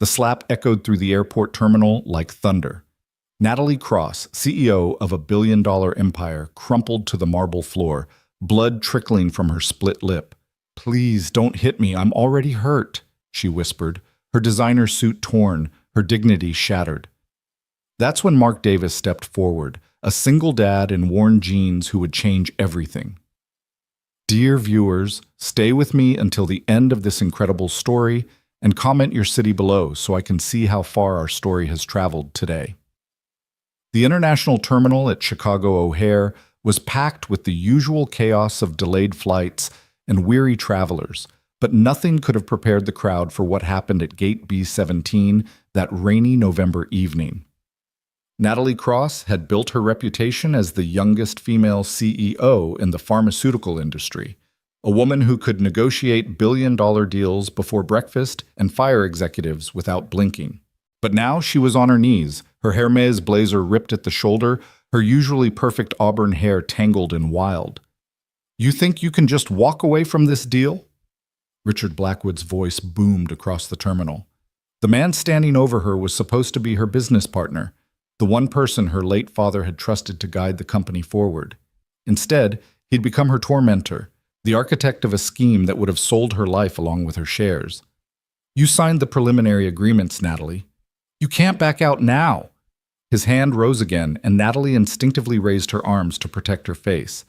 The slap echoed through the airport terminal like thunder. Natalie Cross, CEO of a billion-dollar empire, crumpled to the marble floor, blood trickling from her split lip. "Please don't hit me, I'm already hurt," she whispered, her designer suit torn, her dignity shattered. That's when Mark Davis stepped forward, a single dad in worn jeans who would change everything. Dear viewers, stay with me until the end of this incredible story and comment your city below so I can see how far our story has traveled today. The international terminal at Chicago O'Hare was packed with the usual chaos of delayed flights and weary travelers, but nothing could have prepared the crowd for what happened at Gate B17 that rainy November evening. Natalie Cross had built her reputation as the youngest female CEO in the pharmaceutical industry, a woman who could negotiate billion-dollar deals before breakfast and fire executives without blinking. But now she was on her knees, her Hermes blazer ripped at the shoulder, her usually perfect auburn hair tangled and wild. "You think you can just walk away from this deal?" Richard Blackwood's voice boomed across the terminal. The man standing over her was supposed to be her business partner, the one person her late father had trusted to guide the company forward. Instead, he'd become her tormentor, the architect of a scheme that would have sold her life along with her shares. "You signed the preliminary agreements, Natalie. You can't back out now." His hand rose again, and Natalie instinctively raised her arms to protect her face.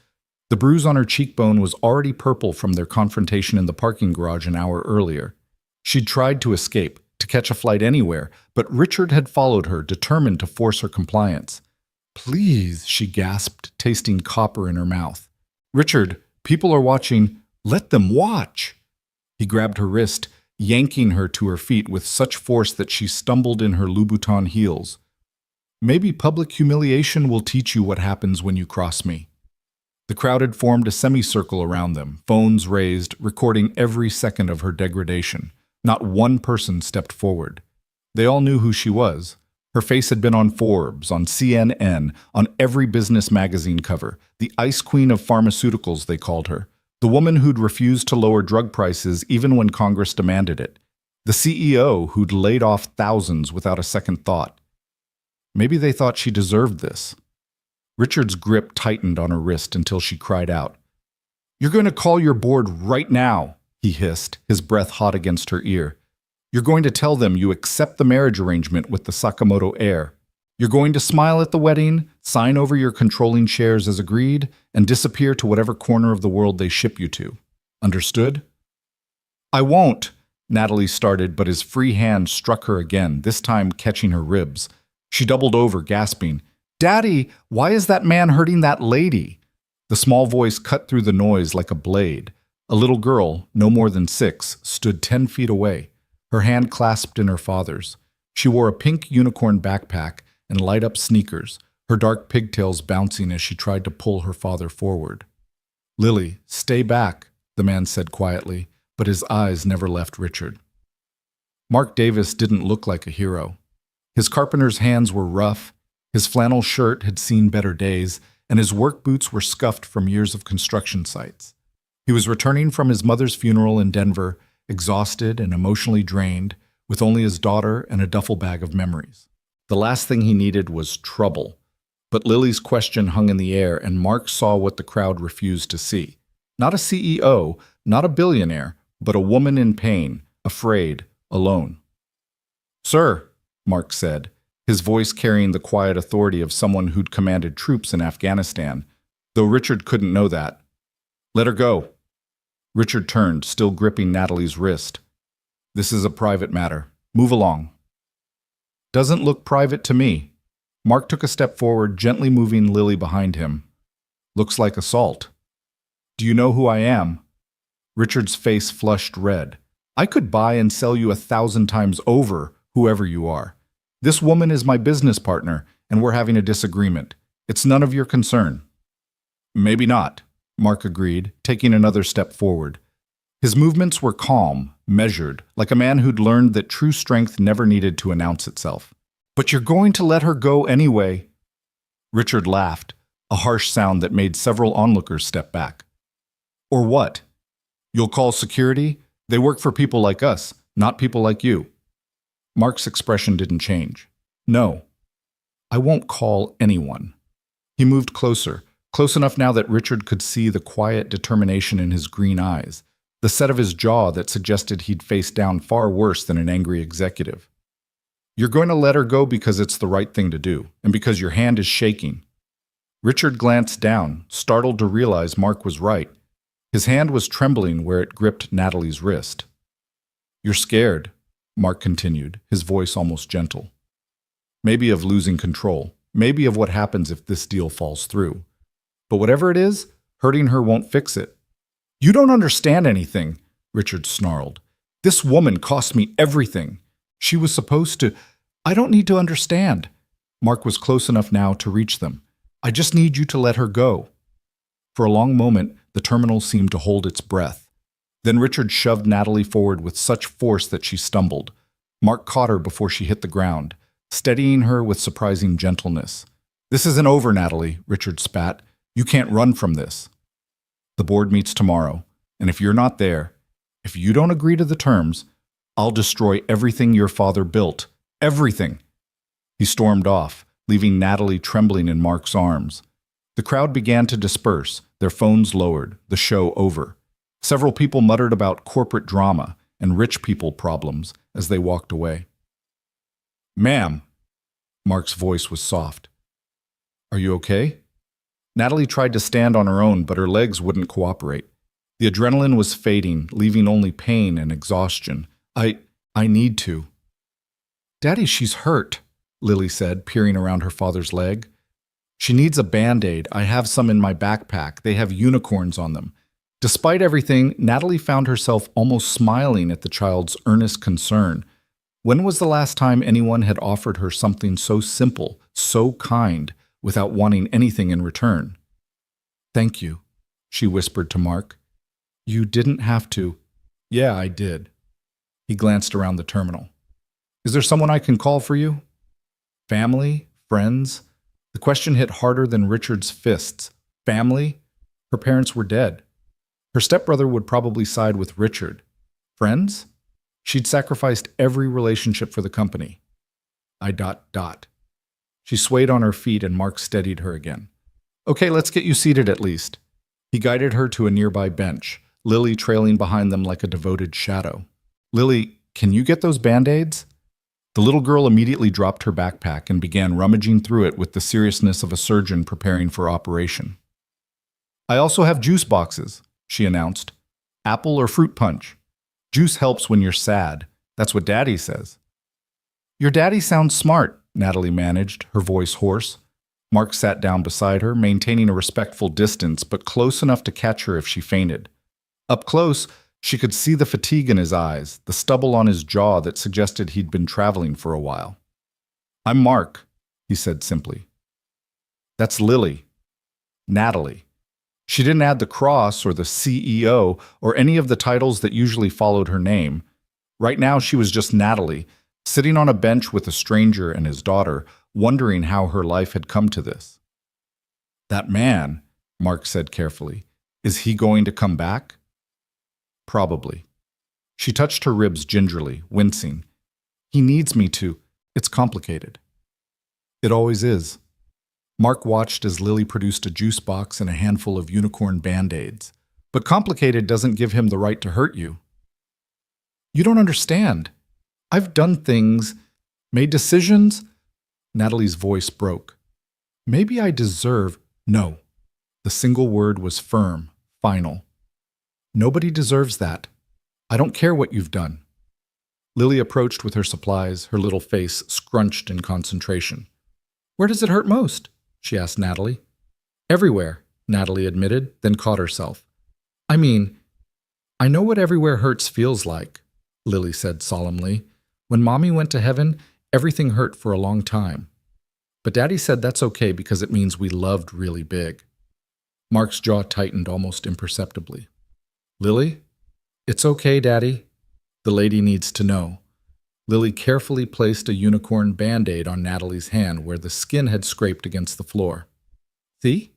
The bruise on her cheekbone was already purple from their confrontation in the parking garage an hour earlier. She'd tried to escape, to catch a flight anywhere, but Richard had followed her, determined to force her compliance. "Please," she gasped, tasting copper in her mouth. "Richard, people are watching. Let them watch." He grabbed her wrist, yanking her to her feet with such force that she stumbled in her Louboutin heels. "Maybe public humiliation will teach you what happens when you cross me." The crowd had formed a semicircle around them, phones raised, recording every second of her degradation. Not one person stepped forward. They all knew who she was. Her face had been on Forbes, on CNN, on every business magazine cover. The ice queen of pharmaceuticals, they called her. The woman who'd refused to lower drug prices even when Congress demanded it. The CEO who'd laid off thousands without a second thought. Maybe they thought she deserved this. Richard's grip tightened on her wrist until she cried out. "You're going to call your board right now," he hissed, his breath hot against her ear. "You're going to tell them you accept the marriage arrangement with the Sakamoto heir. You're going to smile at the wedding, sign over your controlling shares as agreed, and disappear to whatever corner of the world they ship you to. Understood?" "I won't," Natalie started, but his free hand struck her again, this time catching her ribs. She doubled over, gasping, "Daddy, why is that man hurting that lady?" The small voice cut through the noise like a blade. A little girl, no more than 6, stood 10 feet away, her hand clasped in her father's. She wore a pink unicorn backpack and light-up sneakers, her dark pigtails bouncing as she tried to pull her father forward. "Lily, stay back," the man said quietly, but his eyes never left Richard. Mark Davis didn't look like a hero. His carpenter's hands were rough, his flannel shirt had seen better days, and his work boots were scuffed from years of construction sites. He was returning from his mother's funeral in Denver, exhausted and emotionally drained, with only his daughter and a duffel bag of memories. The last thing he needed was trouble. But Lily's question hung in the air, and Mark saw what the crowd refused to see. Not a CEO, not a billionaire, but a woman in pain, afraid, alone. "Sir," Mark said, his voice carrying the quiet authority of someone who'd commanded troops in Afghanistan, though Richard couldn't know that. "Let her go." Richard turned, still gripping Natalie's wrist. "This is a private matter. Move along." "Doesn't look private to me." Mark took a step forward, gently moving Lily behind him. "Looks like assault." "Do you know who I am?" Richard's face flushed red. "I could buy and sell you 1,000 times over, whoever you are. This woman is my business partner, and we're having a disagreement. It's none of your concern." "Maybe not," Mark agreed, taking another step forward. His movements were calm, measured, like a man who'd learned that true strength never needed to announce itself. "But you're going to let her go anyway." Richard laughed, a harsh sound that made several onlookers step back. "Or what? You'll call security? They work for people like us, not people like you." Mark's expression didn't change. No, I won't call anyone. He moved closer, close enough now that Richard could see the quiet determination in his green eyes, the set of his jaw that suggested he'd face down far worse than an angry executive. You're going to let her go because it's the right thing to do, and because your hand is shaking. Richard glanced down, startled to realize Mark was right. His hand was trembling where it gripped Natalie's wrist. You're scared, Mark continued, his voice almost gentle. Maybe of losing control, maybe of what happens if this deal falls through. But whatever it is, hurting her won't fix it. You don't understand anything, Richard snarled. This woman cost me everything. She was supposed to... I don't need to understand. Mark was close enough now to reach them. I just need you to let her go. For a long moment, the terminal seemed to hold its breath. Then Richard shoved Natalie forward with such force that she stumbled. Mark caught her before she hit the ground, steadying her with surprising gentleness. This isn't over, Natalie, Richard spat. You can't run from this. The board meets tomorrow, and if you're not there, if you don't agree to the terms, I'll destroy everything your father built. Everything. He stormed off, leaving Natalie trembling in Mark's arms. The crowd began to disperse, their phones lowered, the show over. Several people muttered about corporate drama and rich people problems as they walked away. Ma'am, Mark's voice was soft. Are you okay? Natalie tried to stand on her own, but her legs wouldn't cooperate. The adrenaline was fading, leaving only pain and exhaustion. I need to. Daddy, she's hurt, Lily said, peering around her father's leg. She needs a Band-Aid. I have some in my backpack. They have unicorns on them. Despite everything, Natalie found herself almost smiling at the child's earnest concern. When was the last time anyone had offered her something so simple, so kind, without wanting anything in return? Thank you, she whispered to Mark. You didn't have to. Yeah, I did. He glanced around the terminal. Is there someone I can call for you? Family? Friends? The question hit harder than Richard's fists. Family? Her parents were dead. Her stepbrother would probably side with Richard. Friends? She'd sacrificed every relationship for the company. She swayed on her feet and Mark steadied her again. Okay, let's get you seated at least. He guided her to a nearby bench, Lily trailing behind them like a devoted shadow. Lily, can you get those Band-Aids? The little girl immediately dropped her backpack and began rummaging through it with the seriousness of a surgeon preparing for operation. I also have juice boxes, she announced. Apple or fruit punch. Juice helps when you're sad. That's what Daddy says. Your daddy sounds smart, Natalie managed, her voice hoarse. Mark sat down beside her, maintaining a respectful distance, but close enough to catch her if she fainted. Up close, she could see the fatigue in his eyes, the stubble on his jaw that suggested he'd been traveling for a while. I'm Mark, he said simply. That's Lily. Natalie. She didn't add the cross or the CEO or any of the titles that usually followed her name. Right now she was just Natalie, sitting on a bench with a stranger and his daughter, wondering how her life had come to this. That man, Mark said carefully, is he going to come back? Probably. She touched her ribs gingerly, wincing. He needs me to. It's complicated. It always is. Mark watched as Lily produced a juice box and a handful of unicorn Band-Aids. But complicated doesn't give him the right to hurt you. You don't understand. I've done things, made decisions. Natalie's voice broke. Maybe I deserve... No. The single word was firm, final. Nobody deserves that. I don't care what you've done. Lily approached with her supplies, her little face scrunched in concentration. Where does it hurt most? She asked Natalie. Everywhere, Natalie admitted, then caught herself. I mean, I know what everywhere hurts feels like, Lily said solemnly. When Mommy went to heaven, everything hurt for a long time. But Daddy said that's okay because it means we loved really big. Mark's jaw tightened almost imperceptibly. Lily? It's okay, Daddy. The lady needs to know. Lily carefully placed a unicorn Band-Aid on Natalie's hand where the skin had scraped against the floor. See?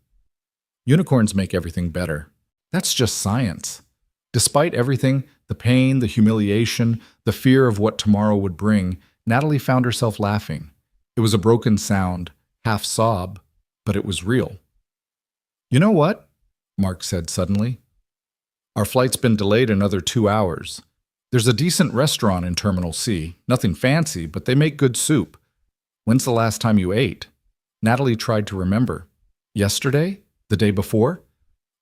Unicorns make everything better. That's just science. Despite everything, the pain, the humiliation, the fear of what tomorrow would bring, Natalie found herself laughing. It was a broken sound, half sob, but it was real. "You know what?" Mark said suddenly. "Our flight's been delayed another 2 hours. There's a decent restaurant in Terminal C. Nothing fancy, but they make good soup. When's the last time you ate?" Natalie tried to remember. Yesterday? The day before?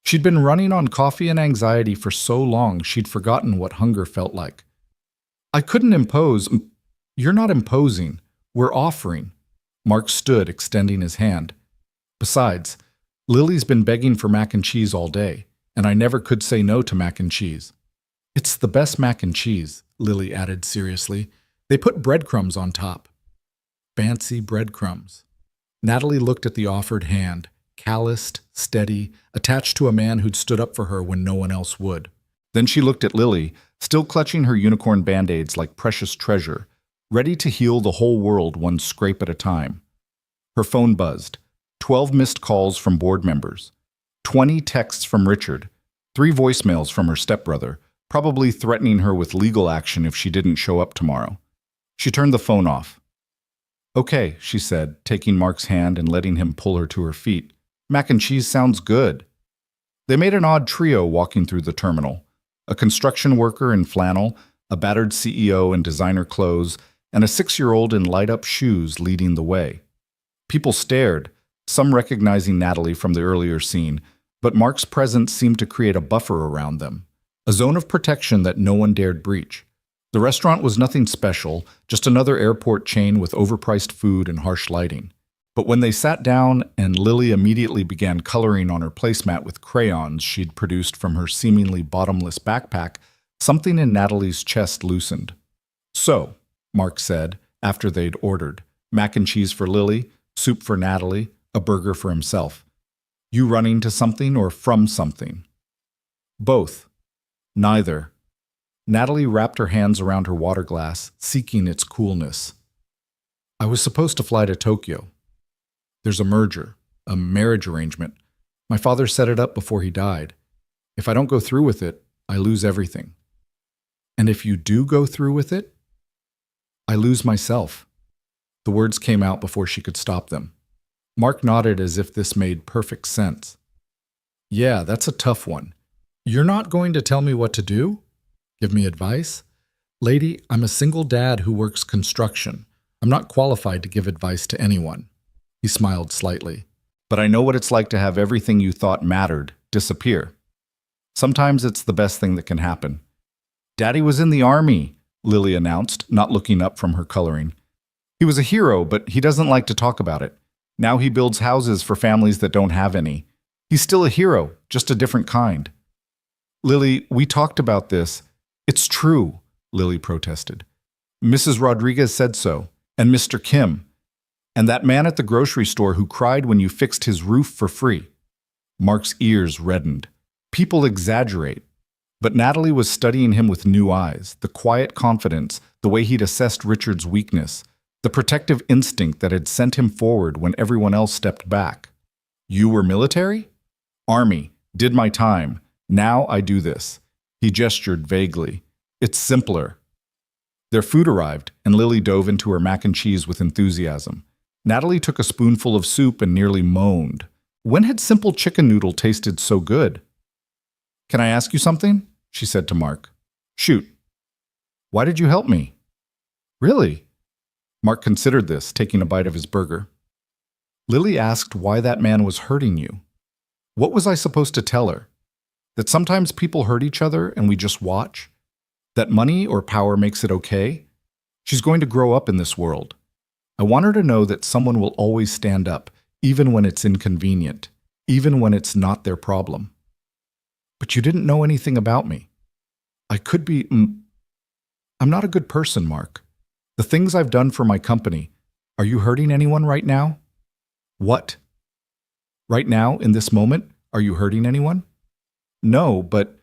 She'd been running on coffee and anxiety for so long she'd forgotten what hunger felt like. "I couldn't impose." "You're not imposing. We're offering." Mark stood, extending his hand. "Besides, Lily's been begging for mac and cheese all day, and I never could say no to mac and cheese." "It's the best mac and cheese," Lily added seriously. "They put breadcrumbs on top." Fancy breadcrumbs. Natalie looked at the offered hand, calloused, steady, attached to a man who'd stood up for her when no one else would. Then she looked at Lily, still clutching her unicorn band-aids like precious treasure, ready to heal the whole world one scrape at a time. Her phone buzzed. 12 missed calls from board members. 20 texts from Richard. 3 voicemails from her stepbrother, probably threatening her with legal action if she didn't show up tomorrow. She turned the phone off. "Okay," she said, taking Mark's hand and letting him pull her to her feet. "Mac and cheese sounds good." They made an odd trio walking through the terminal. A construction worker in flannel, a battered CEO in designer clothes, and a 6-year-old in light-up shoes leading the way. People stared, some recognizing Natalie from the earlier scene, but Mark's presence seemed to create a buffer around them, a zone of protection that no one dared breach. The restaurant was nothing special, just another airport chain with overpriced food and harsh lighting. But when they sat down and Lily immediately began coloring on her placemat with crayons she'd produced from her seemingly bottomless backpack, something in Natalie's chest loosened. "So," Mark said, after they'd ordered, mac and cheese for Lily, soup for Natalie, a burger for himself. "You running to something or from something?" "Both." "Neither." Natalie wrapped her hands around her water glass, seeking its coolness. "I was supposed to fly to Tokyo. There's a merger, a marriage arrangement. My father set it up before he died. If I don't go through with it, I lose everything. And if you do go through with it, I lose myself." The words came out before she could stop them. Mark nodded as if this made perfect sense. "Yeah, that's a tough one. You're not going to tell me what to do? Give me advice? Lady, I'm a single dad who works construction. I'm not qualified to give advice to anyone." He smiled slightly. "But I know what it's like to have everything you thought mattered disappear. Sometimes it's the best thing that can happen." "Daddy was in the army," Lily announced, not looking up from her coloring. "He was a hero, but he doesn't like to talk about it. Now he builds houses for families that don't have any. He's still a hero, just a different kind." "Lily, we talked about this." "It's true," Lily protested. "Mrs. Rodriguez said so, and Mr. Kim, and that man at the grocery store who cried when you fixed his roof for free." Mark's ears reddened. People exaggerate. But Natalie was studying him with new eyes, the quiet confidence, the way he'd assessed Richard's weakness, the protective instinct that had sent him forward when everyone else stepped back. "You were military?" "Army. Did my time. Now I do this." He gestured vaguely. "It's simpler." Their food arrived, and Lily dove into her mac and cheese with enthusiasm. Natalie took a spoonful of soup and nearly moaned. When had simple chicken noodle tasted so good? "Can I ask you something?" she said to Mark. "Shoot." "Why did you help me?" "Really?" Mark considered this, taking a bite of his burger. "Lily asked why that man was hurting you. What was I supposed to tell her? That sometimes people hurt each other and we just watch? That money or power makes it okay? She's going to grow up in this world. I want her to know that someone will always stand up, even when it's inconvenient, even when it's not their problem." "But you didn't know anything about me." "I could be... I'm not a good person, Mark. The things I've done for my company. Are you hurting anyone right now?" "What?" "Right now, in this moment, are you hurting anyone?" "No, but..."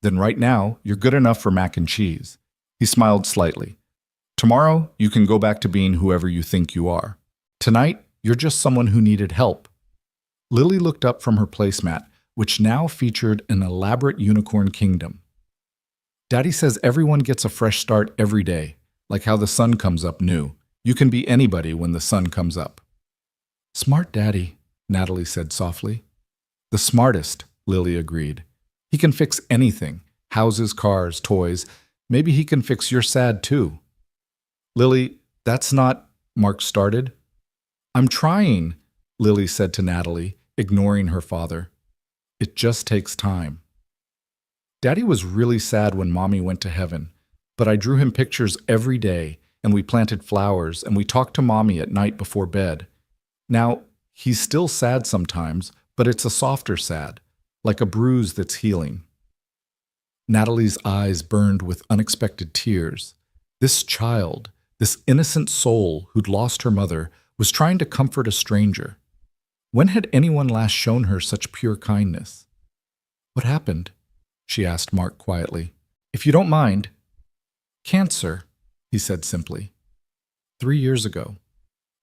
"Then right now, you're good enough for mac and cheese." He smiled slightly. "Tomorrow, you can go back to being whoever you think you are. Tonight, you're just someone who needed help." Lily looked up from her placemat, which now featured an elaborate unicorn kingdom. "Daddy says everyone gets a fresh start every day. like how the sun comes up new. You can be anybody when the sun comes up. Smart daddy, Natalie said softly. The smartest, Lily agreed. He can fix anything. Houses, cars, toys. Maybe he can fix your sad too. Lily, that's not, Mark started. I'm trying, Lily said to Natalie, ignoring her father. It just takes time. Daddy was really sad when Mommy went to heaven, but I drew him pictures every day, and we planted flowers, and we talked to Mommy at night before bed. Now, he's still sad sometimes, but it's a softer sad, like a bruise that's healing. Natalie's eyes burned with unexpected tears. This child, this innocent soul who'd lost her mother, was trying to comfort a stranger. When had anyone last shown her such pure kindness? What happened? She asked Mark quietly. If you don't mind. Cancer, he said simply. 3 years ago.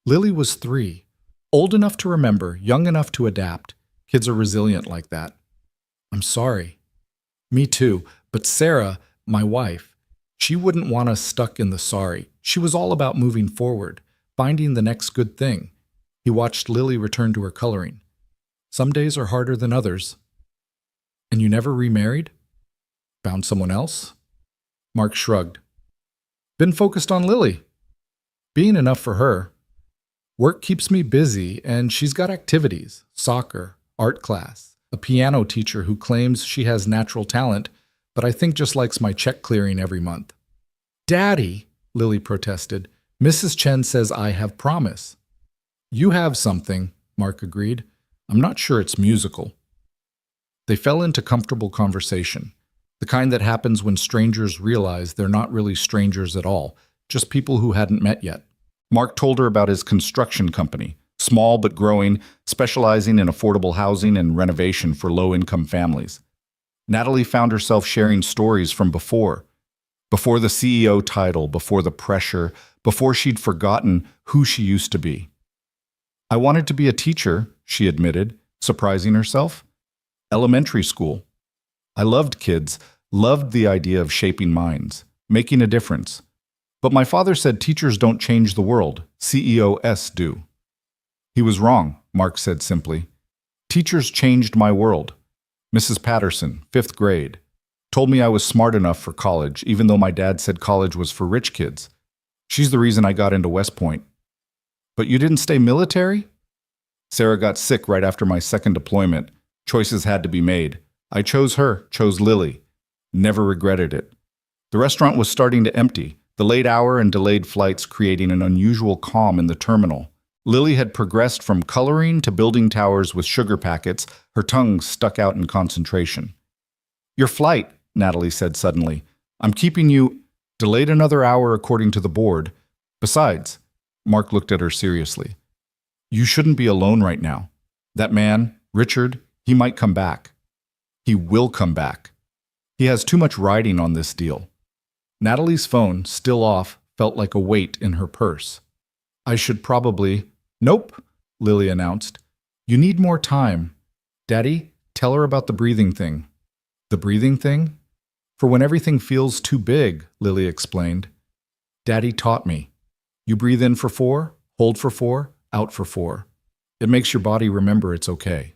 Lily was 3, old enough to remember, young enough to adapt. Kids are resilient like that. I'm sorry. Me too, but Sarah, my wife, she wouldn't want us stuck in the sorry. She was all about moving forward, finding the next good thing. He watched Lily return to her coloring. Some days are harder than others. And you never remarried? Found someone else? Mark shrugged. Been focused on Lily. Being enough for her. Work keeps me busy, and she's got activities, soccer, art class, a piano teacher who claims she has natural talent, but I think just likes my check clearing every month. Daddy, Lily protested, Mrs. Chen says I have promise. You have something, Mark agreed. I'm not sure it's musical. They fell into comfortable conversation, the kind that happens when strangers realize they're not really strangers at all, just people who hadn't met yet. Mark told her about his construction company, small but growing, specializing in affordable housing and renovation for low-income families. Natalie found herself sharing stories from before the CEO title, before the pressure, before she'd forgotten who she used to be. I wanted to be a teacher, she admitted, surprising herself. Elementary school. I loved kids, loved the idea of shaping minds, making a difference. But my father said teachers don't change the world, CEOs do. He was wrong, Mark said simply. Teachers changed my world. Mrs. Patterson, 5th grade, told me I was smart enough for college, even though my dad said college was for rich kids. She's the reason I got into West Point. But you didn't stay military? Sarah got sick right after my second deployment. Choices had to be made. I chose her, chose Lily. Never regretted it. The restaurant was starting to empty, the late hour and delayed flights creating an unusual calm in the terminal. Lily had progressed from coloring to building towers with sugar packets, her tongue stuck out in concentration. Your flight, Natalie said suddenly. I'm keeping you delayed another hour according to the board. Besides, Mark looked at her seriously. You shouldn't be alone right now. That man, Richard, he might come back. He will come back. He has too much riding on this deal. Natalie's phone, still off, felt like a weight in her purse. I should probably... Nope, Lily announced. You need more time. Daddy, tell her about the breathing thing. The breathing thing? For when everything feels too big, Lily explained. Daddy taught me. You breathe in for 4, hold for 4, out for 4. It makes your body remember it's okay.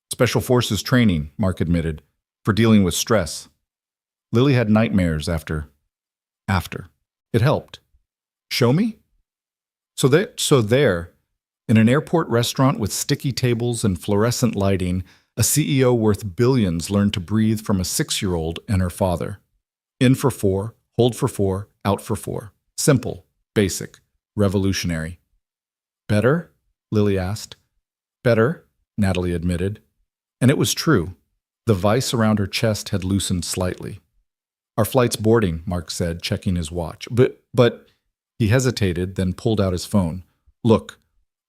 Special Forces training, Mark admitted, for dealing with stress. Lily had nightmares after. It helped. Show me? So there, in an airport restaurant with sticky tables and fluorescent lighting, a CEO worth billions learned to breathe from a 6-year-old and her father. In for 4, hold for 4, out for 4. Simple, basic, revolutionary. Better? Lily asked. Better, Natalie admitted. And it was true. The vice around her chest had loosened slightly. Our flight's boarding, Mark said, checking his watch. But, he hesitated, then pulled out his phone. Look,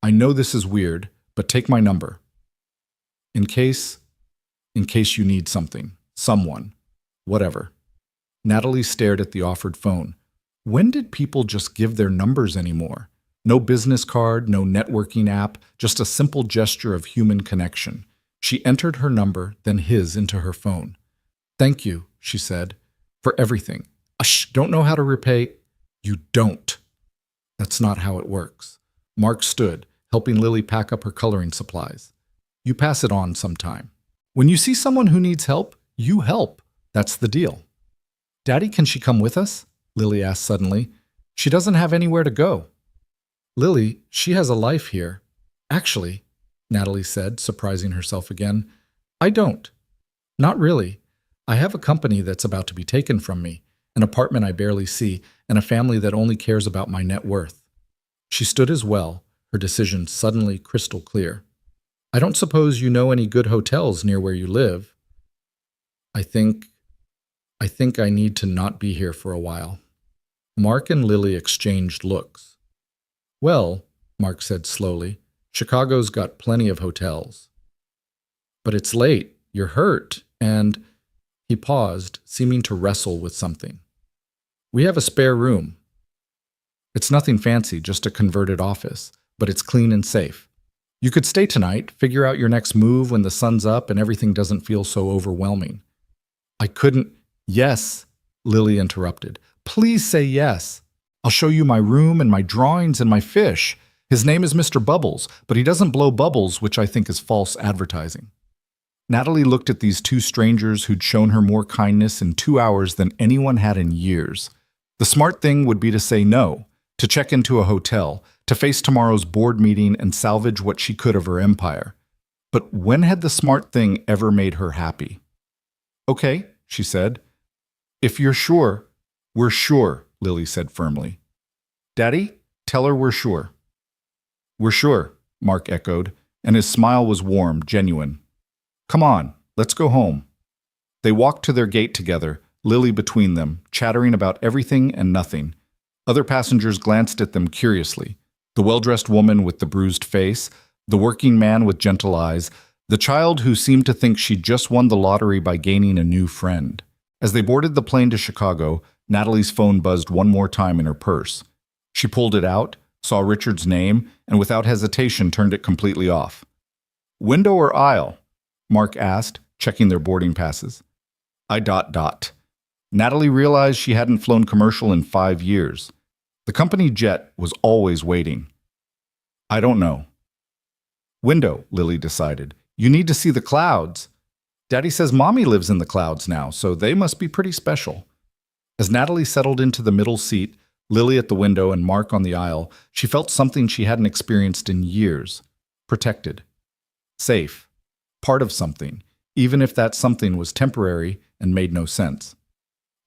I know this is weird, but take my number. In case you need something, someone, whatever. Natalie stared at the offered phone. When did people just give their numbers anymore? No business card, no networking app, just a simple gesture of human connection. She entered her number, then his, into her phone. Thank you, she said, for everything. Don't know how to repay. You don't. That's not how it works. Mark stood, helping Lily pack up her coloring supplies. You pass it on sometime. When you see someone who needs help, you help. That's the deal. Daddy, can she come with us? Lily asked suddenly. She doesn't have anywhere to go. Lily, she has a life here. Actually, Natalie said, surprising herself again, I don't. Not really. I have a company that's about to be taken from me, an apartment I barely see, and a family that only cares about my net worth. She stood as well, her decision suddenly crystal clear. I don't suppose you know any good hotels near where you live. I think I need to not be here for a while. Mark and Lily exchanged looks. Well, Mark said slowly, Chicago's got plenty of hotels. But it's late, you're hurt, and… He paused, seeming to wrestle with something. We have a spare room. It's nothing fancy, just a converted office, but it's clean and safe. You could stay tonight, figure out your next move when the sun's up and everything doesn't feel so overwhelming. I couldn't… Yes, Lily interrupted. Please say yes. I'll show you my room and my drawings and my fish. His name is Mr. Bubbles, but he doesn't blow bubbles, which I think is false advertising. Natalie looked at these two strangers who'd shown her more kindness in 2 hours than anyone had in years. The smart thing would be to say no, to check into a hotel, to face tomorrow's board meeting and salvage what she could of her empire. But when had the smart thing ever made her happy? Okay, she said. If you're sure, we're sure, Lily said firmly. Daddy, tell her we're sure. We're sure, Mark echoed, and his smile was warm, genuine. Come on, let's go home. They walked to their gate together, Lily between them, chattering about everything and nothing. Other passengers glanced at them curiously. The well-dressed woman with the bruised face, the working man with gentle eyes, the child who seemed to think she'd just won the lottery by gaining a new friend. As they boarded the plane to Chicago, Natalie's phone buzzed one more time in her purse. She pulled it out, saw Richard's name, and without hesitation turned it completely off. Window or aisle? Mark asked, checking their boarding passes. I… Natalie realized she hadn't flown commercial in 5 years. The company jet was always waiting. I don't know. Window, Lily decided. You need to see the clouds. Daddy says Mommy lives in the clouds now, so they must be pretty special. As Natalie settled into the middle seat, Lily at the window and Mark on the aisle, she felt something she hadn't experienced in years. Protected. Safe. Part of something, even if that something was temporary and made no sense.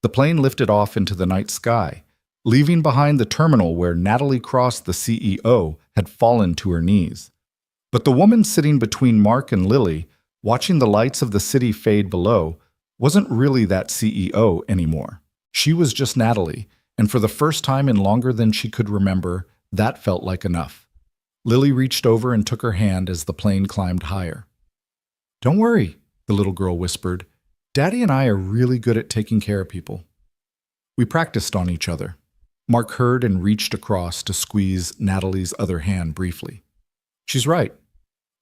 The plane lifted off into the night sky, leaving behind the terminal where Natalie Cross, the CEO, had fallen to her knees. But the woman sitting between Mark and Lily, watching the lights of the city fade below, wasn't really that CEO anymore. She was just Natalie, and for the first time in longer than she could remember, that felt like enough. Lily reached over and took her hand as the plane climbed higher. Don't worry, the little girl whispered. Daddy and I are really good at taking care of people. We practiced on each other. Mark heard and reached across to squeeze Natalie's other hand briefly. She's right.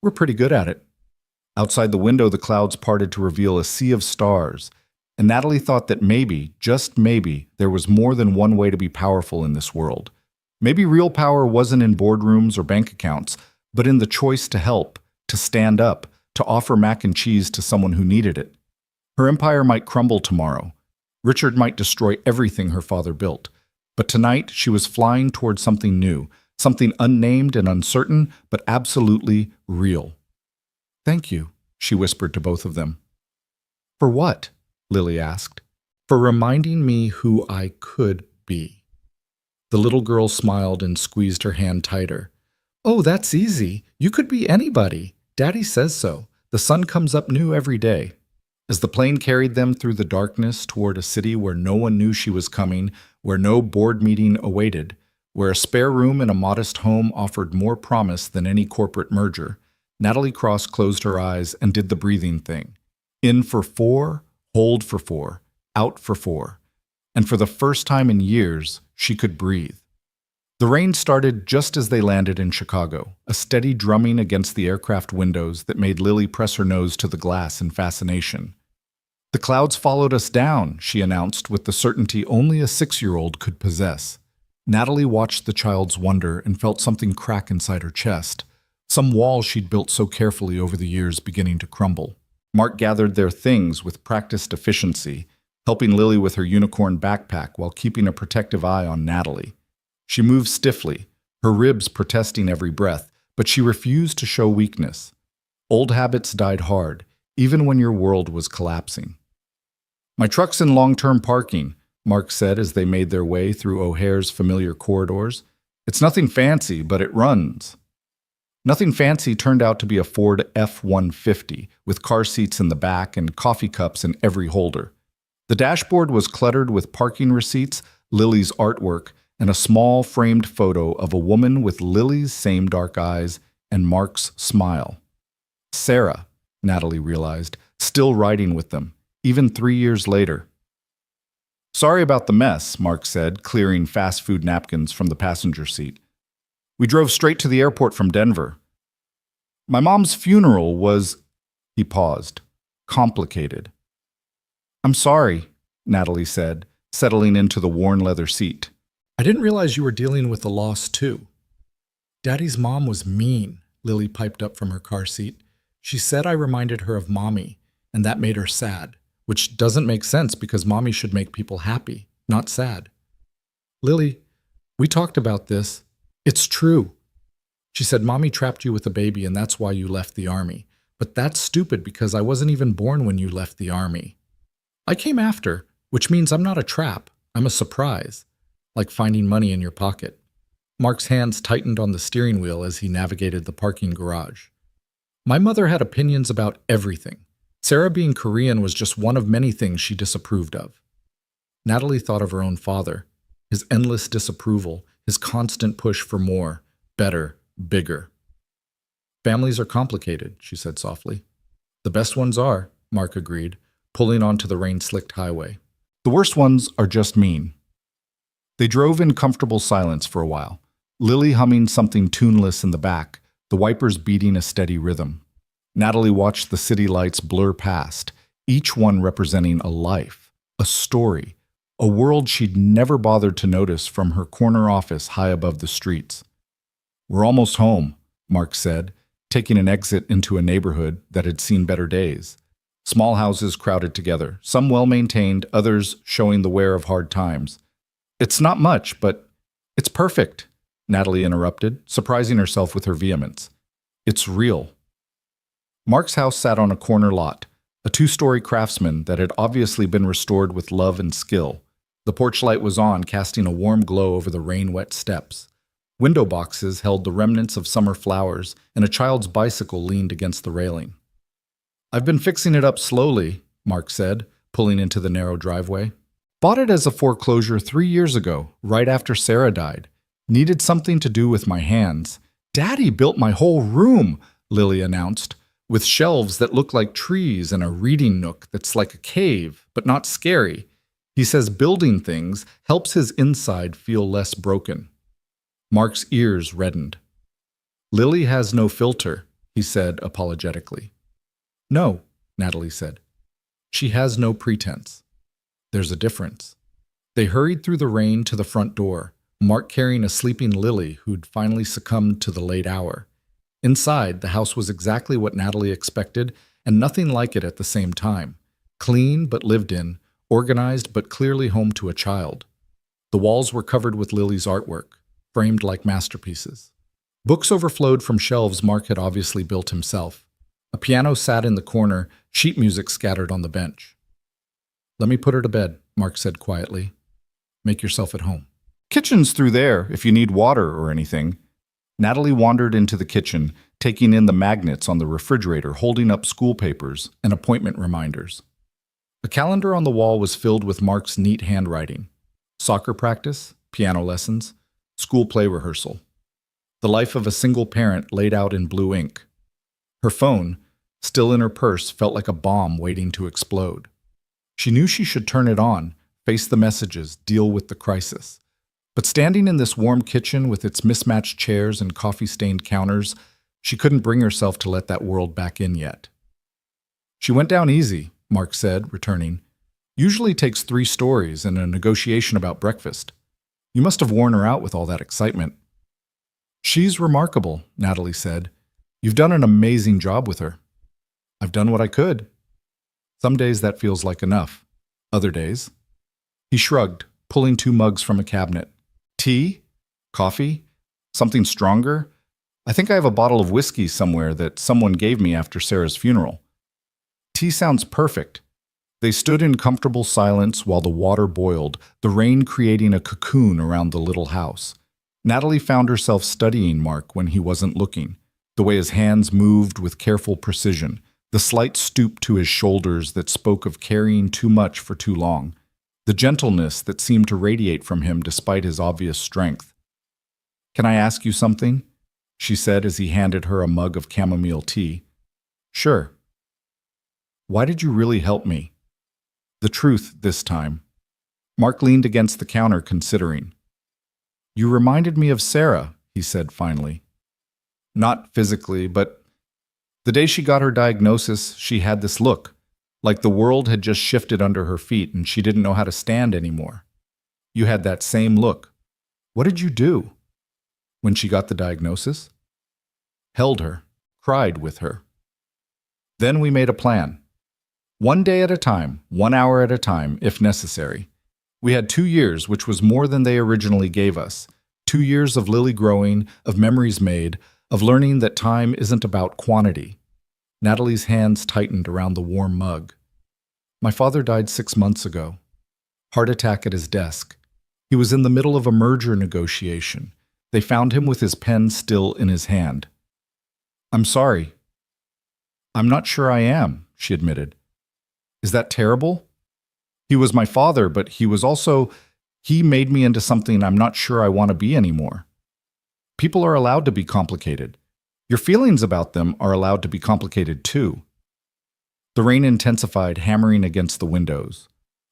We're pretty good at it. Outside the window, the clouds parted to reveal a sea of stars, and Natalie thought that maybe, just maybe, there was more than one way to be powerful in this world. Maybe real power wasn't in boardrooms or bank accounts, but in the choice to help, to stand up, to offer mac and cheese to someone who needed it. Her empire might crumble tomorrow. Richard might destroy everything her father built. But tonight, she was flying toward something new, something unnamed and uncertain, but absolutely real. Thank you, she whispered to both of them. For what? Lily asked. For reminding me who I could be. The little girl smiled and squeezed her hand tighter. Oh, that's easy. You could be anybody. Daddy says so. The sun comes up new every day. As the plane carried them through the darkness toward a city where no one knew she was coming, where no board meeting awaited, where a spare room in a modest home offered more promise than any corporate merger, Natalie Cross closed her eyes and did the breathing thing. In for 4, hold for 4, out for 4. And for the first time in years, she could breathe. The rain started just as they landed in Chicago, a steady drumming against the aircraft windows that made Lily press her nose to the glass in fascination. The clouds followed us down, she announced with the certainty only a 6-year-old could possess. Natalie watched the child's wonder and felt something crack inside her chest, some wall she'd built so carefully over the years beginning to crumble. Mark gathered their things with practiced efficiency, helping Lily with her unicorn backpack while keeping a protective eye on Natalie. She moved stiffly, her ribs protesting every breath, but she refused to show weakness. Old habits died hard, even when your world was collapsing. "My truck's in long-term parking," Mark said as they made their way through O'Hare's familiar corridors. "It's nothing fancy, but it runs." Nothing fancy turned out to be a Ford F-150 with car seats in the back and coffee cups in every holder. The dashboard was cluttered with parking receipts, Lily's artwork, and a small framed photo of a woman with Lily's same dark eyes and Mark's smile. Sarah, Natalie realized, still riding with them, even 3 years later. "Sorry about the mess," Mark said, clearing fast food napkins from the passenger seat. "We drove straight to the airport from Denver. My mom's funeral was—" He paused. "Complicated." "I'm sorry," Natalie said, settling into the worn leather seat. "I didn't realize you were dealing with the loss, too." "Daddy's mom was mean," Lily piped up from her car seat. "She said I reminded her of Mommy, and that made her sad, which doesn't make sense because Mommy should make people happy, not sad." "Lily, we talked about this. It's true. She said Mommy trapped you with a baby and that's why you left the army. But that's stupid because I wasn't even born when you left the army. I came after, which means I'm not a trap. I'm a surprise. Like finding money in your pocket." Mark's hands tightened on the steering wheel as he navigated the parking garage. "My mother had opinions about everything. Sarah being Korean was just one of many things she disapproved of." Natalie thought of her own father, his endless disapproval, his constant push for more, better, bigger. "Families are complicated," she said softly. "The best ones are," Mark agreed, pulling onto the rain-slicked highway. "The worst ones are just mean." They drove in comfortable silence for a while, Lily humming something tuneless in the back, the wipers beating a steady rhythm. Natalie watched the city lights blur past, each one representing a life, a story, a world she'd never bothered to notice from her corner office high above the streets. "We're almost home," Mark said, taking an exit into a neighborhood that had seen better days. Small houses crowded together, some well-maintained, others showing the wear of hard times. "It's not much, but it's perfect," Natalie interrupted, surprising herself with her vehemence. "It's real." Mark's house sat on a corner lot, a 2-story craftsman that had obviously been restored with love and skill. The porch light was on, casting a warm glow over the rain-wet steps. Window boxes held the remnants of summer flowers, and a child's bicycle leaned against the railing. "I've been fixing it up slowly," Mark said, pulling into the narrow driveway. "Bought it as a foreclosure 3 years ago, right after Sarah died. Needed something to do with my hands. Daddy built my whole room," Lily announced, "with shelves that look like trees and a reading nook that's like a cave, but not scary. He says building things helps his inside feel less broken." Mark's ears reddened. "Lily has no filter," he said apologetically. "No," Natalie said. "She has no pretense. There's a difference." They hurried through the rain to the front door, Mark carrying a sleeping Lily who'd finally succumbed to the late hour. Inside, the house was exactly what Natalie expected, and nothing like it at the same time. Clean but lived in, organized but clearly home to a child. The walls were covered with Lily's artwork, framed like masterpieces. Books overflowed from shelves Mark had obviously built himself. A piano sat in the corner, sheet music scattered on the bench. "Let me put her to bed," Mark said quietly. "Make yourself at home. Kitchen's through there if you need water or anything." Natalie wandered into the kitchen, taking in the magnets on the refrigerator, holding up school papers and appointment reminders. A calendar on the wall was filled with Mark's neat handwriting. Soccer practice, piano lessons, school play rehearsal. The life of a single parent laid out in blue ink. Her phone, still in her purse, felt like a bomb waiting to explode. She knew she should turn it on, face the messages, deal with the crisis. But standing in this warm kitchen with its mismatched chairs and coffee-stained counters, she couldn't bring herself to let that world back in yet. "She went down easy," Mark said, returning. "Usually takes 3 stories and a negotiation about breakfast. You must have worn her out with all that excitement. She's remarkable, Natalie said. You've done an amazing job with her. I've done what I could. Some days that feels like enough. Other days. He shrugged, pulling 2 mugs from a cabinet. Tea? Coffee? Something stronger? I think I have a bottle of whiskey somewhere that someone gave me after Sarah's funeral. Tea sounds perfect. They stood in comfortable silence while the water boiled, the rain creating a cocoon around the little house. Natalie found herself studying Mark when he wasn't looking, the way his hands moved with careful precision, the slight stoop to his shoulders that spoke of carrying too much for too long, the gentleness that seemed to radiate from him despite his obvious strength. "Can I ask you something?" she said as he handed her a mug of chamomile tea. "Sure." "Why did you really help me?" The truth this time. Mark leaned against the counter, considering. "You reminded me of Sarah," he said finally. "Not physically, but the day she got her diagnosis, she had this look, like the world had just shifted under her feet and she didn't know how to stand anymore. You had that same look. What did you do?" "When she got the diagnosis?" "Held her, cried with her. Then we made a plan. 1 day at a time, 1 hour at a time, if necessary. We had 2 years, which was more than they originally gave us. 2 years of Lily growing, of memories made, of learning that time isn't about quantity." Natalie's hands tightened around the warm mug. "My father died 6 months ago. Heart attack at his desk. He was in the middle of a merger negotiation. They found him with his pen still in his hand." "I'm sorry." "I'm not sure I am," she admitted. "Is that terrible? He was my father, but he made me into something I'm not sure I want to be anymore. People are allowed to be complicated. Your feelings about them are allowed to be complicated too." The rain intensified, hammering against the windows.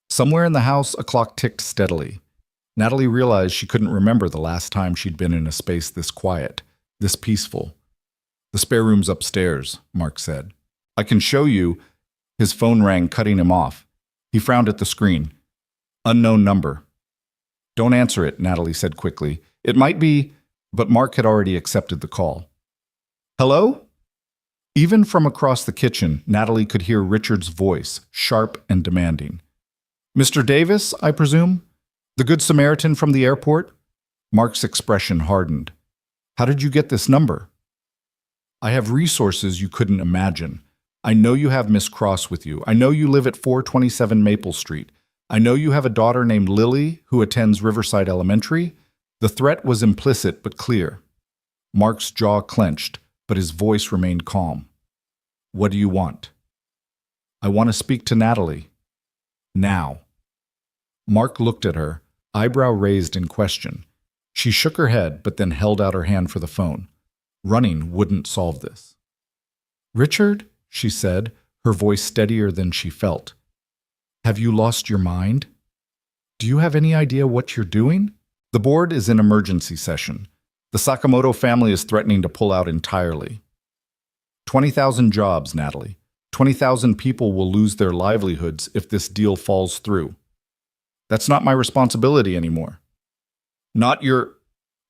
Somewhere in the house, a clock ticked steadily. Natalie realized she couldn't remember the last time she'd been in a space this quiet, this peaceful. "The spare room's upstairs," Mark said. "I can show you." His phone rang, cutting him off. He frowned at the screen. "Unknown number." "Don't answer it," Natalie said quickly. "It might be," but Mark had already accepted the call. "Hello?" Even from across the kitchen, Natalie could hear Richard's voice, sharp and demanding. "Mr. Davis, I presume? The Good Samaritan from the airport?" Mark's expression hardened. "How did you get this number?" "I have resources you couldn't imagine. I know you have Miss Cross with you. I know you live at 427 Maple Street. I know you have a daughter named Lily who attends Riverside Elementary." The threat was implicit but clear. Mark's jaw clenched, but his voice remained calm. "What do you want?" "I want to speak to Natalie. Now." Mark looked at her, eyebrow raised in question. She shook her head, but then held out her hand for the phone. Running wouldn't solve this. "Richard," she said, her voice steadier than she felt. "Have you lost your mind? Do you have any idea what you're doing? The board is in emergency session. The Sakamoto family is threatening to pull out entirely. 20,000 jobs, Natalie. 20,000 people will lose their livelihoods if this deal falls through. That's not my responsibility anymore." "Not your—"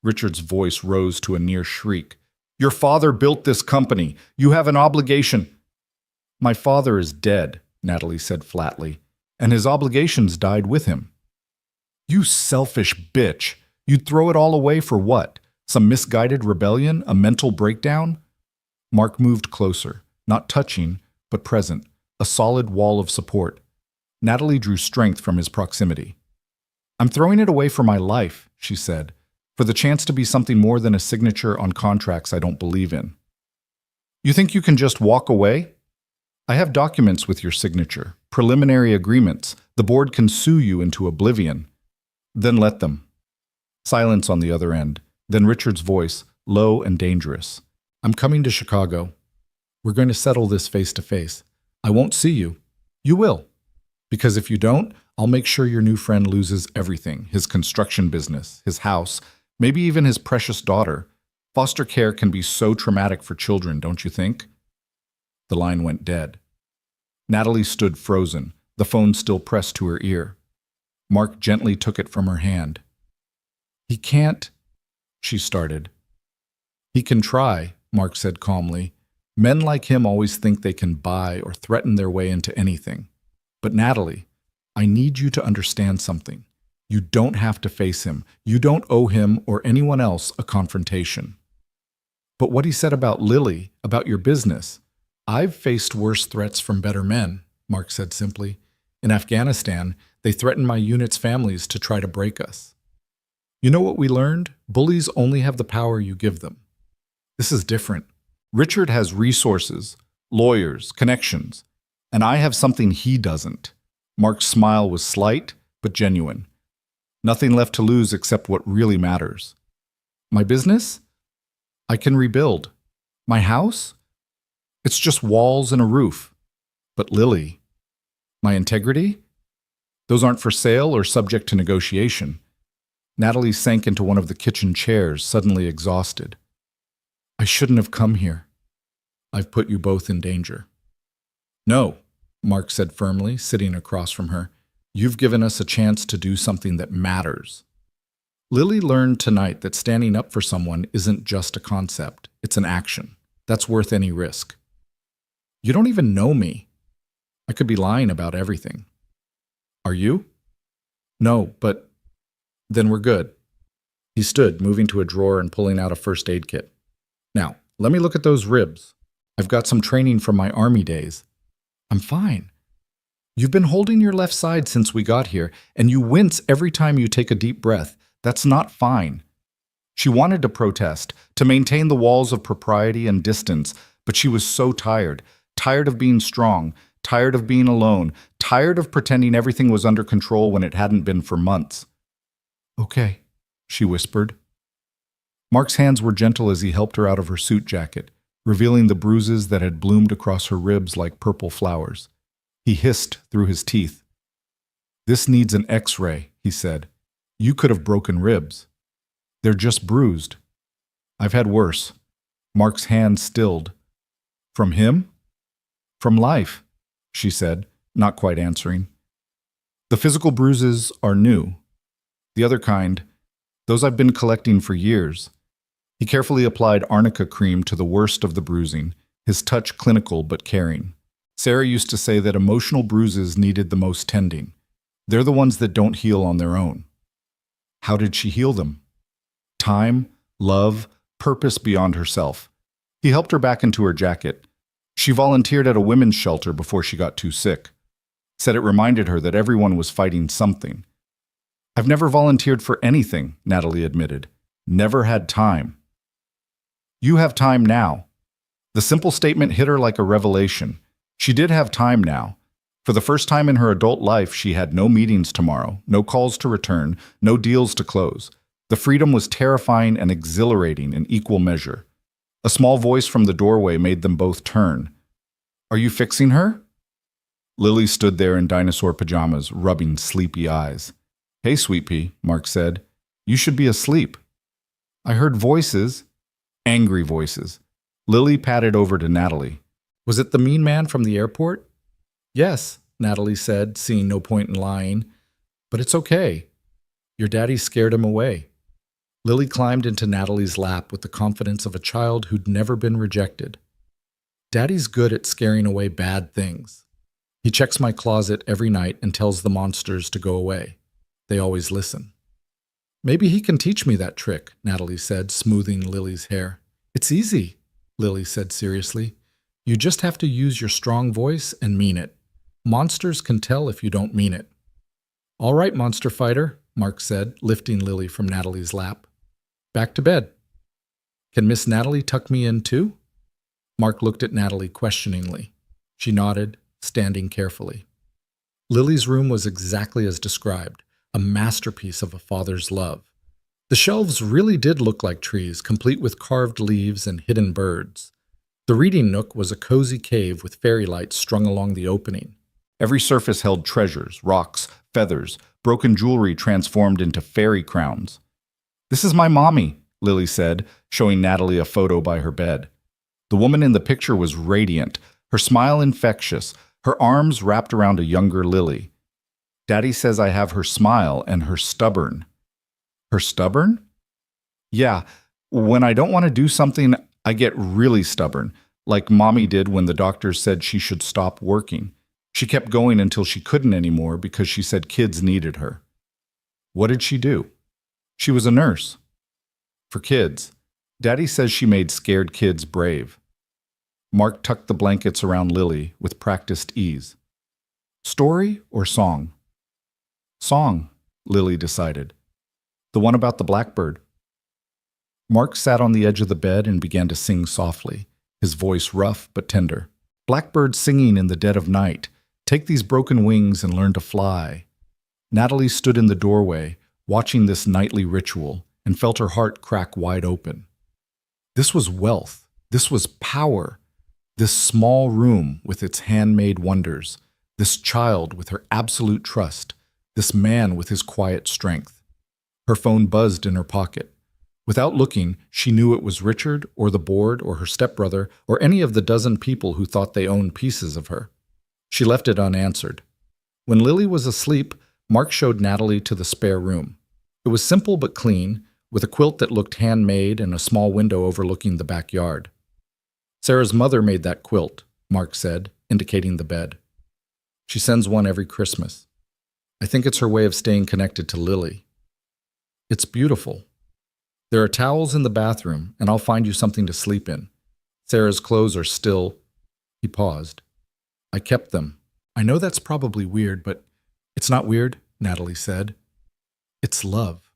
Richard's voice rose to a near shriek. "Your father built this company. You have an obligation." "My father is dead," Natalie said flatly, "and his obligations died with him." "You selfish bitch! You'd throw it all away for what? Some misguided rebellion? A mental breakdown?" Mark moved closer, not touching, but present, a solid wall of support. Natalie drew strength from his proximity. "I'm throwing it away for my life," she said, "for the chance to be something more than a signature on contracts I don't believe in." "You think you can just walk away?" "I have documents with your signature, preliminary agreements. The board can sue you into oblivion." "Then let them." Silence on the other end, then Richard's voice, low and dangerous. "I'm coming to Chicago. We're going to settle this face to face. I won't see you. You will. Because if you don't, I'll make sure your new friend loses everything, his construction business, his house, maybe even his precious daughter. Foster care can be so traumatic for children, don't you think?" The line went dead. Natalie stood frozen, the phone still pressed to her ear. Mark gently took it from her hand. He can't, she started. He can try, Mark said calmly. Men like him always think they can buy or threaten their way into anything. But Natalie, I need you to understand something. You don't have to face him. You don't owe him or anyone else a confrontation. But what he said about Lily, about your business, I've faced worse threats from better men, Mark said simply. In Afghanistan, they threatened my unit's families to try to break us. You know what we learned? Bullies only have the power you give them. This is different. Richard has resources, lawyers, connections, and I have something he doesn't. Mark's smile was slight, but genuine. Nothing left to lose except what really matters. My business? I can rebuild. My house? It's just walls and a roof. But Lily, my integrity? Those aren't for sale or subject to negotiation. Natalie sank into one of the kitchen chairs, suddenly exhausted. I shouldn't have come here. I've put you both in danger. No, Mark said firmly, sitting across from her. You've given us a chance to do something that matters. Lily learned tonight that standing up for someone isn't just a concept, it's an action. That's worth any risk. You don't even know me. I could be lying about everything. Are you? No, but then we're good. He stood, moving to a drawer and pulling out a first aid kit. Now, let me look at those ribs. I've got some training from my army days. I'm fine. You've been holding your left side since we got here, and you wince every time you take a deep breath. That's not fine. She wanted to protest, to maintain the walls of propriety and distance, but she was so tired. Tired of being strong, tired of being alone, tired of pretending everything was under control when it hadn't been for months. Okay, she whispered. Mark's hands were gentle as he helped her out of her suit jacket, revealing the bruises that had bloomed across her ribs like purple flowers. He hissed through his teeth. This needs an X-ray, he said. You could have broken ribs. They're just bruised. I've had worse. Mark's hand stilled. From him? From life, she said, not quite answering. The physical bruises are new. The other kind, those I've been collecting for years. He carefully applied arnica cream to the worst of the bruising, his touch clinical but caring. Sarah used to say that emotional bruises needed the most tending. They're the ones that don't heal on their own. How did she heal them? Time, love, purpose beyond herself. He helped her back into her jacket. She volunteered at a women's shelter before she got too sick. Said it reminded her that everyone was fighting something. I've never volunteered for anything, Natalie admitted. Never had time. You have time now. The simple statement hit her like a revelation. She did have time now. For the first time in her adult life, she had no meetings tomorrow, no calls to return, no deals to close. The freedom was terrifying and exhilarating in equal measure. A small voice from the doorway made them both turn. Are you fixing her? Lily stood there in dinosaur pajamas, rubbing sleepy eyes. Hey, Sweet Pea, Mark said. You should be asleep. I heard voices. Angry voices. Lily patted over to Natalie. Was it the mean man from the airport? Yes, Natalie said, seeing no point in lying. But it's okay. Your daddy scared him away. Lily climbed into Natalie's lap with the confidence of a child who'd never been rejected. Daddy's good at scaring away bad things. He checks my closet every night and tells the monsters to go away. They always listen. Maybe he can teach me that trick, Natalie said, smoothing Lily's hair. It's easy, Lily said seriously. You just have to use your strong voice and mean it. Monsters can tell if you don't mean it. All right, monster fighter, Mark said, lifting Lily from Natalie's lap. Back to bed. Can Miss Natalie tuck me in too? Mark looked at Natalie questioningly. She nodded, standing carefully. Lily's room was exactly as described, a masterpiece of a father's love. The shelves really did look like trees, complete with carved leaves and hidden birds. The reading nook was a cozy cave with fairy lights strung along the opening. Every surface held treasures, rocks, feathers, broken jewelry transformed into fairy crowns. This is my mommy, Lily said, showing Natalie a photo by her bed. The woman in the picture was radiant, her smile infectious, her arms wrapped around a younger Lily. Daddy says I have her smile and her stubborn. Her stubborn? Yeah, when I don't want to do something, I get really stubborn, like Mommy did when the doctor said she should stop working. She kept going until she couldn't anymore because she said kids needed her. What did she do? She was a nurse. For kids. Daddy says she made scared kids brave. Mark tucked the blankets around Lily with practiced ease. Story or song? Song, Lily decided. The one about the blackbird. Mark sat on the edge of the bed and began to sing softly, his voice rough but tender. Blackbird singing in the dead of night, take these broken wings and learn to fly. Natalie stood in the doorway, watching this nightly ritual, and felt her heart crack wide open. This was wealth. This was power. This small room with its handmade wonders. This child with her absolute trust. This man with his quiet strength. Her phone buzzed in her pocket. Without looking, she knew it was Richard or the board or her stepbrother or any of the dozen people who thought they owned pieces of her. She left it unanswered. When Lily was asleep, Mark showed Natalie to the spare room. It was simple but clean, with a quilt that looked handmade and a small window overlooking the backyard. Sarah's mother made that quilt, Mark said, indicating the bed. She sends one every Christmas. I think it's her way of staying connected to Lily. It's beautiful. There are towels in the bathroom, and I'll find you something to sleep in. Sarah's clothes are still... He paused. I kept them. I know that's probably weird, but it's not weird, Natalie said. It's love.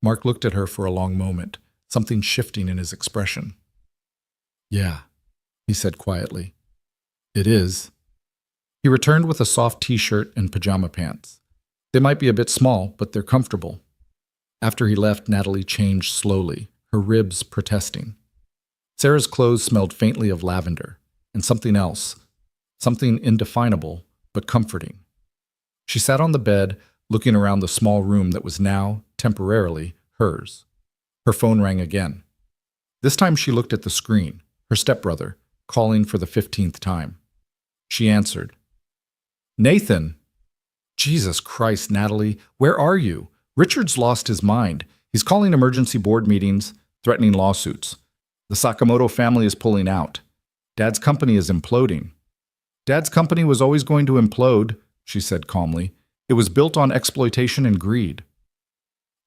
Mark looked at her for a long moment, something shifting in his expression. Yeah, he said quietly. It is. He returned with a soft t-shirt and pajama pants. They might be a bit small, but they're comfortable. After he left, Natalie changed slowly, her ribs protesting. Sarah's clothes smelled faintly of lavender, and something else, something indefinable but comforting. She sat on the bed, looking around the small room that was now, temporarily, hers. Her phone rang again. This time she looked at the screen, her stepbrother, calling for the 15th time. She answered. Nathan! Jesus Christ, Natalie, where are you? Richard's lost his mind. He's calling emergency board meetings, threatening lawsuits. The Sakamoto family is pulling out. Dad's company is imploding. Dad's company was always going to implode, she said calmly. It was built on exploitation and greed.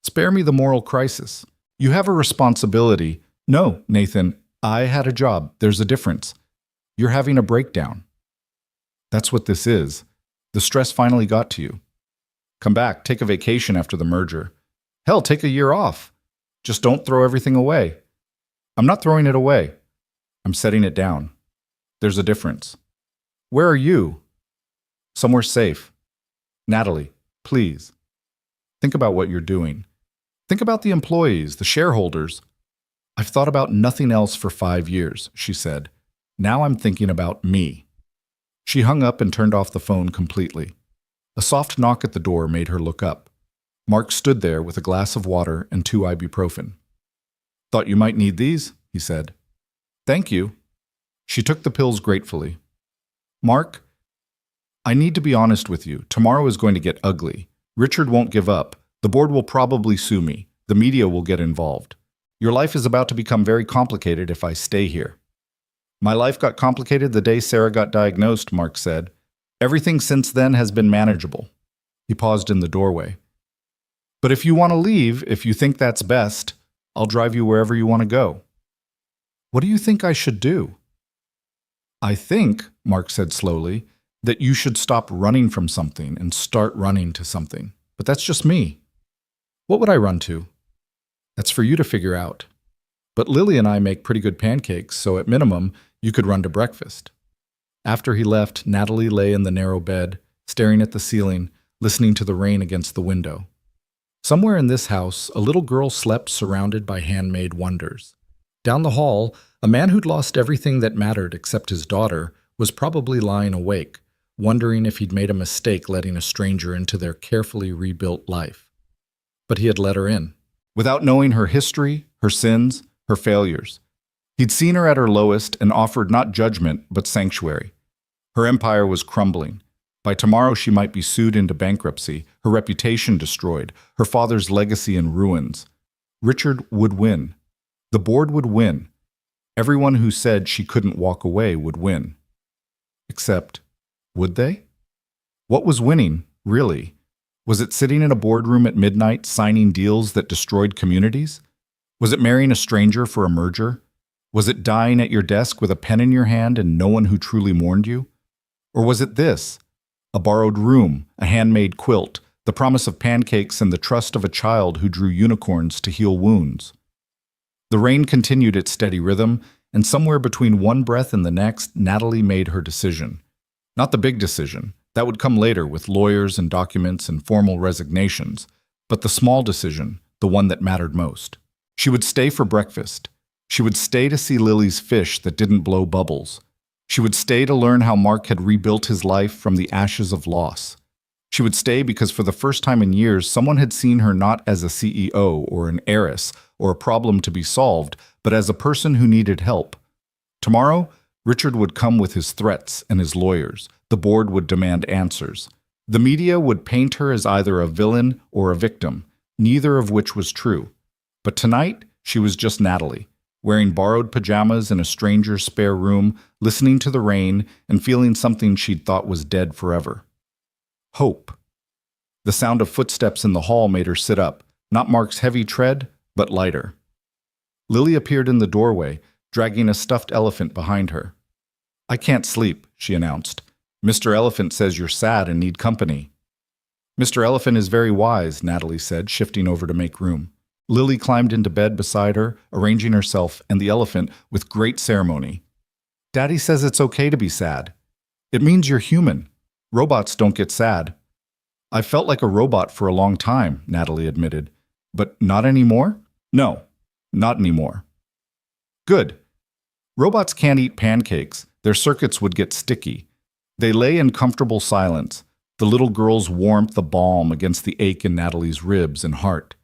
Spare me the moral crisis. You have a responsibility. No, Nathan, I had a job. There's a difference. You're having a breakdown. That's what this is. The stress finally got to you. Come back, take a vacation after the merger. Hell, take a year off. Just don't throw everything away. I'm not throwing it away. I'm setting it down. There's a difference. Where are you? Somewhere safe. Natalie, please. Think about what you're doing. Think about the employees, the shareholders. I've thought about nothing else for 5 years, she said. Now I'm thinking about me. She hung up and turned off the phone completely. A soft knock at the door made her look up. Mark stood there with a glass of water and 2 ibuprofen. Thought you might need these, he said. Thank you. She took the pills gratefully. Mark, I need to be honest with you. Tomorrow is going to get ugly. Richard won't give up. The board will probably sue me. The media will get involved. Your life is about to become very complicated if I stay here. My life got complicated the day Sarah got diagnosed, Mark said. Everything since then has been manageable. He paused in the doorway. But if you want to leave, if you think that's best, I'll drive you wherever you want to go. What do you think I should do? I think, Mark said slowly, that you should stop running from something and start running to something. But that's just me. What would I run to? That's for you to figure out. But Lily and I make pretty good pancakes, so at minimum, you could run to breakfast. After he left, Natalie lay in the narrow bed, staring at the ceiling, listening to the rain against the window. Somewhere in this house, a little girl slept surrounded by handmade wonders. Down the hall, a man who'd lost everything that mattered except his daughter was probably lying awake, wondering if he'd made a mistake letting a stranger into their carefully rebuilt life. But he had let her in, without knowing her history, her sins, her failures. He'd seen her at her lowest and offered not judgment, but sanctuary. Her empire was crumbling. By tomorrow, she might be sued into bankruptcy, her reputation destroyed, her father's legacy in ruins. Richard would win. The board would win. Everyone who said she couldn't walk away would win. Except, would they? What was winning, really? Was it sitting in a boardroom at midnight signing deals that destroyed communities? Was it marrying a stranger for a merger? Was it dying at your desk with a pen in your hand and no one who truly mourned you? Or was it this? A borrowed room, a handmade quilt, the promise of pancakes and the trust of a child who drew unicorns to heal wounds. The rain continued its steady rhythm, and somewhere between one breath and the next, Natalie made her decision. Not the big decision. That would come later with lawyers and documents and formal resignations, but the small decision, the one that mattered most. She would stay for breakfast. She would stay to see Lily's fish that didn't blow bubbles. She would stay to learn how Mark had rebuilt his life from the ashes of loss. She would stay because for the first time in years, someone had seen her not as a CEO or an heiress or a problem to be solved, but as a person who needed help. Tomorrow, Richard would come with his threats and his lawyers. The board would demand answers. The media would paint her as either a villain or a victim, neither of which was true. But tonight, she was just Natalie, wearing borrowed pajamas in a stranger's spare room, listening to the rain and feeling something she'd thought was dead forever. Hope. The sound of footsteps in the hall made her sit up, not Mark's heavy tread, but lighter. Lily appeared in the doorway, dragging a stuffed elephant behind her. "I can't sleep," she announced. "Mr. Elephant says you're sad and need company." "Mr. Elephant is very wise," Natalie said, shifting over to make room. Lily climbed into bed beside her, arranging herself and the elephant with great ceremony. "Daddy says it's okay to be sad. It means you're human. Robots don't get sad." "I felt like a robot for a long time," Natalie admitted. "But not anymore?" "No, not anymore." "Good. Robots can't eat pancakes. Their circuits would get sticky." They lay in comfortable silence, the little girl's warmth a balm against the ache in Natalie's ribs and heart.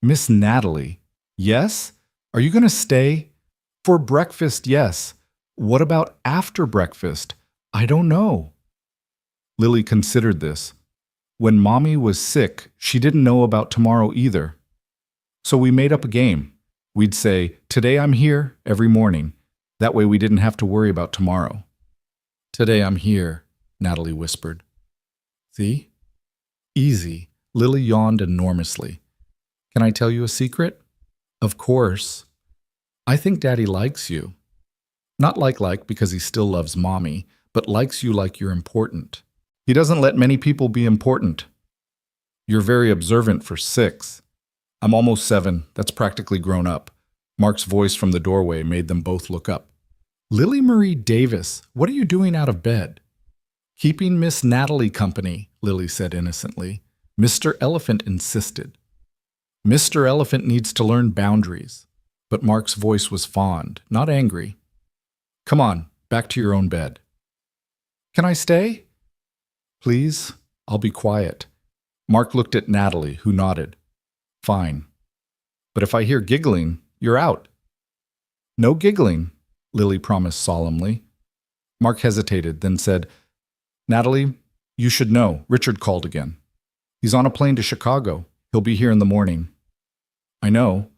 "Miss Natalie." "Yes? Are you going to stay?" "For breakfast, yes. What about after breakfast?" "I don't know." Lily considered this. When Mommy was sick, she didn't know about tomorrow either. So we made up a game. We'd say, "Today I'm here," every morning. That way we didn't have to worry about tomorrow. "Today I'm here," Natalie whispered. "See? Easy." Lily yawned enormously. "Can I tell you a secret?" "Of course. I think Daddy likes you. Not like because he still loves Mommy, but likes you like you're important. He doesn't let many people be important. You're very observant for 6. I'm almost 7. That's practically grown up." Mark's voice from the doorway made them both look up. "Lily Marie Davis, what are you doing out of bed?" "Keeping Miss Natalie company," Lily said innocently. Mr. Elephant insisted. "Mr. Elephant needs to learn boundaries." But Mark's voice was fond, not angry. "Come on, back to your own bed." "Can I stay?" "Please, I'll be quiet." Mark looked at Natalie, who nodded. "Fine. But if I hear giggling, you're out." "No giggling," Lily promised solemnly. Mark hesitated, then said, "Natalie, you should know, Richard called again. He's on a plane to Chicago. He'll be here in the morning." "I know."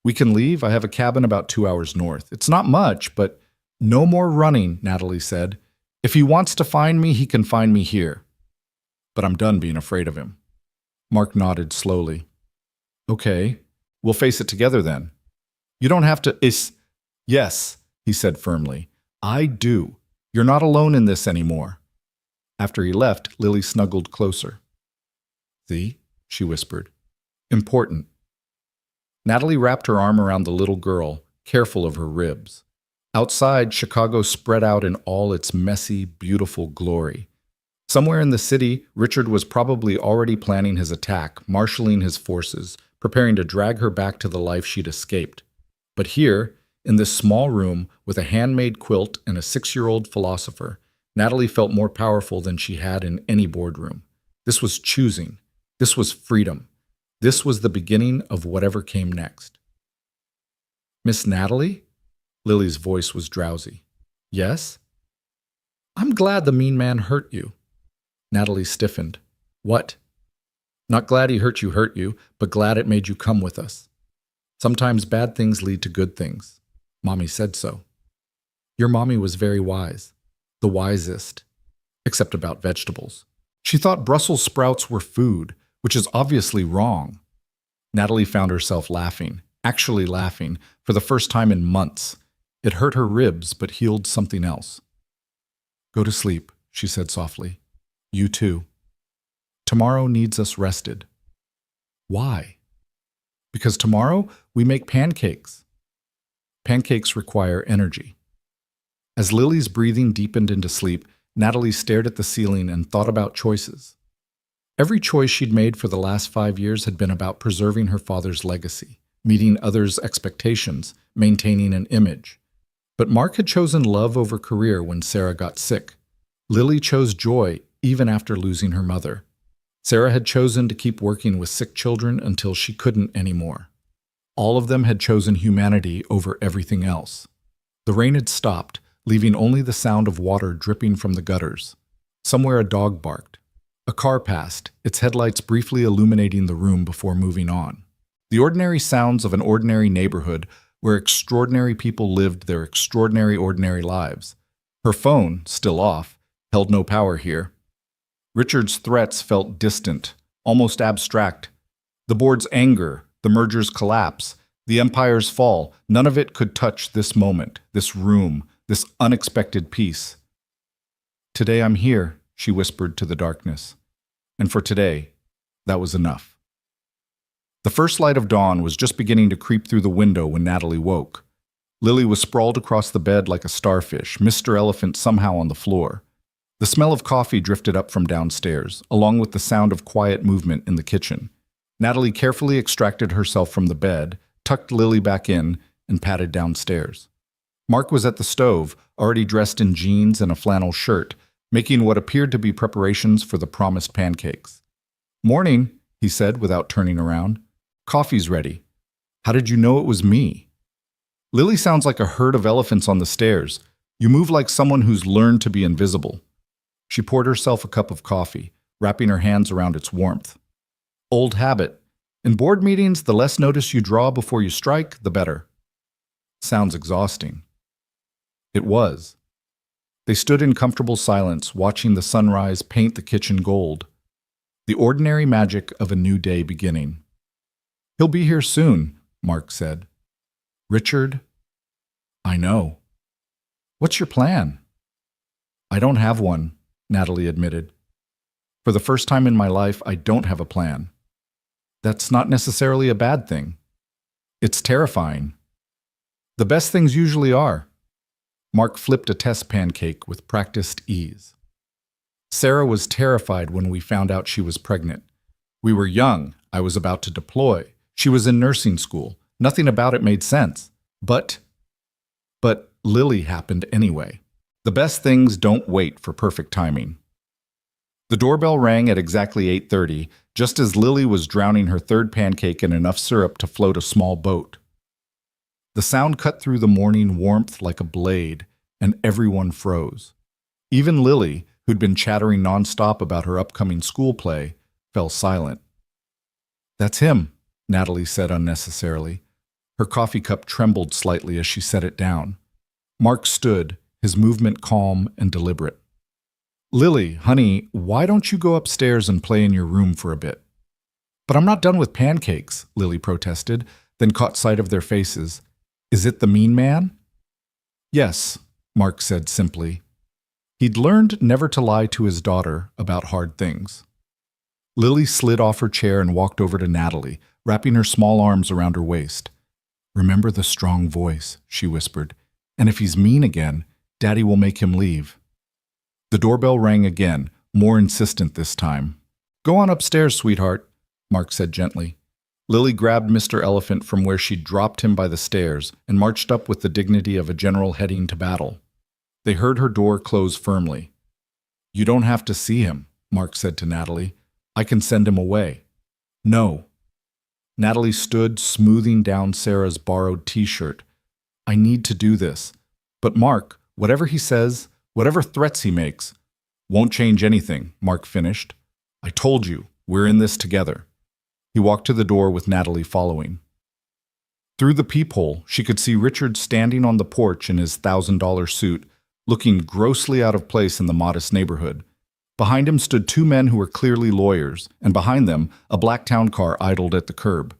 "We can leave. I have a cabin about 2 hours north. It's not much, but—" "No more running," Natalie said. "If he wants to find me, he can find me here. But I'm done being afraid of him." Mark nodded slowly. "Okay, we'll face it together then. You don't have to— Yes," he said firmly. "I do. You're not alone in this anymore." After he left, Lily snuggled closer. "See?" she whispered. "Important." Natalie wrapped her arm around the little girl, careful of her ribs. Outside, Chicago spread out in all its messy, beautiful glory. Somewhere in the city, Richard was probably already planning his attack, marshaling his forces, preparing to drag her back to the life she'd escaped. But here, in this small room, with a handmade quilt and a 6-year-old philosopher, Natalie felt more powerful than she had in any boardroom. This was choosing. This was freedom. This was the beginning of whatever came next. "Miss Natalie?" Lily's voice was drowsy. "Yes?" "I'm glad the mean man hurt you." Natalie stiffened. What? Not glad he hurt you, but glad it made you come with us. Sometimes bad things lead to good things. Mommy said so. Your mommy was very wise. The wisest. Except about vegetables. She thought Brussels sprouts were food, which is obviously wrong. Natalie found herself laughing, actually laughing, for the first time in months. It hurt her ribs, but healed something else. Go to sleep, she said softly. You too. Tomorrow needs us rested. Why? Because tomorrow we make pancakes. Pancakes require energy. As Lily's breathing deepened into sleep, Natalie stared at the ceiling and thought about choices. Every choice she'd made for the last 5 years had been about preserving her father's legacy, meeting others' expectations, maintaining an image. But Mark had chosen love over career when Sarah got sick. Lily chose joy even after losing her mother. Sarah had chosen to keep working with sick children until she couldn't anymore. All of them had chosen humanity over everything else. The rain had stopped, leaving only the sound of water dripping from the gutters. Somewhere a dog barked. A car passed, its headlights briefly illuminating the room before moving on. The ordinary sounds of an ordinary neighborhood where extraordinary people lived their extraordinary ordinary lives. Her phone, still off, held no power here. Richard's threats felt distant, almost abstract. The board's anger, the merger's collapse, the empire's fall, none of it could touch this moment, this room, this unexpected peace. Today I'm here, she whispered to the darkness. And for today, that was enough. The first light of dawn was just beginning to creep through the window when Natalie woke. Lily was sprawled across the bed like a starfish, Mr. Elephant somehow on the floor. The smell of coffee drifted up from downstairs, along with the sound of quiet movement in the kitchen. Natalie carefully extracted herself from the bed, tucked Lily back in, and padded downstairs. Mark was at the stove, already dressed in jeans and a flannel shirt, making what appeared to be preparations for the promised pancakes. Morning, he said without turning around. Coffee's ready. How did you know it was me? Lily sounds like a herd of elephants on the stairs. You move like someone who's learned to be invisible. She poured herself a cup of coffee, wrapping her hands around its warmth. Old habit. In board meetings, the less notice you draw before you strike, the better. Sounds exhausting. It was. They stood in comfortable silence, watching the sunrise paint the kitchen gold. The ordinary magic of a new day beginning. He'll be here soon, Mark said. Richard? I know. What's your plan? I don't have one, Natalie admitted. For the first time in my life, I don't have a plan. That's not necessarily a bad thing. It's terrifying. The best things usually are. Mark flipped a test pancake with practiced ease. Sarah was terrified when we found out she was pregnant. We were young. I was about to deploy. She was in nursing school. Nothing about it made sense. But Lily happened anyway. The best things don't wait for perfect timing. The doorbell rang at exactly 8:30, just as Lily was drowning her third pancake in enough syrup to float a small boat. The sound cut through the morning warmth like a blade, and everyone froze. Even Lily, who'd been chattering nonstop about her upcoming school play, fell silent. That's him, Natalie said unnecessarily. Her coffee cup trembled slightly as she set it down. Mark stood, his movement calm and deliberate. Lily, honey, why don't you go upstairs and play in your room for a bit? But I'm not done with pancakes, Lily protested, then caught sight of their faces. Is it the mean man? Yes, Mark said simply. He'd learned never to lie to his daughter about hard things. Lily slid off her chair and walked over to Natalie, wrapping her small arms around her waist. Remember the strong voice, she whispered. And if he's mean again, Daddy will make him leave. The doorbell rang again, more insistent this time. Go on upstairs, sweetheart, Mark said gently. Lily grabbed Mr. Elephant from where she'd dropped him by the stairs and marched up with the dignity of a general heading to battle. They heard her door close firmly. You don't have to see him, Mark said to Natalie. I can send him away. No. Natalie stood, smoothing down Sarah's borrowed t-shirt. I need to do this. But Mark, whatever he says, whatever threats he makes, Won't change anything, Mark finished. I told you, we're in this together. He walked to the door with Natalie following. Through the peephole, she could see Richard standing on the porch in his $1,000 suit, looking grossly out of place in the modest neighborhood. Behind him stood two men who were clearly lawyers, and behind them, a black town car idled at the curb.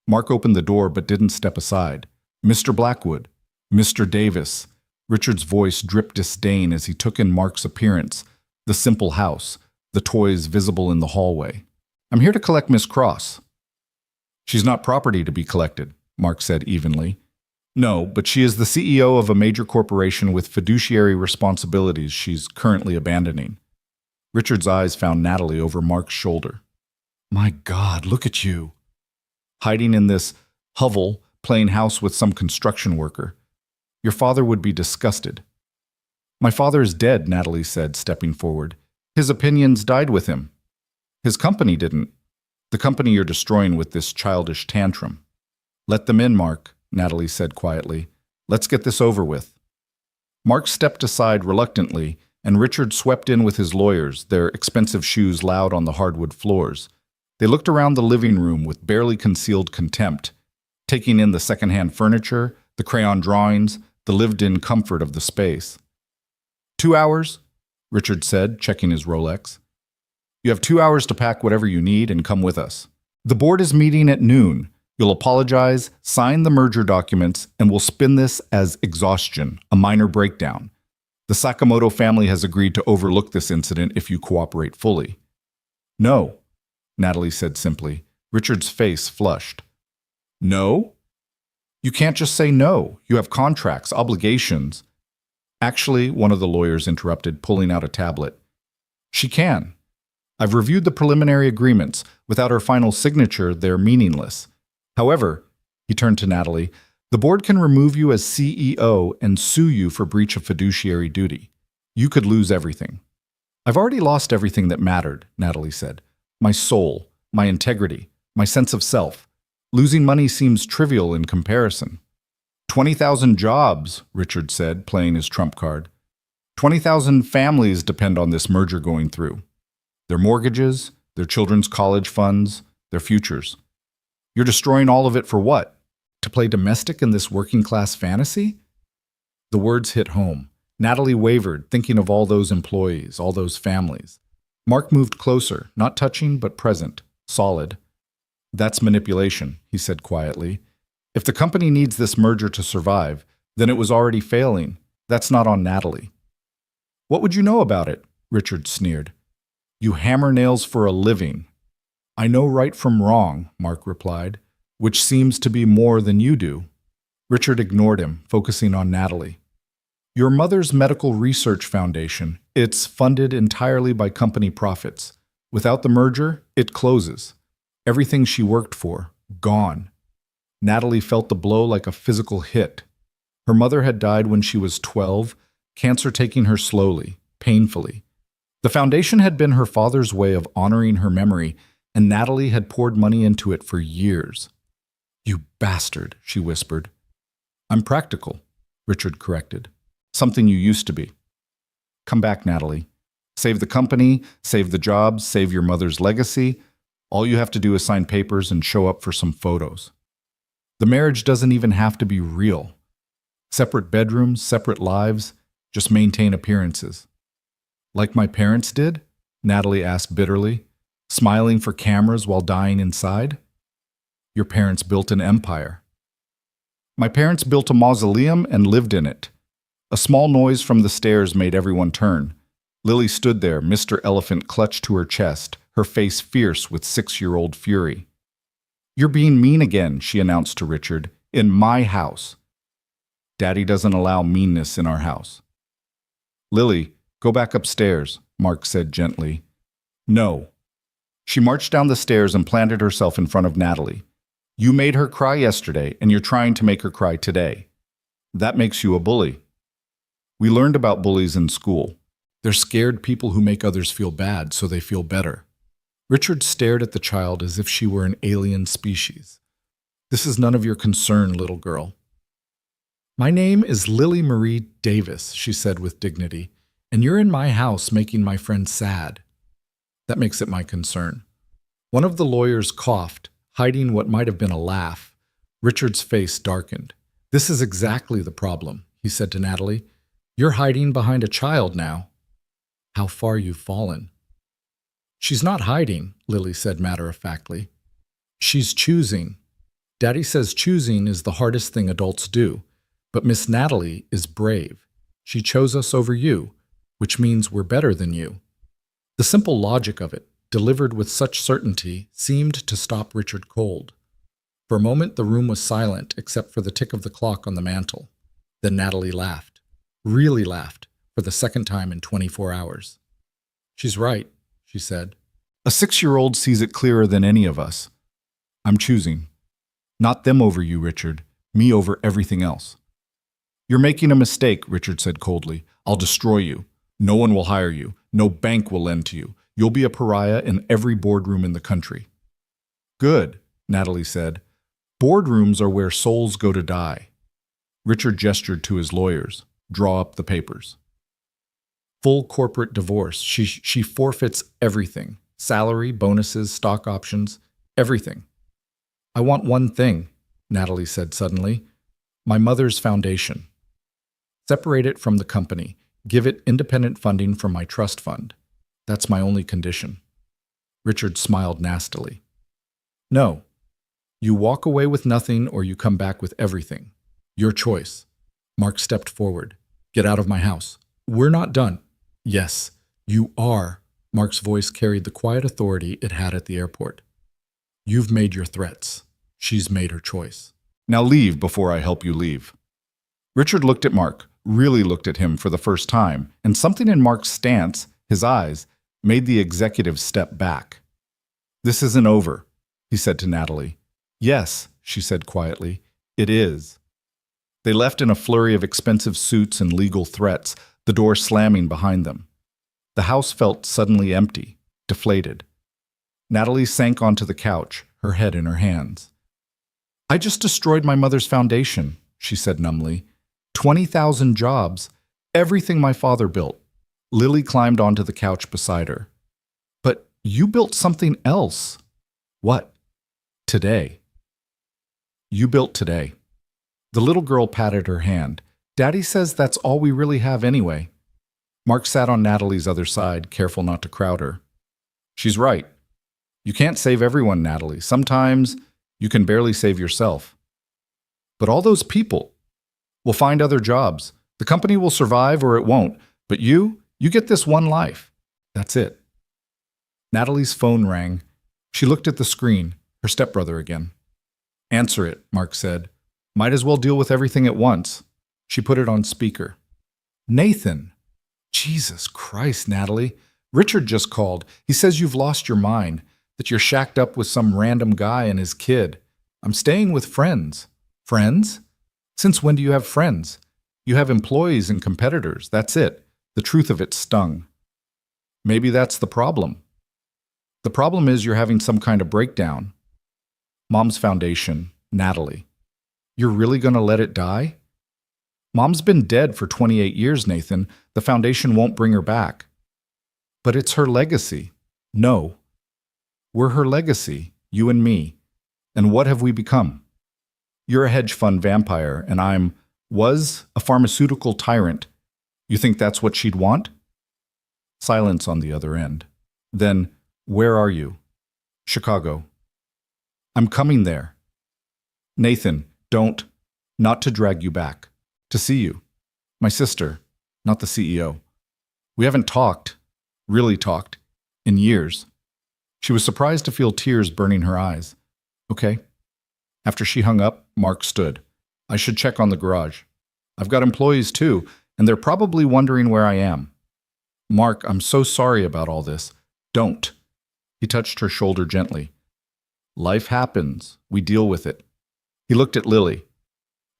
Mark opened the door but didn't step aside. Mr. Blackwood, Mr. Davis. Richard's voice dripped disdain as he took in Mark's appearance, the simple house, the toys visible in the hallway. I'm here to collect Miss Cross. She's not property to be collected, Mark said evenly. No, but she is the CEO of a major corporation with fiduciary responsibilities she's currently abandoning. Richard's eyes found Natalie over Mark's shoulder. My God, look at you. Hiding in this hovel, playing house with some construction worker. Your father would be disgusted. My father is dead, Natalie said, stepping forward. His opinions died with him. His company didn't. The company you're destroying with this childish tantrum. Let them in, Mark, Natalie said quietly. Let's get this over with. Mark stepped aside reluctantly, and Richard swept in with his lawyers, their expensive shoes loud on the hardwood floors. They looked around the living room with barely concealed contempt, taking in the secondhand furniture, the crayon drawings, the lived-in comfort of the space. 2 hours, Richard said, checking his Rolex. You have 2 hours to pack whatever you need and come with us. The board is meeting at noon. You'll apologize, sign the merger documents, and we'll spin this as exhaustion, a minor breakdown. The Sakamoto family has agreed to overlook this incident if you cooperate fully. No, Natalie said simply. Richard's face flushed. No? You can't just say no. You have contracts, obligations. Actually, one of the lawyers interrupted, pulling out a tablet. She can. I've reviewed the preliminary agreements. Without her final signature, they're meaningless. However, he turned to Natalie, the board can remove you as CEO and sue you for breach of fiduciary duty. You could lose everything. I've already lost everything that mattered, Natalie said. My soul, my integrity, my sense of self. Losing money seems trivial in comparison. 20,000 jobs, Richard said, playing his trump card. 20,000 families depend on this merger going through. Their mortgages, their children's college funds, their futures. You're destroying all of it for what? To play domestic in this working-class fantasy? The words hit home. Natalie wavered, thinking of all those employees, all those families. Mark moved closer, not touching but present, solid. That's manipulation, he said quietly. If the company needs this merger to survive, then it was already failing. That's not on Natalie. What would you know about it? Richard sneered. You hammer nails for a living. I know right from wrong, Mark replied, which seems to be more than you do. Richard ignored him, focusing on Natalie. Your mother's medical research foundation, it's funded entirely by company profits. Without the merger, it closes. Everything she worked for, gone. Natalie felt the blow like a physical hit. Her mother had died when she was 12, cancer taking her slowly, painfully. The foundation had been her father's way of honoring her memory, and Natalie had poured money into it for years. You bastard, she whispered. I'm practical, Richard corrected. Something you used to be. Come back, Natalie. Save the company, save the jobs, save your mother's legacy. All you have to do is sign papers and show up for some photos. The marriage doesn't even have to be real. Separate bedrooms, separate lives, just maintain appearances. Like my parents did? Natalie asked bitterly, smiling for cameras while dying inside. Your parents built an empire. My parents built a mausoleum and lived in it. A small noise from the stairs made everyone turn. Lily stood there, Mr. Elephant clutched to her chest, her face fierce with 6-year-old fury. You're being mean again, she announced to Richard, in my house. Daddy doesn't allow meanness in our house. Lily, go back upstairs, Mark said gently. No. She marched down the stairs and planted herself in front of Natalie. You made her cry yesterday, and you're trying to make her cry today. That makes you a bully. We learned about bullies in school. They're scared people who make others feel bad so they feel better. Richard stared at the child as if she were an alien species. This is none of your concern, little girl. My name is Lily Marie Davis, she said with dignity, And you're in my house making my friend sad. That makes it my concern. One of the lawyers coughed, hiding what might have been a laugh. Richard's face darkened. This is exactly the problem, he said to Natalie. You're hiding behind a child now. How far you've fallen. She's not hiding, Lily said matter-of-factly. She's choosing. Daddy says choosing is the hardest thing adults do, but Miss Natalie is brave. She chose us over you, which means we're better than you. The simple logic of it, delivered with such certainty, seemed to stop Richard cold. For a moment the room was silent except for the tick of the clock on the mantel. Then Natalie laughed. Really laughed, for the second time in 24 hours. She's right, she said. A 6-year-old sees it clearer than any of us. I'm choosing. Not them over you, Richard. Me over everything else. You're making a mistake, Richard said coldly. I'll destroy you. No one will hire you. No bank will lend to you. You'll be a pariah in every boardroom in the country. Good, Natalie said. Boardrooms are where souls go to die. Richard gestured to his lawyers. Draw up the papers. Full corporate divorce. She forfeits everything. Salary, bonuses, stock options, everything. I want one thing, Natalie said suddenly. My mother's foundation. Separate it from the company. Give it independent funding from my trust fund. That's my only condition. Richard smiled nastily. No. You walk away with nothing or you come back with everything. Your choice. Mark stepped forward. Get out of my house. We're not done. Yes, you are. Mark's voice carried the quiet authority it had at the airport. You've made your threats. She's made her choice. Now leave before I help you leave. Richard looked at Mark, really looked at him for the first time, and something in Mark's stance, his eyes, made the executive step back. This isn't over, he said to Natalie. Yes, she said quietly, it is. They left in a flurry of expensive suits and legal threats, the door slamming behind them. The house felt suddenly empty, deflated. Natalie sank onto the couch, her head in her hands. I just destroyed my mother's foundation, she said numbly. 20,000 jobs, everything my father built. Lily climbed onto the couch beside her. But you built something else. What? Today. You built today. The little girl patted her hand. Daddy says that's all we really have anyway. Mark sat on Natalie's other side, careful not to crowd her. She's right. You can't save everyone, Natalie. Sometimes you can barely save yourself. But all those people will find other jobs. The company will survive or it won't. But you get this one life. That's it. Natalie's phone rang. She looked at the screen, her stepbrother again. Answer it, Mark said. Might as well deal with everything at once. She put it on speaker. Nathan. Jesus Christ, Natalie. Richard just called. He says you've lost your mind, that you're shacked up with some random guy and his kid. I'm staying with friends. Friends? Since when do you have friends? You have employees and competitors. That's it. The truth of it stung. Maybe that's the problem. The problem is you're having some kind of breakdown. Mom's foundation, Natalie. You're really going to let it die? Mom's been dead for 28 years, Nathan. The foundation won't bring her back. But it's her legacy. No. We're her legacy, you and me. And what have we become? You're a hedge fund vampire, and was a pharmaceutical tyrant. You think that's what she'd want? Silence on the other end. Then, where are you? Chicago. I'm coming there. Nathan, not to drag you back. To see you. My sister, not the CEO. We haven't really talked, in years. She was surprised to feel tears burning her eyes. Okay. After she hung up, Mark stood. I should check on the garage. I've got employees too, and they're probably wondering where I am. Mark, I'm so sorry about all this. Don't. He touched her shoulder gently. Life happens. We deal with it. He looked at Lily.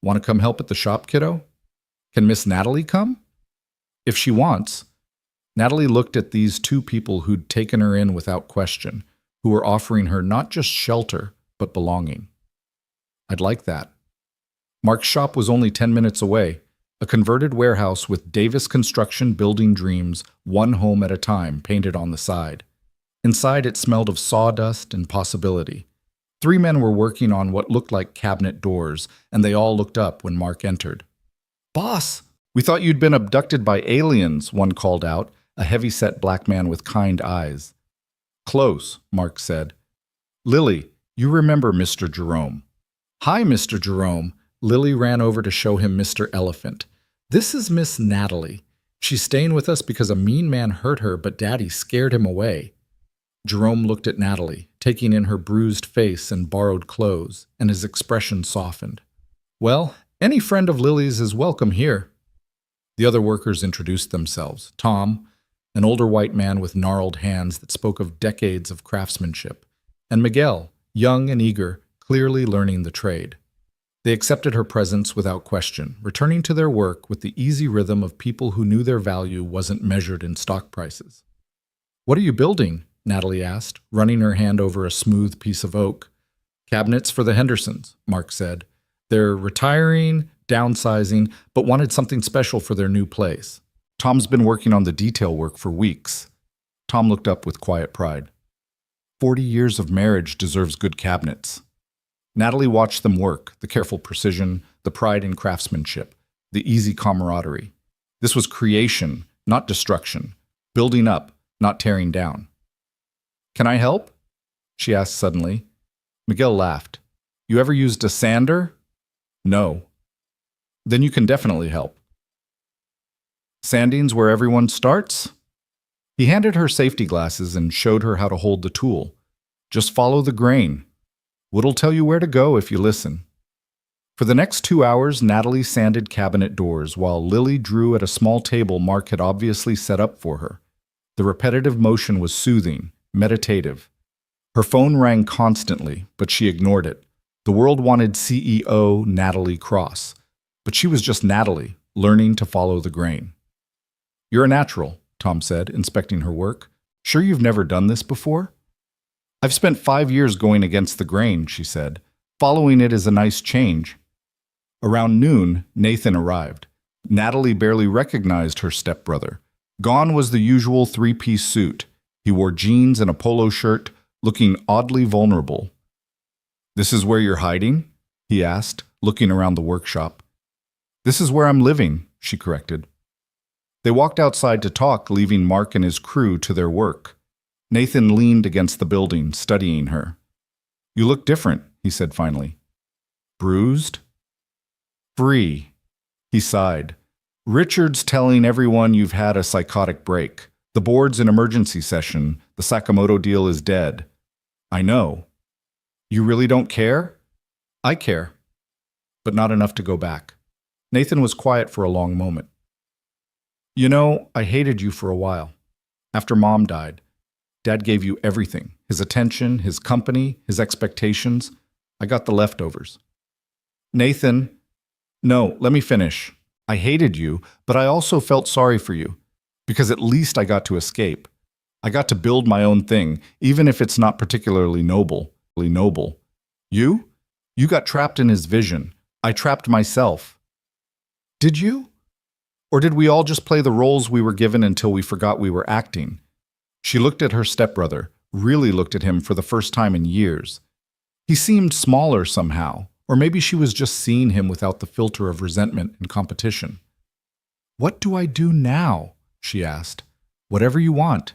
Want to come help at the shop, kiddo? Can Miss Natalie come? If she wants. Natalie looked at these two people who'd taken her in without question, who were offering her not just shelter, but belonging. I'd like that. Mark's shop was only 10 minutes away, a converted warehouse with Davis Construction Building Dreams, one home at a time, painted on the side. Inside, it smelled of sawdust and possibility. 3 men were working on what looked like cabinet doors, and they all looked up when Mark entered. "Boss, we thought you'd been abducted by aliens," one called out, a heavy-set black man with kind eyes. "Close," Mark said. "Lily, you remember Mr. Jerome." "Hi, Mr. Jerome." Lily ran over to show him Mr. Elephant. "This is Miss Natalie. She's staying with us because a mean man hurt her, but Daddy scared him away." Jerome looked at Natalie, taking in her bruised face and borrowed clothes, and his expression softened. "Well, any friend of Lily's is welcome here." The other workers introduced themselves. Tom, an older white man with gnarled hands that spoke of decades of craftsmanship, and Miguel, young and eager, clearly learning the trade. They accepted her presence without question, returning to their work with the easy rhythm of people who knew their value wasn't measured in stock prices. "What are you building?" Natalie asked, running her hand over a smooth piece of oak. "Cabinets for the Hendersons," Mark said. "They're retiring, downsizing, but wanted something special for their new place. Tom's been working on the detail work for weeks." Tom looked up with quiet pride. 40 years of marriage deserves good cabinets. Natalie watched them work, the careful precision, the pride in craftsmanship, the easy camaraderie. This was creation, not destruction, building up, not tearing down. "Can I help?" she asked suddenly. Miguel laughed. "You ever used a sander?" "No." "Then you can definitely help." "Sanding's where everyone starts?" He handed her safety glasses and showed her how to hold the tool. "Just follow the grain. Wood'll tell you where to go if you listen." For the next 2 hours, Natalie sanded cabinet doors, while Lily drew at a small table Mark had obviously set up for her. The repetitive motion was soothing, meditative. Her phone rang constantly, but she ignored it. The world wanted CEO Natalie Cross, but she was just Natalie, learning to follow the grain. "You're a natural," Tom said, inspecting her work. "Sure you've never done this before?" "I've spent 5 years going against the grain," she said. "Following it is a nice change." Around noon, Nathan arrived. Natalie barely recognized her stepbrother. Gone was the usual 3-piece suit. He wore jeans and a polo shirt, looking oddly vulnerable. "This is where you're hiding?" he asked, looking around the workshop. "This is where I'm living," she corrected. They walked outside to talk, leaving Mark and his crew to their work. Nathan leaned against the building, studying her. "You look different," he said finally. "Bruised?" "Free," he sighed. "Richard's telling everyone you've had a psychotic break. The board's in emergency session. The Sakamoto deal is dead." "I know." "You really don't care?" "I care, but not enough to go back." Nathan was quiet for a long moment. "You know, I hated you for a while. After Mom died, Dad gave you everything. His attention, his company, his expectations. I got the leftovers." "Nathan, no, let me finish. I hated you, but I also felt sorry for you. Because at least I got to escape. I got to build my own thing, even if it's not particularly noble. You? You got trapped in his vision. I trapped myself." "Did you? Or did we all just play the roles we were given until we forgot we were acting?" She looked at her stepbrother, really looked at him for the first time in years. He seemed smaller somehow, or maybe she was just seeing him without the filter of resentment and competition. "What do I do now?" she asked. "Whatever you want.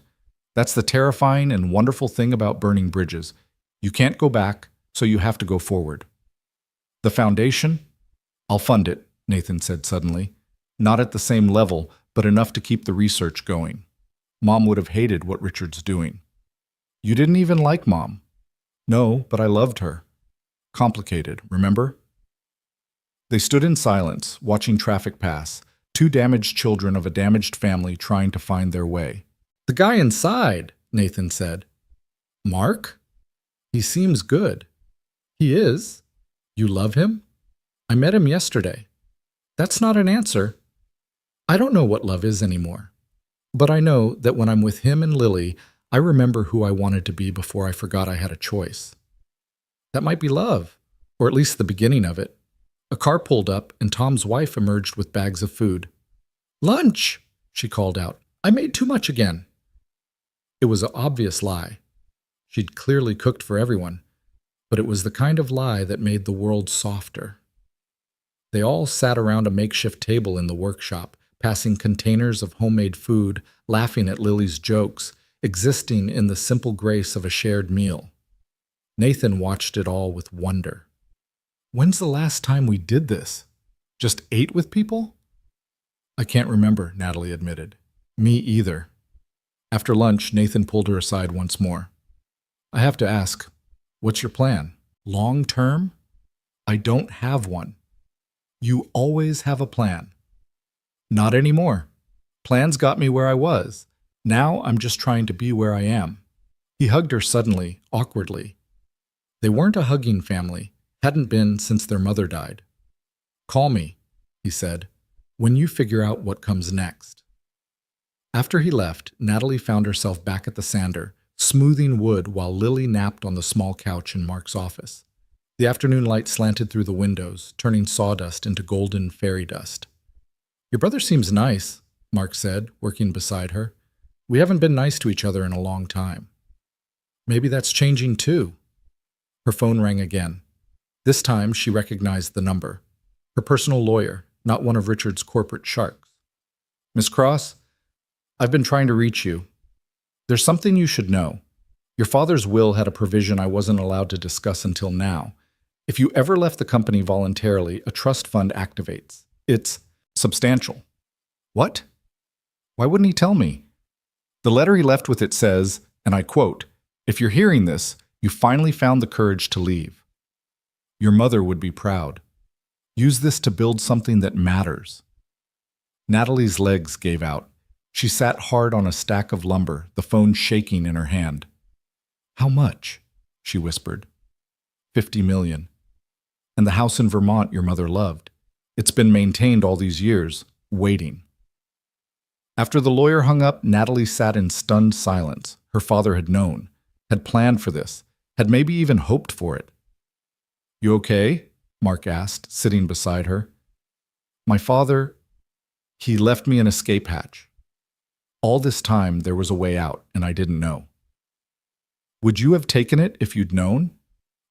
That's the terrifying and wonderful thing about burning bridges. You can't go back, so you have to go forward." "The foundation? I'll fund it," Nathan said suddenly. "Not at the same level, but enough to keep the research going. Mom would have hated what Richard's doing." "You didn't even like Mom." "No, but I loved her." "Complicated, remember?" They stood in silence, watching traffic pass. 2 damaged children of a damaged family trying to find their way. "The guy inside," Nathan said. "Mark? He seems good." "He is. You love him?" "I met him yesterday." "That's not an answer." "I don't know what love is anymore. But I know that when I'm with him and Lily, I remember who I wanted to be before I forgot I had a choice." "That might be love, or at least the beginning of it." A car pulled up, and Tom's wife emerged with bags of food. "Lunch!" she called out. "I made too much again." It was an obvious lie. She'd clearly cooked for everyone, but it was the kind of lie that made the world softer. They all sat around a makeshift table in the workshop, passing containers of homemade food, laughing at Lily's jokes, existing in the simple grace of a shared meal. Nathan watched it all with wonder. "When's the last time we did this? Just ate with people?" "I can't remember," Natalie admitted. "Me either." After lunch, Nathan pulled her aside once more. "I have to ask, what's your plan? Long term?" "I don't have one." "You always have a plan." "Not anymore. Plans got me where I was. Now I'm just trying to be where I am." He hugged her suddenly, awkwardly. They weren't a hugging family, hadn't been since their mother died. "Call me," he said, "when you figure out what comes next." After he left, Natalie found herself back at the sander, smoothing wood while Lily napped on the small couch in Mark's office. The afternoon light slanted through the windows, turning sawdust into golden fairy dust. "Your brother seems nice," Mark said, working beside her. "We haven't been nice to each other in a long time." "Maybe that's changing too." Her phone rang again. This time she recognized the number. Her personal lawyer, not one of Richard's corporate sharks. "Miss Cross, I've been trying to reach you. There's something you should know. Your father's will had a provision I wasn't allowed to discuss until now. If you ever left the company voluntarily, a trust fund activates. It's substantial." "What? Why wouldn't he tell me?" "The letter he left with it says, and I quote, 'If you're hearing this, you finally found the courage to leave. Your mother would be proud. Use this to build something that matters.'" Natalie's legs gave out. She sat hard on a stack of lumber, the phone shaking in her hand. "How much?" she whispered. $50 million. And the house in Vermont your mother loved. It's been maintained all these years, waiting." After the lawyer hung up, Natalie sat in stunned silence. Her father had known, had planned for this, had maybe even hoped for it. "You okay?" Mark asked, sitting beside her. "My father, he left me an escape hatch. All this time there was a way out, and I didn't know." "Would you have taken it if you'd known?"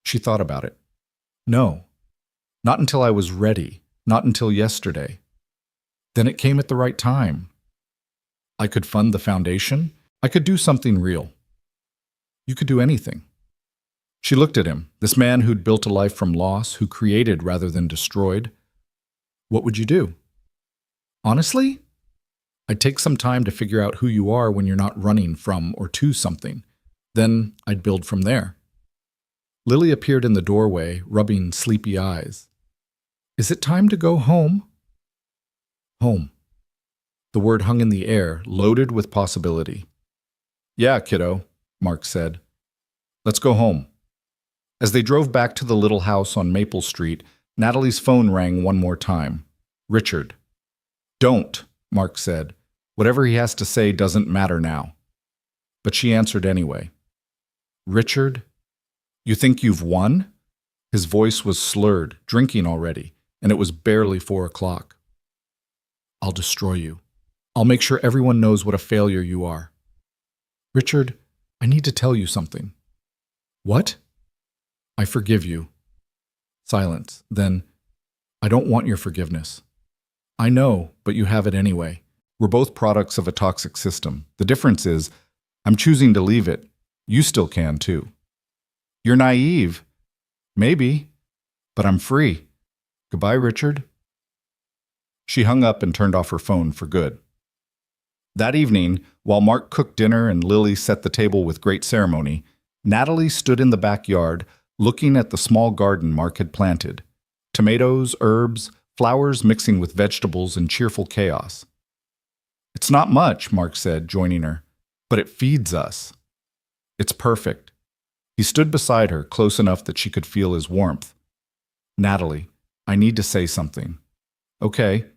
She thought about it. "No. Not until I was ready, not until yesterday. Then it came at the right time. I could fund the foundation. I could do something real." "You could do anything." She looked at him, this man who'd built a life from loss, who created rather than destroyed. "What would you do?" "Honestly, I'd take some time to figure out who you are when you're not running from or to something. Then I'd build from there." Lily appeared in the doorway, rubbing sleepy eyes. "Is it time to go home?" "Home." The word hung in the air, loaded with possibility. "Yeah, kiddo," Mark said. "Let's go home." As they drove back to the little house on Maple Street, Natalie's phone rang one more time. "Richard." "Don't," Mark said. "Whatever he has to say doesn't matter now." But she answered anyway. "Richard, you think you've won?" His voice was slurred, drinking already, and it was barely 4 o'clock. "I'll destroy you. I'll make sure everyone knows what a failure you are." "Richard, I need to tell you something." "What?" "I forgive you." Silence. Then, "I don't want your forgiveness." "I know, but you have it anyway. We're both products of a toxic system. The difference is, I'm choosing to leave it. You still can, too." "You're naive." "Maybe, but I'm free. Goodbye, Richard." She hung up and turned off her phone for good. That evening, while Mark cooked dinner and Lily set the table with great ceremony, Natalie stood in the backyard, looking at the small garden Mark had planted. Tomatoes, herbs, flowers mixing with vegetables in cheerful chaos. "It's not much," Mark said, joining her, "but it feeds us." "It's perfect." He stood beside her, close enough that she could feel his warmth. "Natalie, I need to say something." "Okay.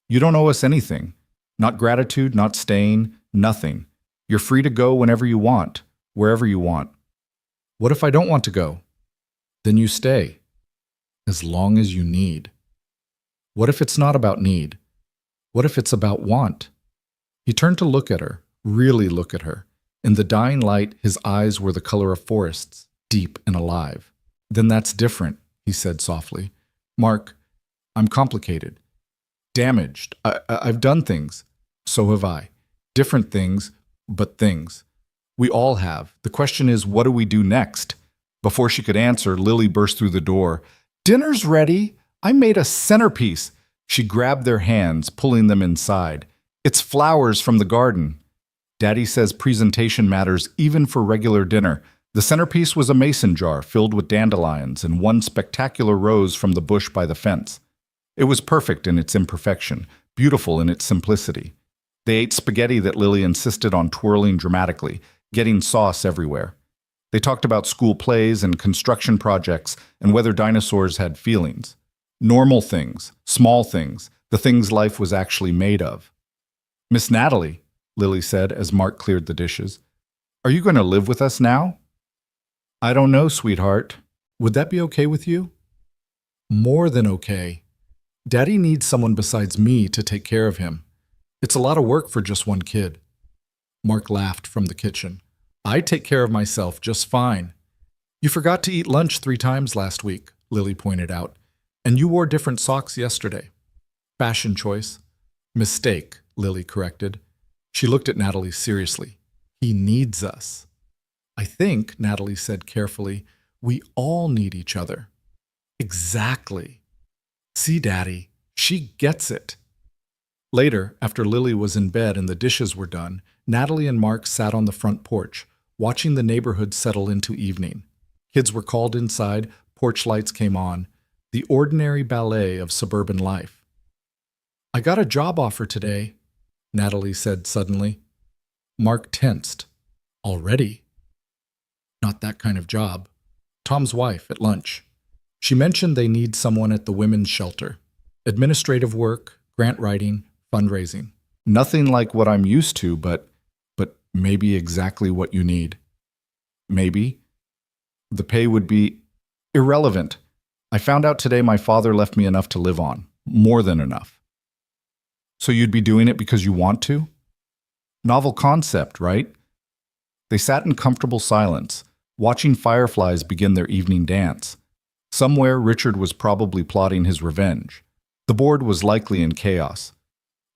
You don't owe us anything. Not gratitude, not staying, nothing. You're free to go whenever you want, wherever you want." "What if I don't want to go?" "Then you stay. As long as you need." What if it's not about need? What if it's about want? He turned to look at her, really look at her. In the dying light, his eyes were the color of forests, deep and alive. Then that's different, he said softly. Mark, I'm complicated. Damaged. I've done things. So have I. Different things, but things. We all have. The question is, what do we do next? Before she could answer, Lily burst through the door. Dinner's ready. I made a centerpiece. She grabbed their hands, pulling them inside. It's flowers from the garden. Daddy says presentation matters even for regular dinner. The centerpiece was a mason jar filled with dandelions and one spectacular rose from the bush by the fence. It was perfect in its imperfection, beautiful in its simplicity. They ate spaghetti that Lily insisted on twirling dramatically, getting sauce everywhere. They talked about school plays and construction projects and whether dinosaurs had feelings. Normal things, small things, the things life was actually made of. Miss Natalie, Lily said as Mark cleared the dishes, are you going to live with us now? I don't know, sweetheart. Would that be okay with you? More than okay. Daddy needs someone besides me to take care of him. It's a lot of work for just one kid. Mark laughed from the kitchen. I take care of myself just fine. You forgot to eat lunch 3 times last week, Lily pointed out, and you wore different socks yesterday. Fashion choice. Mistake, Lily corrected. She looked at Natalie seriously. He needs us. I think, Natalie said carefully, we all need each other. Exactly. See, Daddy, she gets it. Later, after Lily was in bed and the dishes were done, Natalie and Mark sat on the front porch, watching the neighborhood settle into evening. Kids were called inside, porch lights came on, the ordinary ballet of suburban life. I got a job offer today, Natalie said suddenly. Mark tensed. Already? Not that kind of job. Tom's wife at lunch. She mentioned they need someone at the women's shelter. Administrative work, grant writing, fundraising. Nothing like what I'm used to, but maybe exactly what you need. Maybe. The pay would be irrelevant. I found out today my father left me enough to live on. More than enough. So you'd be doing it because you want to? Novel concept, right? They sat in comfortable silence, watching fireflies begin their evening dance. Somewhere Richard was probably plotting his revenge. The board was likely in chaos.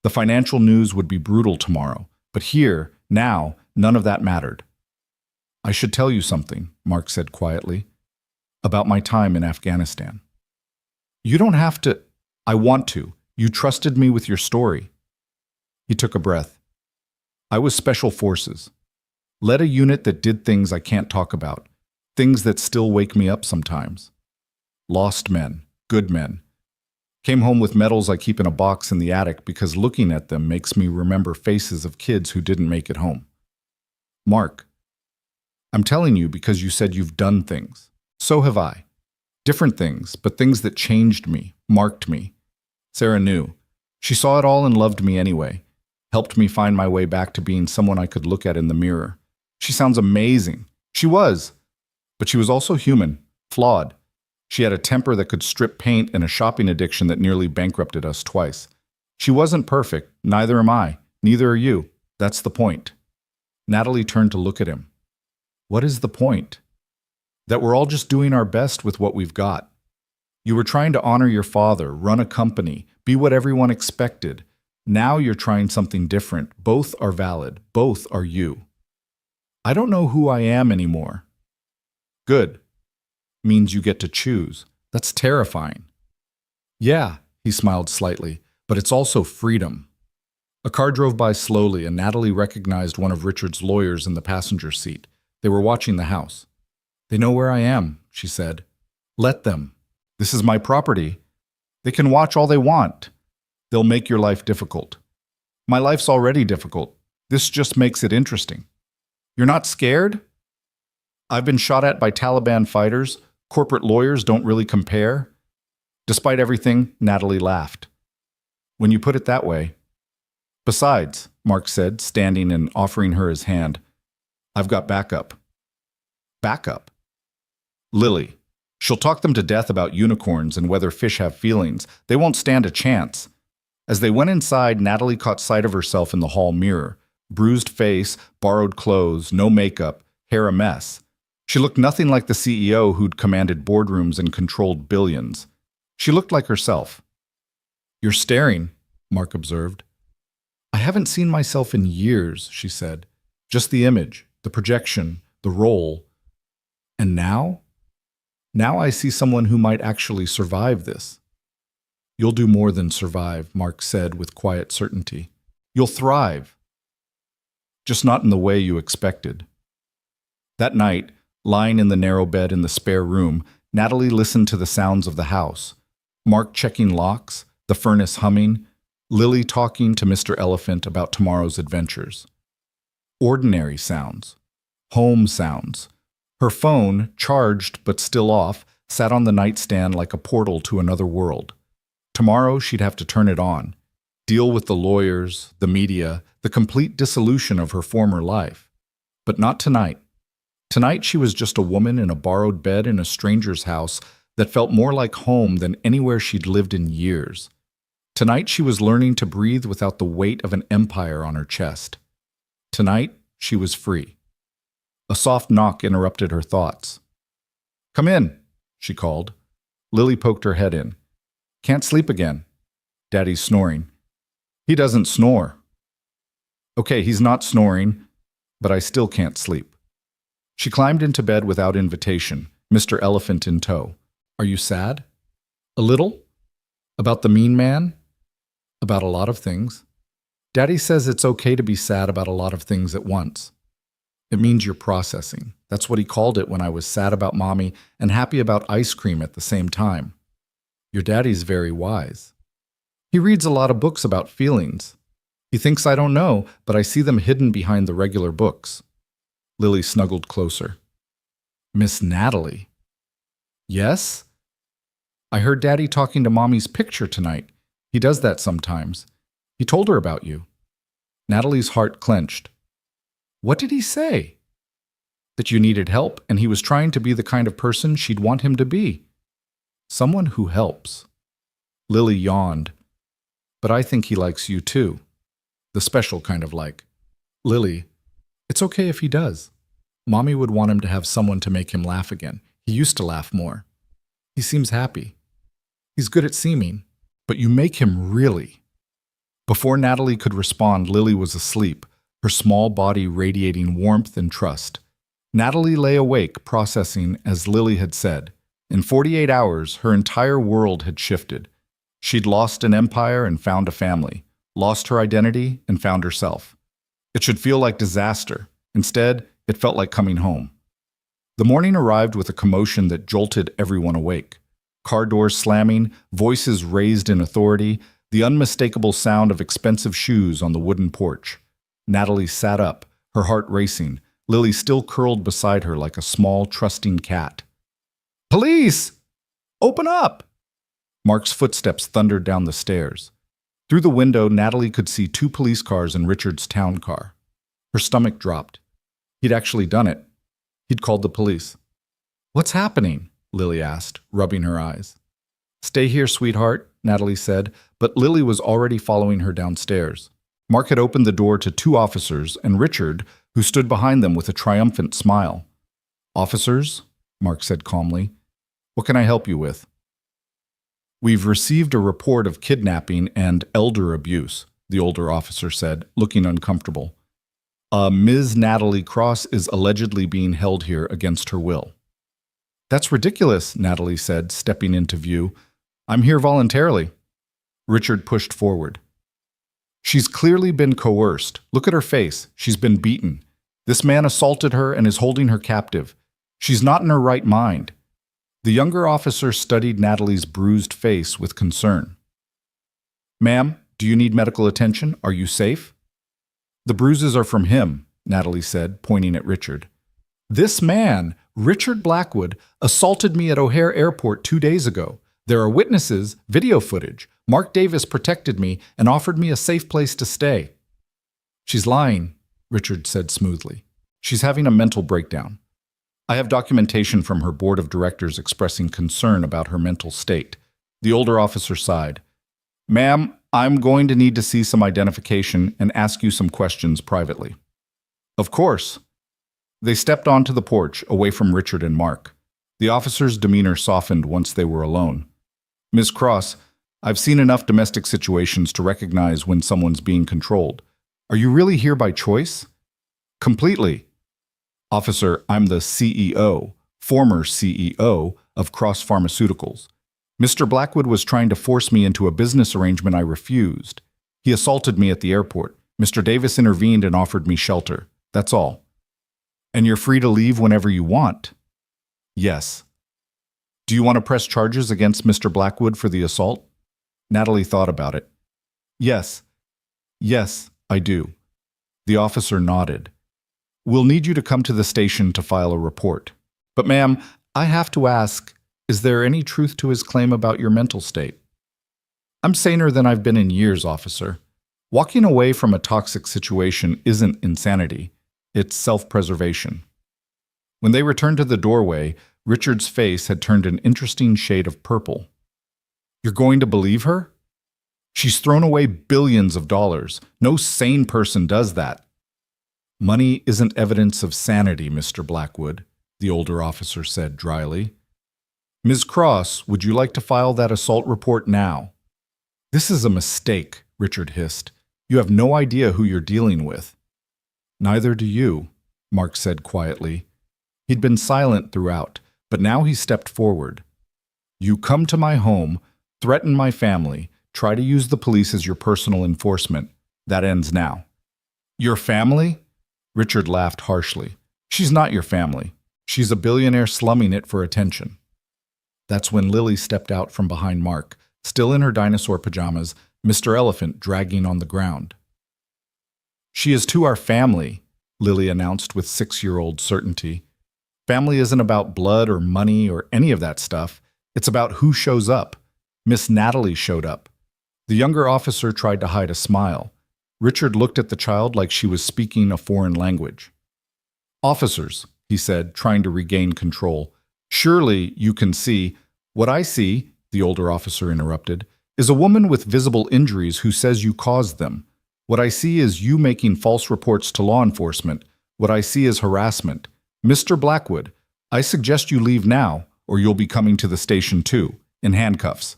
The financial news would be brutal tomorrow, but here, now, none of that mattered. I should tell you something, Mark said quietly, about my time in Afghanistan. You don't have to. I want to. You trusted me with your story. He took a breath. I was Special Forces. Led a unit that did things I can't talk about, things that still wake me up sometimes. Lost men, good men. Came home with medals I keep in a box in the attic because looking at them makes me remember faces of kids who didn't make it home. Mark, I'm telling you because you said you've done things. So have I. Different things, but things that changed me, marked me. Sarah knew. She saw it all and loved me anyway. Helped me find my way back to being someone I could look at in the mirror. She sounds amazing. She was. But she was also human, flawed. She had a temper that could strip paint and a shopping addiction that nearly bankrupted us twice. She wasn't perfect, neither am I, neither are you. That's the point. Natalie turned to look at him. What is the point? That we're all just doing our best with what we've got. You were trying to honor your father, run a company, be what everyone expected. Now you're trying something different. Both are valid. Both are you. I don't know who I am anymore. Good. Means you get to choose. That's terrifying. Yeah, he smiled slightly, but it's also freedom. A car drove by slowly and Natalie recognized one of Richard's lawyers in the passenger seat. They were watching the house. They know where I am, she said. Let them. This is my property. They can watch all they want. They'll make your life difficult. My life's already difficult. This just makes it interesting. You're not scared? I've been shot at by Taliban fighters. Corporate lawyers don't really compare. Despite everything, Natalie laughed. When you put it that way. Besides, Mark said, standing and offering her his hand, I've got backup. Backup? Lily. She'll talk them to death about unicorns and whether fish have feelings. They won't stand a chance. As they went inside, Natalie caught sight of herself in the hall mirror. Bruised face, borrowed clothes, no makeup, hair a mess. She looked nothing like the CEO who'd commanded boardrooms and controlled billions. She looked like herself. "You're staring," Mark observed. "I haven't seen myself in years," she said. "Just the image, the projection, the role. And now? Now I see someone who might actually survive this." "You'll do more than survive," Mark said with quiet certainty. "You'll thrive. Just not in the way you expected." That night, lying in the narrow bed in the spare room, Natalie listened to the sounds of the house. Mark checking locks, the furnace humming, Lily talking to Mr. Elephant about tomorrow's adventures. Ordinary sounds. Home sounds. Her phone, charged but still off, sat on the nightstand like a portal to another world. Tomorrow she'd have to turn it on, deal with the lawyers, the media, the complete dissolution of her former life. But not tonight. Tonight she was just a woman in a borrowed bed in a stranger's house that felt more like home than anywhere she'd lived in years. Tonight she was learning to breathe without the weight of an empire on her chest. Tonight she was free. A soft knock interrupted her thoughts. "Come in," she called. Lily poked her head in. "Can't sleep again." "Daddy's snoring." "He doesn't snore." "Okay, he's not snoring, but I still can't sleep." She climbed into bed without invitation, Mr. Elephant in tow. "Are you sad?" "A little." "About the mean man?" "About a lot of things." "Daddy says it's okay to be sad about a lot of things at once. It means you're processing. That's what he called it when I was sad about Mommy and happy about ice cream at the same time." "Your daddy's very wise." "He reads a lot of books about feelings. He thinks I don't know, but I see them hidden behind the regular books." Lily snuggled closer. "Miss Natalie." "Yes?" "I heard Daddy talking to Mommy's picture tonight. He does that sometimes. He told her about you." Natalie's heart clenched. "What did he say?" "That you needed help, and he was trying to be the kind of person she'd want him to be. Someone who helps." Lily yawned. "But I think he likes you too. The special kind of like." "Lily, it's okay if he does. Mommy would want him to have someone to make him laugh again. He used to laugh more. He seems happy. He's good at seeming, but you make him really." Before Natalie could respond, Lily was asleep, her small body radiating warmth and trust. Natalie lay awake, processing, as Lily had said. In 48 hours, her entire world had shifted. She'd lost an empire and found a family, lost her identity and found herself. It should feel like disaster. Instead, it felt like coming home. The morning arrived with a commotion that jolted everyone awake. Car doors slamming, voices raised in authority, the unmistakable sound of expensive shoes on the wooden porch. Natalie sat up, her heart racing, Lily still curled beside her like a small, trusting cat. "Police! Open up!" Mark's footsteps thundered down the stairs. Through the window, Natalie could see 2 police cars and Richard's town car. Her stomach dropped. He'd actually done it. He'd called the police. "What's happening?" Lily asked, rubbing her eyes. "Stay here, sweetheart," Natalie said, but Lily was already following her downstairs. Mark had opened the door to 2 officers and Richard, who stood behind them with a triumphant smile. "Officers," Mark said calmly, "what can I help you with?" "We've received a report of kidnapping and elder abuse," the older officer said, looking uncomfortable. Ms. Natalie Cross is allegedly being held here against her will." "That's ridiculous," Natalie said, stepping into view. "I'm here voluntarily." Richard pushed forward. "She's clearly been coerced. Look at her face. She's been beaten. This man assaulted her and is holding her captive. She's not in her right mind." The younger officer studied Natalie's bruised face with concern. "Ma'am, do you need medical attention? Are you safe?" "The bruises are from him," Natalie said, pointing at Richard. "This man, Richard Blackwood, assaulted me at O'Hare Airport 2 days ago. There are witnesses, video footage. Mark Davis protected me and offered me a safe place to stay." "She's lying," Richard said smoothly. "She's having a mental breakdown." I have documentation from her board of directors expressing concern about her mental state. The older officer sighed. Ma'am, I'm going to need to see some identification and ask you some questions privately. Of course. They stepped onto the porch, away from Richard and Mark. The officer's demeanor softened once they were alone. Ms. Cross, I've seen enough domestic situations to recognize when someone's being controlled. Are you really here by choice? Completely. Officer, I'm the CEO, former CEO of Cross Pharmaceuticals. Mr. Blackwood was trying to force me into a business arrangement I refused. He assaulted me at the airport. Mr. Davis intervened and offered me shelter. That's all. And you're free to leave whenever you want. Yes. Do you want to press charges against Mr. Blackwood for the assault? Natalie thought about it. Yes. Yes, I do. The officer nodded. We'll need you to come to the station to file a report. But ma'am, I have to ask, is there any truth to his claim about your mental state? I'm saner than I've been in years, officer. Walking away from a toxic situation isn't insanity. It's self-preservation. When they returned to the doorway, Richard's face had turned an interesting shade of purple. You're going to believe her? She's thrown away billions of dollars. No sane person does that. Money isn't evidence of sanity, Mr. Blackwood, the older officer said dryly. Ms. Cross, would you like to file that assault report now? This is a mistake, Richard hissed. You have no idea who you're dealing with. Neither do you, Mark said quietly. He'd been silent throughout, but now he stepped forward. You come to my home, threaten my family, try to use the police as your personal enforcement. That ends now. Your family? Richard laughed harshly. She's not your family. She's a billionaire slumming it for attention. That's when Lily stepped out from behind Mark, still in her dinosaur pajamas, Mr. Elephant dragging on the ground. She is to our family, Lily announced with 6-year-old certainty. Family isn't about blood or money or any of that stuff. It's about who shows up. Miss Natalie showed up. The younger officer tried to hide a smile. Richard looked at the child like she was speaking a foreign language. Officers, he said, trying to regain control. Surely you can see. What I see, the older officer interrupted, is a woman with visible injuries who says you caused them. What I see is you making false reports to law enforcement. What I see is harassment. Mr. Blackwood, I suggest you leave now, or you'll be coming to the station too, in handcuffs.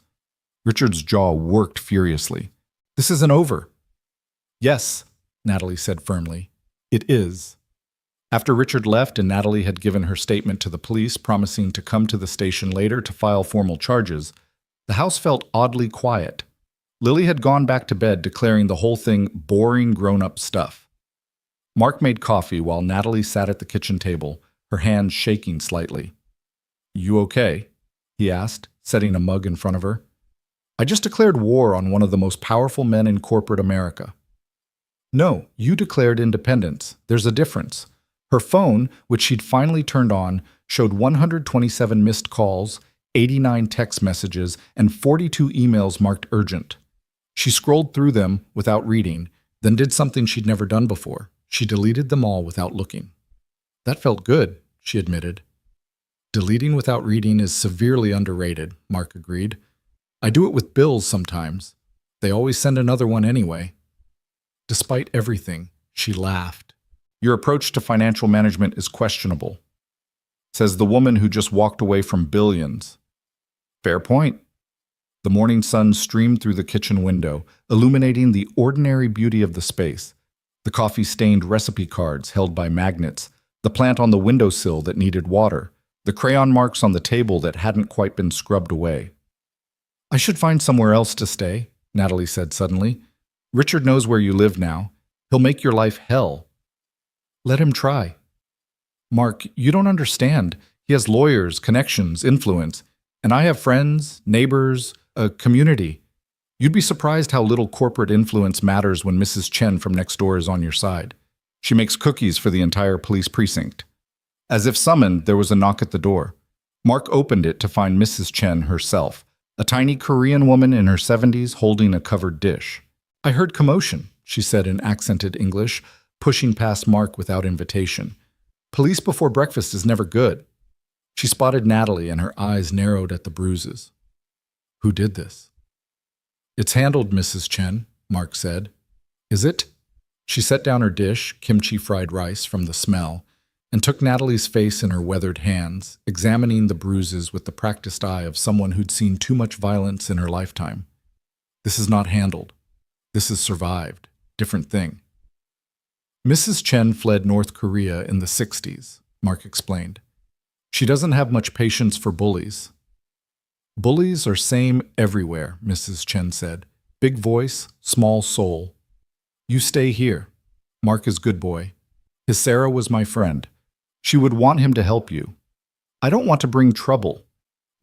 Richard's jaw worked furiously. This isn't over. Yes, Natalie said firmly. It is. After Richard left and Natalie had given her statement to the police promising to come to the station later to file formal charges, the house felt oddly quiet. Lily had gone back to bed declaring the whole thing boring grown-up stuff. Mark made coffee while Natalie sat at the kitchen table, her hands shaking slightly. You okay? He asked, setting a mug in front of her. I just declared war on one of the most powerful men in corporate America. No, you declared independence. There's a difference. Her phone, which she'd finally turned on, showed 127 missed calls, 89 text messages, and 42 emails marked urgent. She scrolled through them without reading, then did something she'd never done before. She deleted them all without looking. That felt good, she admitted. Deleting without reading is severely underrated, Mark agreed. I do it with bills sometimes. They always send another one anyway. Despite everything, she laughed. Your approach to financial management is questionable, says the woman who just walked away from billions. Fair point. The morning sun streamed through the kitchen window, illuminating the ordinary beauty of the space. The coffee-stained recipe cards held by magnets, the plant on the windowsill that needed water, the crayon marks on the table that hadn't quite been scrubbed away. I should find somewhere else to stay, Natalie said suddenly. Richard knows where you live now. He'll make your life hell. Let him try. Mark, you don't understand. He has lawyers, connections, influence, and I have friends, neighbors, a community. You'd be surprised how little corporate influence matters when Mrs. Chen from next door is on your side. She makes cookies for the entire police precinct. As if summoned, there was a knock at the door. Mark opened it to find Mrs. Chen herself, a tiny Korean woman in her 70s holding a covered dish. I heard commotion, she said in accented English, pushing past Mark without invitation. Police before breakfast is never good. She spotted Natalie and her eyes narrowed at the bruises. Who did this? It's handled, Mrs. Chen, Mark said. Is it? She set down her dish, kimchi fried rice, from the smell, and took Natalie's face in her weathered hands, examining the bruises with the practiced eye of someone who'd seen too much violence in her lifetime. This is not handled. This is survived. Different thing. Mrs. Chen fled North Korea in the 60s, Mark explained. She doesn't have much patience for bullies. Bullies are same everywhere, Mrs. Chen said. Big voice, small soul. You stay here. Mark is good boy. His Sarah was my friend. She would want him to help you. I don't want to bring trouble.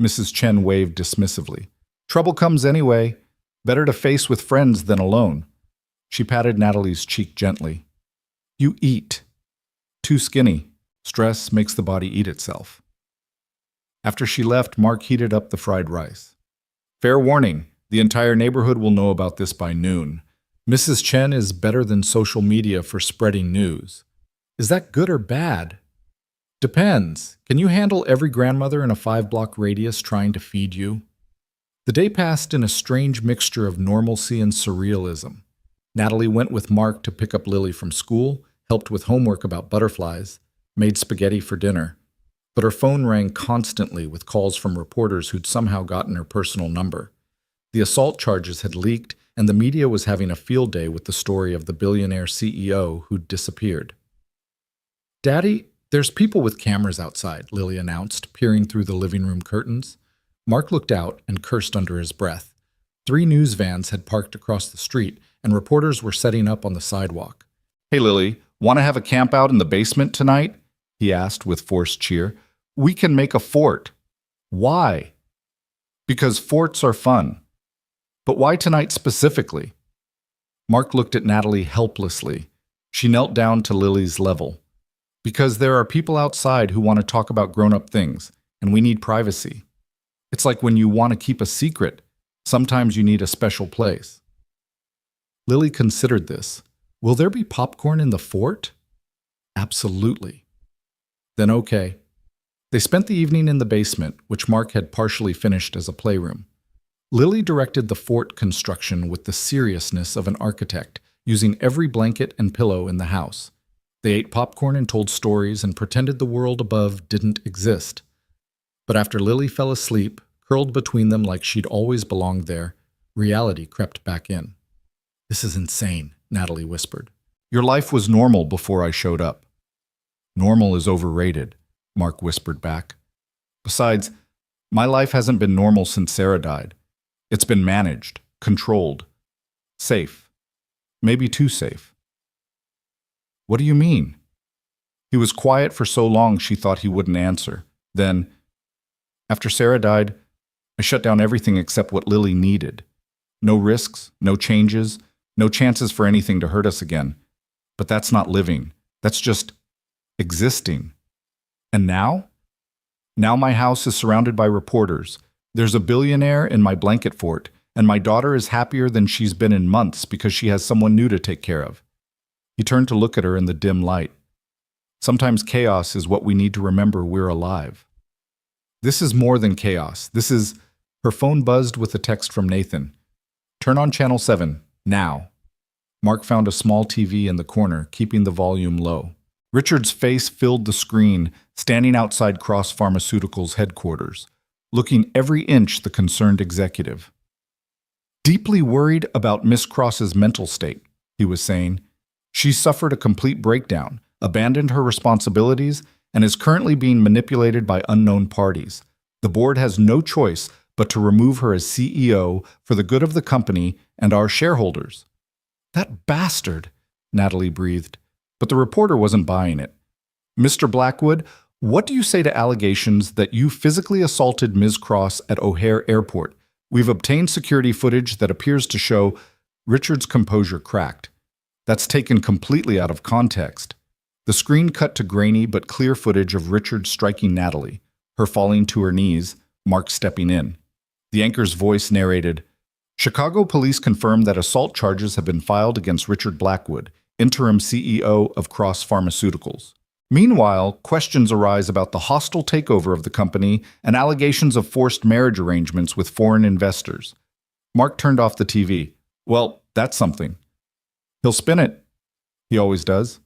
Mrs. Chen waved dismissively. Trouble comes anyway. Better to face with friends than alone. She patted Natalie's cheek gently. You eat. Too skinny. Stress makes the body eat itself. After she left, Mark heated up the fried rice. Fair warning, the entire neighborhood will know about this by noon. Mrs. Chen is better than social media for spreading news. Is that good or bad? Depends. Can you handle every grandmother in a 5-block radius trying to feed you? The day passed in a strange mixture of normalcy and surrealism. Natalie went with Mark to pick up Lily from school, helped with homework about butterflies, made spaghetti for dinner. But her phone rang constantly with calls from reporters who'd somehow gotten her personal number. The assault charges had leaked, and the media was having a field day with the story of the billionaire CEO who'd disappeared. Daddy, there's people with cameras outside, Lily announced, peering through the living room curtains. Mark looked out and cursed under his breath. 3 news vans had parked across the street, and reporters were setting up on the sidewalk. Hey, Lily, want to have a camp out in the basement tonight? He asked with forced cheer. We can make a fort. Why? Because forts are fun. But why tonight specifically? Mark looked at Natalie helplessly. She knelt down to Lily's level. Because there are people outside who want to talk about grown-up things, and we need privacy. It's like when you want to keep a secret. Sometimes you need a special place. Lily considered this. Will there be popcorn in the fort? Absolutely. Then okay. They spent the evening in the basement, which Mark had partially finished as a playroom. Lily directed the fort construction with the seriousness of an architect, using every blanket and pillow in the house. They ate popcorn and told stories and pretended the world above didn't exist. But after Lily fell asleep, curled between them like she'd always belonged there, reality crept back in. This is insane, Natalie whispered. Your life was normal before I showed up. Normal is overrated, Mark whispered back. Besides, my life hasn't been normal since Sarah died. It's been managed, controlled, safe. Maybe too safe. What do you mean? He was quiet for so long she thought he wouldn't answer. Then, after Sarah died, I shut down everything except what Lily needed. No risks, no changes, no chances for anything to hurt us again. But that's not living. That's just existing. And now? Now my house is surrounded by reporters. There's a billionaire in my blanket fort, and my daughter is happier than she's been in months because she has someone new to take care of. He turned to look at her in the dim light. Sometimes chaos is what we need to remember we're alive. This is more than chaos. This is... Her phone buzzed with a text from Nathan. Turn on Channel 7, now. Mark found a small TV in the corner, keeping the volume low. Richard's face filled the screen, standing outside Cross Pharmaceuticals' headquarters, looking every inch the concerned executive. Deeply worried about Miss Cross's mental state, he was saying. She suffered a complete breakdown, abandoned her responsibilities, and is currently being manipulated by unknown parties. The board has no choice but to remove her as CEO for the good of the company and our shareholders. That bastard, Natalie breathed, but the reporter wasn't buying it. Mr. Blackwood, what do you say to allegations that you physically assaulted Ms. Cross at O'Hare Airport? We've obtained security footage that appears to show Richard's composure cracked. That's taken completely out of context. The screen cut to grainy but clear footage of Richard striking Natalie, her falling to her knees, Mark stepping in. The anchor's voice narrated, Chicago police confirm that assault charges have been filed against Richard Blackwood, interim CEO of Cross Pharmaceuticals. Meanwhile, questions arise about the hostile takeover of the company and allegations of forced marriage arrangements with foreign investors. Mark turned off the TV. Well, that's something. He'll spin it. He always does.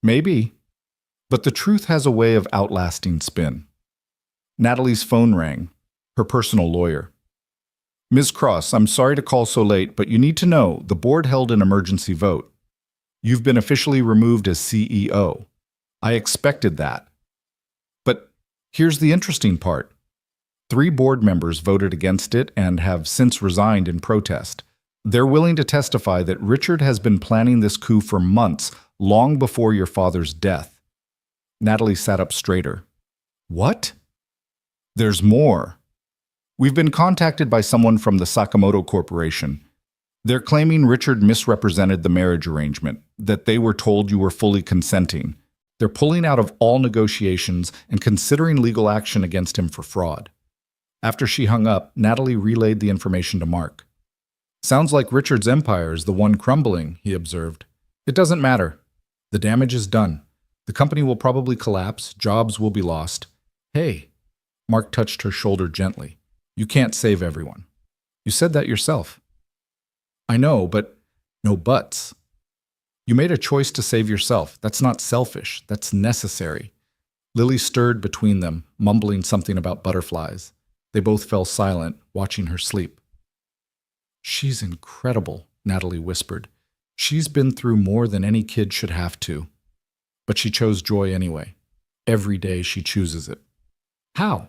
Maybe. But the truth has a way of outlasting spin. Natalie's phone rang. Her personal lawyer. Ms. Cross, I'm sorry to call so late, but you need to know the board held an emergency vote. You've been officially removed as CEO. I expected that. But here's the interesting part. 3 board members voted against it and have since resigned in protest. They're willing to testify that Richard has been planning this coup for months, long before your father's death. Natalie sat up straighter. What? There's more. We've been contacted by someone from the Sakamoto Corporation. They're claiming Richard misrepresented the marriage arrangement, that they were told you were fully consenting. They're pulling out of all negotiations and considering legal action against him for fraud. After she hung up, Natalie relayed the information to Mark. Sounds like Richard's empire is the one crumbling, he observed. It doesn't matter. The damage is done. The company will probably collapse, jobs will be lost. Hey, Mark touched her shoulder gently. You can't save everyone. You said that yourself. I know, but no buts. You made a choice to save yourself. That's not selfish. That's necessary. Lily stirred between them, mumbling something about butterflies. They both fell silent, watching her sleep. She's incredible, Natalie whispered. She's been through more than any kid should have to. But she chose joy anyway. Every day she chooses it. How?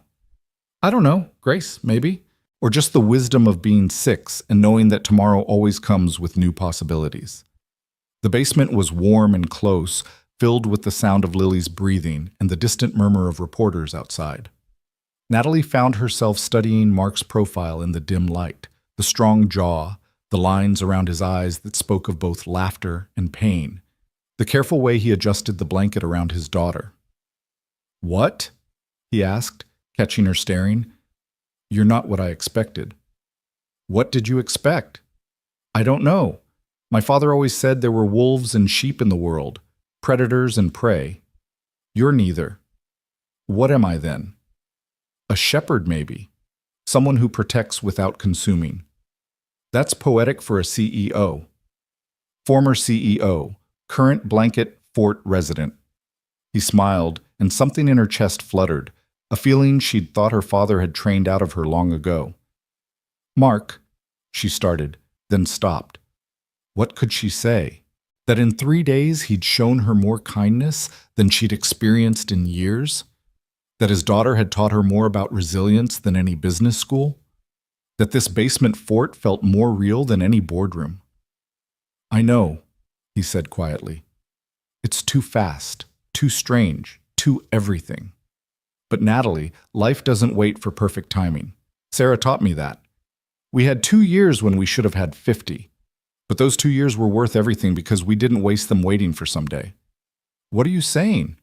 I don't know. Grace, maybe. Or just the wisdom of being 6 and knowing that tomorrow always comes with new possibilities. The basement was warm and close, filled with the sound of Lily's breathing and the distant murmur of reporters outside. Natalie found herself studying Mark's profile in the dim light, the strong jaw, the lines around his eyes that spoke of both laughter and pain, the careful way he adjusted the blanket around his daughter. What? He asked, catching her staring. You're not what I expected. What did you expect? I don't know. My father always said there were wolves and sheep in the world, predators and prey. You're neither. What am I then? A shepherd, maybe. Someone who protects without consuming. That's poetic for a CEO. Former CEO, current blanket fort resident. He smiled, and something in her chest fluttered, a feeling she'd thought her father had trained out of her long ago. Mark, she started, then stopped. What could she say? That in 3 days he'd shown her more kindness than she'd experienced in years? That his daughter had taught her more about resilience than any business school? That this basement fort felt more real than any boardroom? I know, he said quietly. It's too fast, too strange, too everything. But Natalie, life doesn't wait for perfect timing. Sarah taught me that. We had 2 years when we should have had 50. But those 2 years were worth everything because we didn't waste them waiting for someday. What are you saying?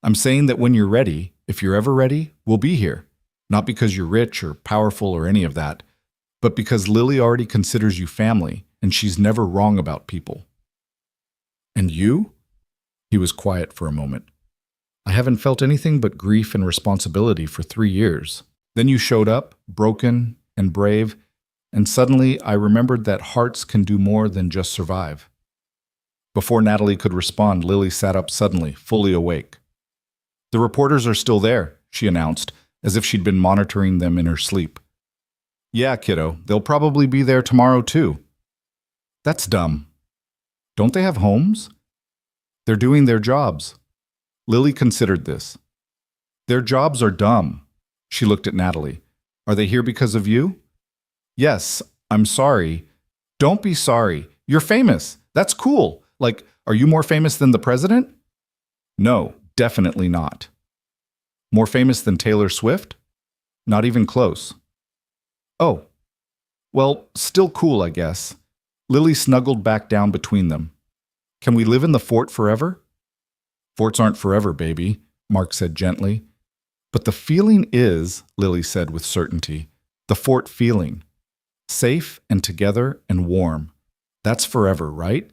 I'm saying that when you're ready, if you're ever ready, we'll be here. Not because you're rich or powerful or any of that, but because Lily already considers you family and she's never wrong about people. And you? He was quiet for a moment. I haven't felt anything but grief and responsibility for 3 years. Then you showed up, broken and brave, and suddenly I remembered that hearts can do more than just survive. Before Natalie could respond, Lily sat up suddenly, fully awake. The reporters are still there, she announced, as if she'd been monitoring them in her sleep. Yeah, kiddo, they'll probably be there tomorrow too. That's dumb. Don't they have homes? They're doing their jobs. Lily considered this. Their jobs are dumb. She looked at Natalie. Are they here because of you? Yes, I'm sorry. Don't be sorry. You're famous. That's cool. Like, are you more famous than the president? No, definitely not. More famous than Taylor Swift? Not even close. Oh, well, still cool, I guess. Lily snuggled back down between them. Can we live in the fort forever? Forts aren't forever, baby, Mark said gently. But the feeling is, Lily said with certainty, the fort feeling. Safe and together and warm. That's forever, right?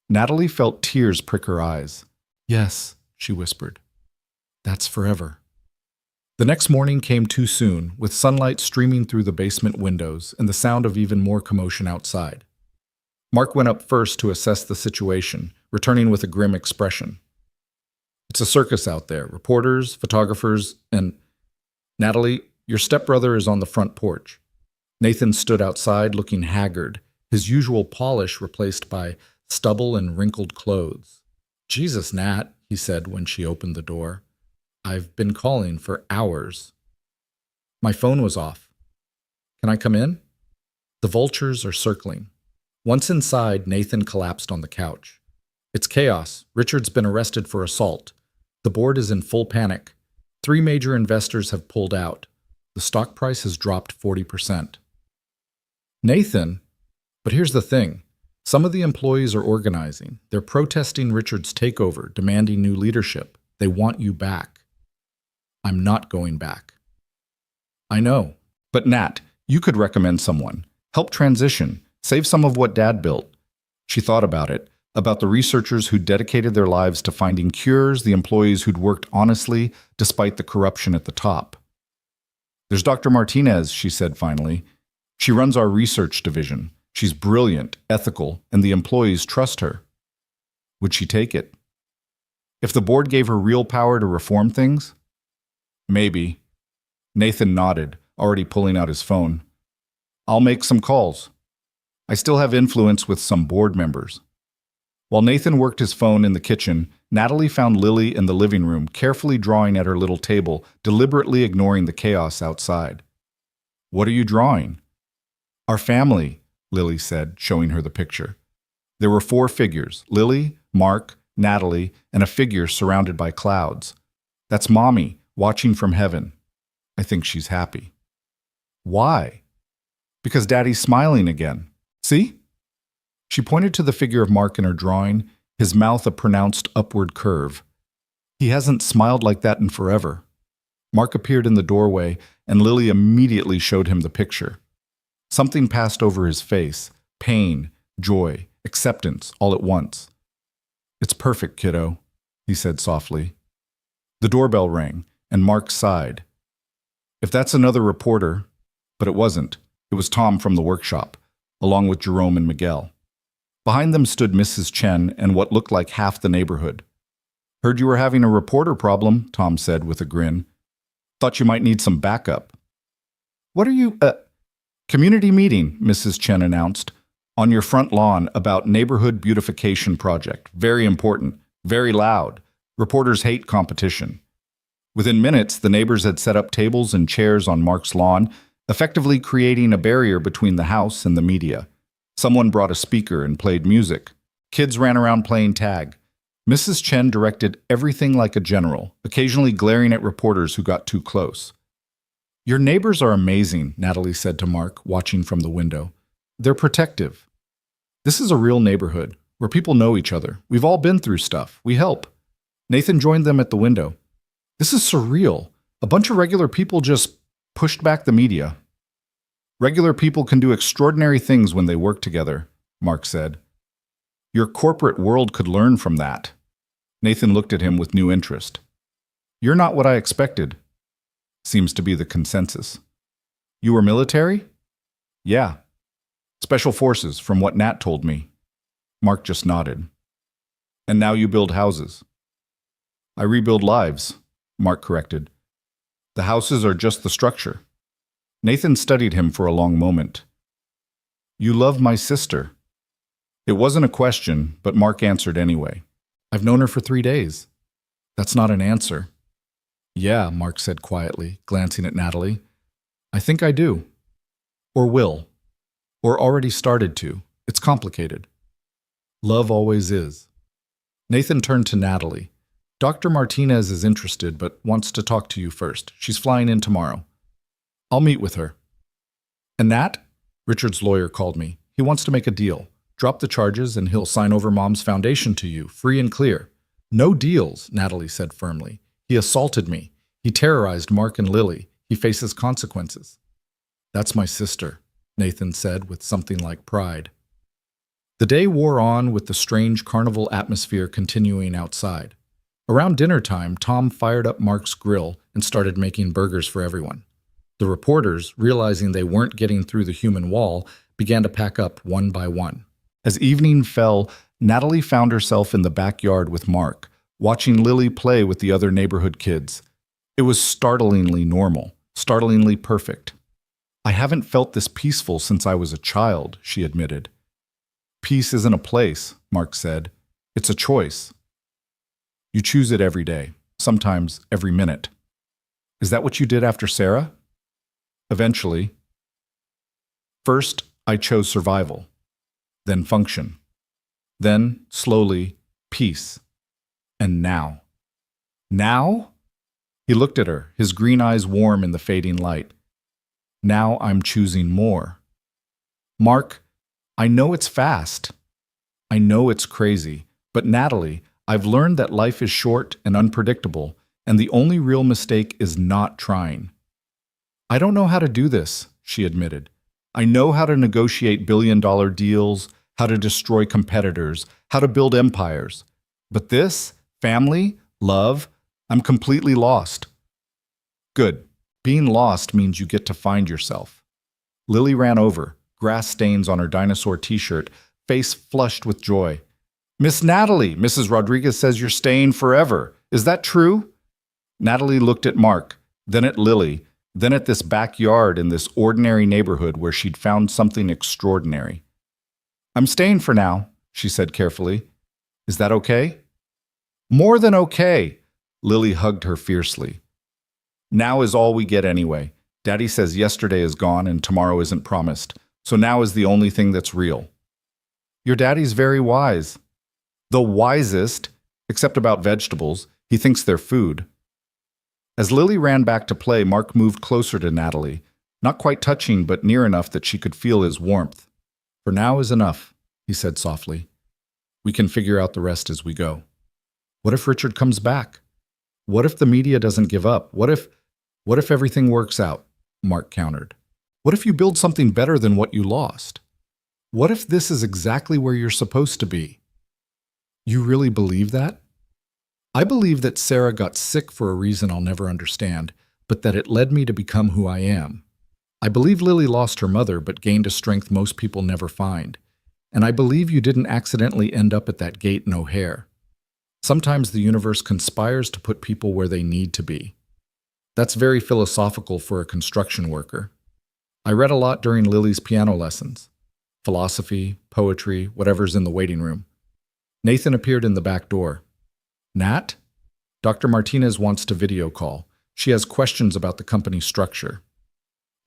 Natalie felt tears prick her eyes. Yes, she whispered. That's forever. The next morning came too soon, with sunlight streaming through the basement windows and the sound of even more commotion outside. Mark went up first to assess the situation, returning with a grim expression. It's a circus out there, reporters, photographers, and… Natalie, your stepbrother is on the front porch. Nathan stood outside looking haggard, his usual polish replaced by stubble and wrinkled clothes. Jesus, Nat, he said when she opened the door. I've been calling for hours. My phone was off. Can I come in? The vultures are circling. Once inside, Nathan collapsed on the couch. It's chaos. Richard's been arrested for assault. The board is in full panic. 3 major investors have pulled out. The stock price has dropped 40%. Nathan? But here's the thing. Some of the employees are organizing. They're protesting Richard's takeover, demanding new leadership. They want you back. I'm not going back. I know. But Nat, you could recommend someone. Help transition. Save some of what Dad built. She thought about it, about the researchers who dedicated their lives to finding cures, the employees who'd worked honestly despite the corruption at the top. There's Dr. Martinez, she said finally. She runs our research division. She's brilliant, ethical, and the employees trust her. Would she take it? If the board gave her real power to reform things? Maybe. Nathan nodded, already pulling out his phone. I'll make some calls. I still have influence with some board members. While Nathan worked his phone in the kitchen, Natalie found Lily in the living room, carefully drawing at her little table, deliberately ignoring the chaos outside. What are you drawing? Our family, Lily said, showing her the picture. There were 4 figures, Lily, Mark, Natalie, and a figure surrounded by clouds. That's Mommy, watching from heaven. I think she's happy. Why? Because Daddy's smiling again. See? She pointed to the figure of Mark in her drawing, his mouth a pronounced upward curve. He hasn't smiled like that in forever. Mark appeared in the doorway, and Lily immediately showed him the picture. Something passed over his face, pain, joy, acceptance, all at once. It's perfect, kiddo, he said softly. The doorbell rang, and Mark sighed. If that's another reporter, but it wasn't. It was Tom from the workshop, along with Jerome and Miguel. Behind them stood Mrs. Chen and what looked like half the neighborhood. Heard you were having a reporter problem, Tom said with a grin. Thought you might need some backup. What are you, Community meeting, Mrs. Chen announced, on your front lawn about neighborhood beautification project. Very important, very loud. Reporters hate competition. Within minutes, the neighbors had set up tables and chairs on Mark's lawn, effectively creating a barrier between the house and the media. Someone brought a speaker and played music. Kids ran around playing tag. Mrs. Chen directed everything like a general, occasionally glaring at reporters who got too close. Your neighbors are amazing, Natalie said to Mark, watching from the window. They're protective. This is a real neighborhood, where people know each other. We've all been through stuff. We help. Nathan joined them at the window. This is surreal. A bunch of regular people just pushed back the media. Regular people can do extraordinary things when they work together, Mark said. Your corporate world could learn from that. Nathan looked at him with new interest. You're not what I expected. Seems to be the consensus. You were military? Yeah. Special forces, from what Nat told me. Mark just nodded. And now you build houses. I rebuild lives, Mark corrected. The houses are just the structure. Nathan studied him for a long moment. You love my sister. It wasn't a question, but Mark answered anyway. I've known her for 3 days. That's not an answer. Yeah, Mark said quietly, glancing at Natalie. I think I do. Or will. Or already started to. It's complicated. Love always is. Nathan turned to Natalie. Dr. Martinez is interested, but wants to talk to you first. She's flying in tomorrow. I'll meet with her. And Nat? Richard's lawyer called me. He wants to make a deal. Drop the charges and he'll sign over Mom's foundation to you, free and clear. No deals, Natalie said firmly. He assaulted me. He terrorized Mark and Lily. He faces consequences. That's my sister, Nathan said with something like pride. The day wore on with the strange carnival atmosphere continuing outside. Around dinner time, Tom fired up Mark's grill and started making burgers for everyone. The reporters, realizing they weren't getting through the human wall, began to pack up one by one. As evening fell, Natalie found herself in the backyard with Mark, watching Lily play with the other neighborhood kids. It was startlingly normal, startlingly perfect. "I haven't felt this peaceful since I was a child," she admitted. "Peace isn't a place," Mark said. "It's a choice. You choose it every day, sometimes every minute." "Is that what you did after Sarah?" "Eventually. First, I chose survival, then function, then, slowly, peace. And now." "Now?" He looked at her, his green eyes warm in the fading light. "Now I'm choosing more." "Mark, I know it's fast. I know it's crazy. But Natalie, I've learned that life is short and unpredictable, and the only real mistake is not trying." "I don't know how to do this," she admitted. "I know how to negotiate billion-dollar deals, how to destroy competitors, how to build empires. But this, family, love, I'm completely lost." "Good. Being lost means you get to find yourself." Lily ran over, grass stains on her dinosaur t-shirt, face flushed with joy. "Miss Natalie, Mrs. Rodriguez says you're staying forever. Is that true?" Natalie looked at Mark, then at Lily, then at this backyard in this ordinary neighborhood where she'd found something extraordinary. "I'm staying for now," she said carefully. "Is that okay?" "More than okay." Lily hugged her fiercely. "Now is all we get anyway. Daddy says yesterday is gone and tomorrow isn't promised, so now is the only thing that's real." "Your daddy's very wise." "The wisest, except about vegetables. He thinks they're food." As Lily ran back to play, Mark moved closer to Natalie, not quite touching but near enough that she could feel his warmth. "For now is enough," he said softly. "We can figure out the rest as we go." "What if Richard comes back? What if the media doesn't give up? What if everything works out?" Mark countered. "What if you build something better than what you lost? What if this is exactly where you're supposed to be?" "You really believe that?" "I believe that Sarah got sick for a reason I'll never understand, but that it led me to become who I am. I believe Lily lost her mother but gained a strength most people never find. And I believe you didn't accidentally end up at that gate in O'Hare. Sometimes the universe conspires to put people where they need to be. That's very philosophical for a construction worker. I read a lot during Lily's piano lessons. Philosophy, poetry, whatever's in the waiting room. Nathan appeared in the back door. "Nat? Dr. Martinez wants to video call. She has questions about the company structure."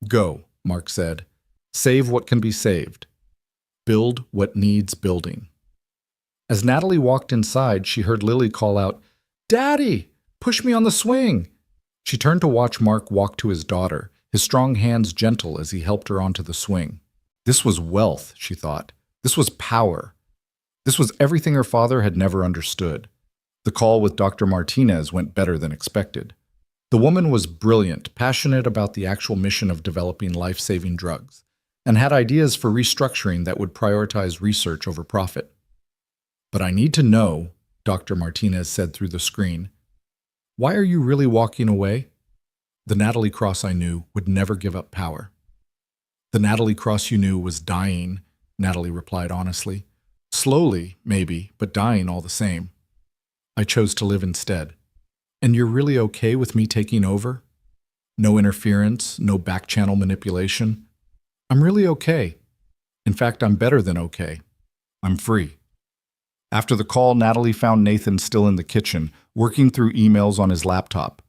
"Go," Mark said. "Save what can be saved. Build what needs building." As Natalie walked inside, she heard Lily call out, "Daddy, push me on the swing." She turned to watch Mark walk to his daughter, his strong hands gentle as he helped her onto the swing. This was wealth, she thought. This was power. This was everything her father had never understood. The call with Dr. Martinez went better than expected. The woman was brilliant, passionate about the actual mission of developing life-saving drugs, and had ideas for restructuring that would prioritize research over profit. "But I need to know," Dr. Martinez said through the screen. "Why are you really walking away?" "The Natalie Cross I knew would never give up power." "The Natalie Cross you knew was dying," Natalie replied honestly. "Slowly, maybe, but dying all the same. I chose to live instead." "And you're really okay with me taking over? No interference, no back-channel manipulation?" "I'm really okay. In fact, I'm better than okay. I'm free." After the call, Natalie found Nathan still in the kitchen, working through emails on his laptop.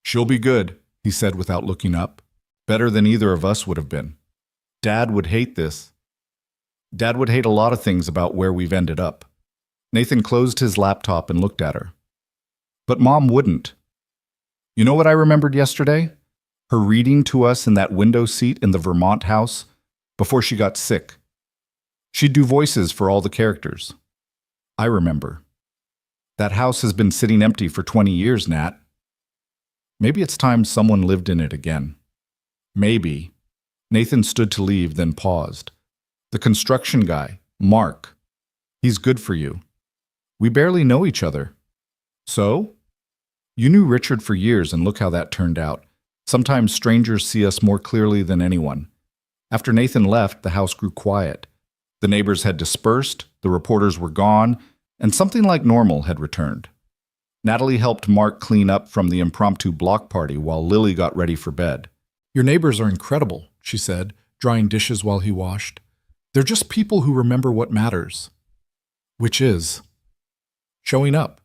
"She'll be good," he said without looking up. "Better than either of us would have been. Dad would hate this. Dad would hate a lot of things about where we've ended up." Nathan closed his laptop and looked at her. "But Mom wouldn't. You know what I remembered yesterday? Her reading to us in that window seat in the Vermont house before she got sick. She'd do voices for all the characters. I remember. That house has been sitting empty for 20 years, Nat. Maybe it's time someone lived in it again. Maybe." Nathan stood to leave, then paused. "The construction guy, Mark. He's good for you. We barely know each other. So? You knew Richard for years, and look how that turned out. Sometimes strangers see us more clearly than anyone. After Nathan left, the house grew quiet. The neighbors had dispersed, the reporters were gone, and something like normal had returned. Natalie helped Mark clean up from the impromptu block party while Lily got ready for bed. "Your neighbors are incredible," she said, drying dishes while he washed. "They're just people who remember what matters." Which is showing up,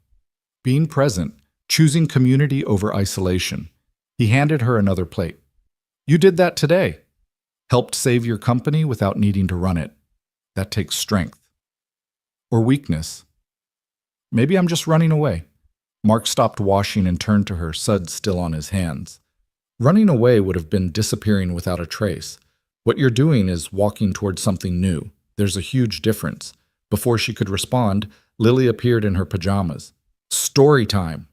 being present, choosing community over isolation. He handed her another plate. "You did that today. Helped save your company without needing to run it. That takes strength." Or weakness. "Maybe I'm just running away." Mark stopped washing and turned to her, suds still on his hands. "Running away would have been disappearing without a trace. What you're doing is walking towards something new. There's a huge difference." Before she could respond, Lily appeared in her pajamas. "Story time."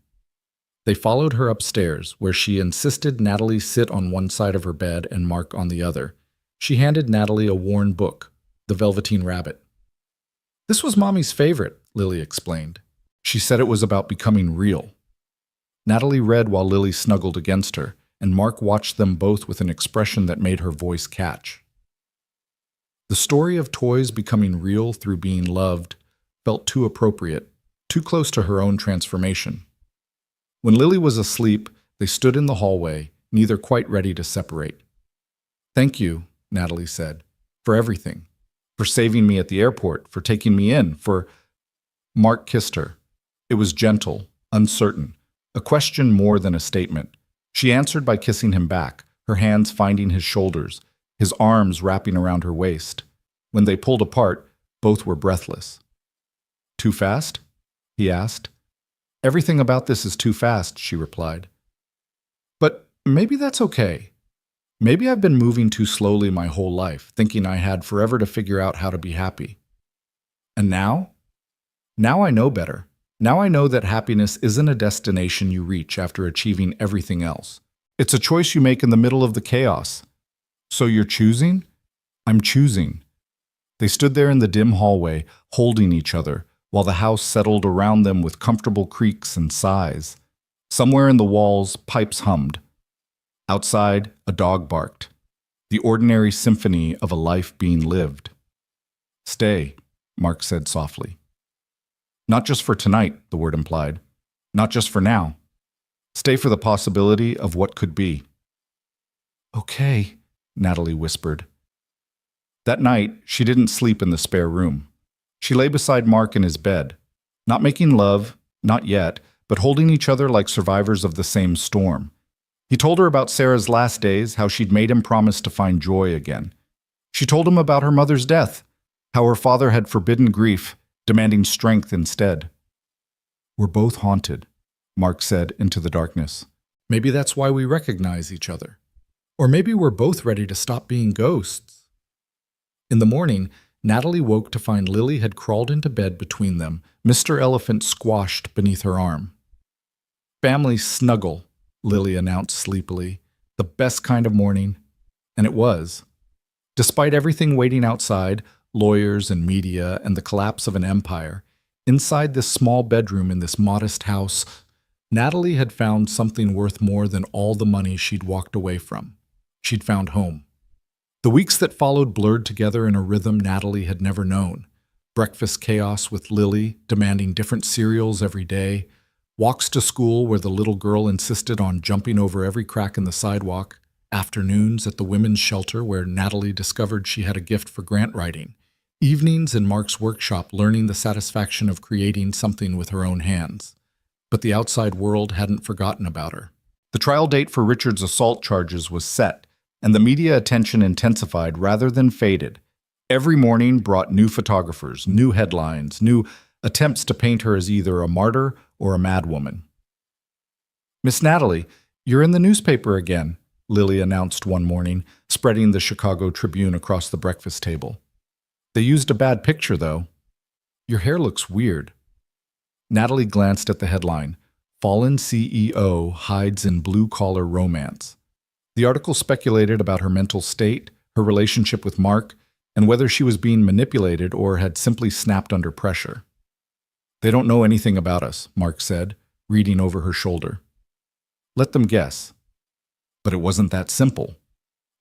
They followed her upstairs, where she insisted Natalie sit on one side of her bed and Mark on the other. She handed Natalie a worn book, The Velveteen Rabbit. "This was Mommy's favorite," Lily explained. She said it was about becoming real. Natalie read while Lily snuggled against her, and Mark watched them both with an expression that made her voice catch. The story of toys becoming real through being loved felt too appropriate, too close to her own transformation. When Lily was asleep, they stood in the hallway, neither quite ready to separate. "Thank you," Natalie said, "for everything. For saving me at the airport, for taking me in, for—" Mark kissed her. It was gentle, uncertain, a question more than a statement. She answered by kissing him back, her hands finding his shoulders, his arms wrapping around her waist. When they pulled apart, both were breathless. "Too fast?" he asked. "Everything about this is too fast," she replied. "But maybe that's okay. Maybe I've been moving too slowly my whole life, thinking I had forever to figure out how to be happy. And now? Now I know better. Now I know that happiness isn't a destination you reach after achieving everything else. It's a choice you make in the middle of the chaos. So you're choosing?" "I'm choosing." They stood there in the dim hallway, holding each other, while the house settled around them with comfortable creaks and sighs. Somewhere in the walls, pipes hummed. Outside, a dog barked. The ordinary symphony of a life being lived. "Stay," Mark said softly. "Not just for tonight," the word implied. "Not just for now. Stay for the possibility of what could be." "Okay," Natalie whispered. That night, she didn't sleep in the spare room. She lay beside Mark in his bed, not making love, not yet, but holding each other like survivors of the same storm. He told her about Sarah's last days, how she'd made him promise to find joy again. She told him about her mother's death, how her father had forbidden grief, demanding strength instead. "We're both haunted," Mark said into the darkness. "Maybe that's why we recognize each other. Or maybe we're both ready to stop being ghosts." In the morning, Natalie woke to find Lily had crawled into bed between them, Mr. Elephant squashed beneath her arm. "Family snuggle," Lily announced sleepily. "The best kind of morning." And it was. Despite everything waiting outside, lawyers and media and the collapse of an empire, inside this small bedroom in this modest house, Natalie had found something worth more than all the money she'd walked away from. She'd found home. The weeks that followed blurred together in a rhythm Natalie had never known. Breakfast chaos with Lily, demanding different cereals every day, walks to school where the little girl insisted on jumping over every crack in the sidewalk, afternoons at the women's shelter where Natalie discovered she had a gift for grant writing, evenings in Mark's workshop learning the satisfaction of creating something with her own hands. But the outside world hadn't forgotten about her. The trial date for Richard's assault charges was set, and the media attention intensified rather than faded. Every morning brought new photographers, new headlines, new attempts to paint her as either a martyr or a madwoman. "Miss Natalie, you're in the newspaper again," Lily announced one morning, spreading the Chicago Tribune across the breakfast table. "They used a bad picture, though. Your hair looks weird." Natalie glanced at the headline, "Fallen CEO Hides in Blue-Collar Romance." The article speculated about her mental state, her relationship with Mark, and whether she was being manipulated or had simply snapped under pressure. "They don't know anything about us," Mark said. reading over her shoulder. Let them guess. But it wasn't that simple.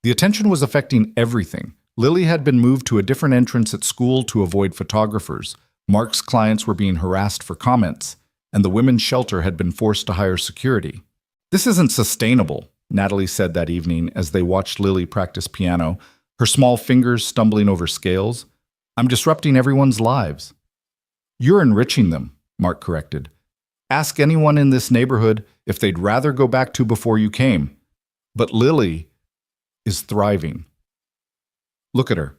The attention was affecting everything. Lily had been moved to a different entrance at school to avoid photographers. Mark's clients were being harassed for comments, and the women's shelter had been forced to hire security. This isn't sustainable, Natalie said that evening as they watched Lily practice piano, her small fingers stumbling over scales. I'm disrupting everyone's lives. You're enriching them, Mark corrected. Ask anyone in this neighborhood if they'd rather go back to before you came. But Lily is thriving. Look at her.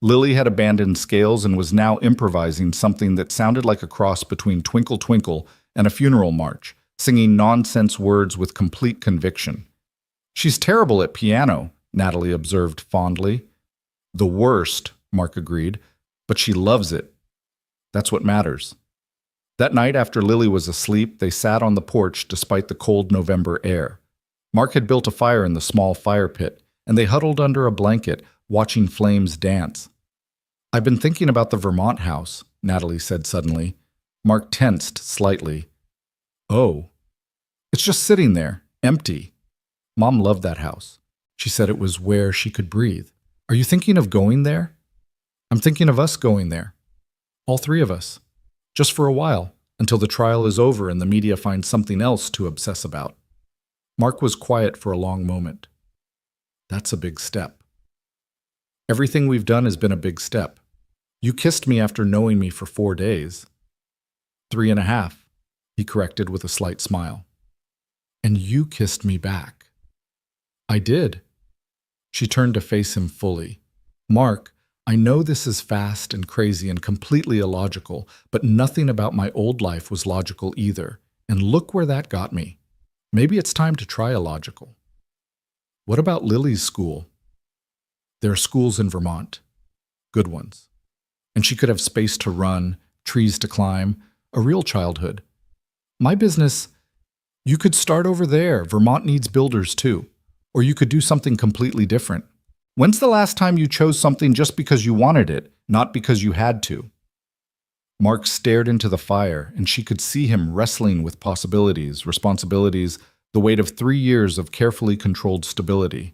Lily had abandoned scales and was now improvising something that sounded like a cross between Twinkle Twinkle and a funeral march, singing nonsense words with complete conviction. She's terrible at piano, Natalie observed fondly. The worst, Mark agreed, but she loves it. That's what matters. That night after Lily was asleep, they sat on the porch despite the cold November air. Mark had built a fire in the small fire pit, and they huddled under a blanket, watching flames dance. I've been thinking about the Vermont house, Natalie said suddenly. Mark tensed slightly. Oh. It's just sitting there, empty. Mom loved that house. She said it was where she could breathe. Are you thinking of going there? I'm thinking of us going there. All three of us. Just for a while, until the trial is over and the media finds something else to obsess about. Mark was quiet for a long moment. That's a big step. Everything we've done has been a big step. You kissed me after knowing me for 4 days. 3.5, he corrected with a slight smile. And you kissed me back. I did. She turned to face him fully. Mark, I know this is fast and crazy and completely illogical, but nothing about my old life was logical either. And look where that got me. Maybe it's time to try illogical. What about Lily's school? There are schools in Vermont. Good ones. And she could have space to run, trees to climb, a real childhood. My business, you could start over there. Vermont needs builders too. Or you could do something completely different. When's the last time you chose something just because you wanted it, not because you had to? Mark stared into the fire, and she could see him wrestling with possibilities, responsibilities, the weight of 3 years of carefully controlled stability.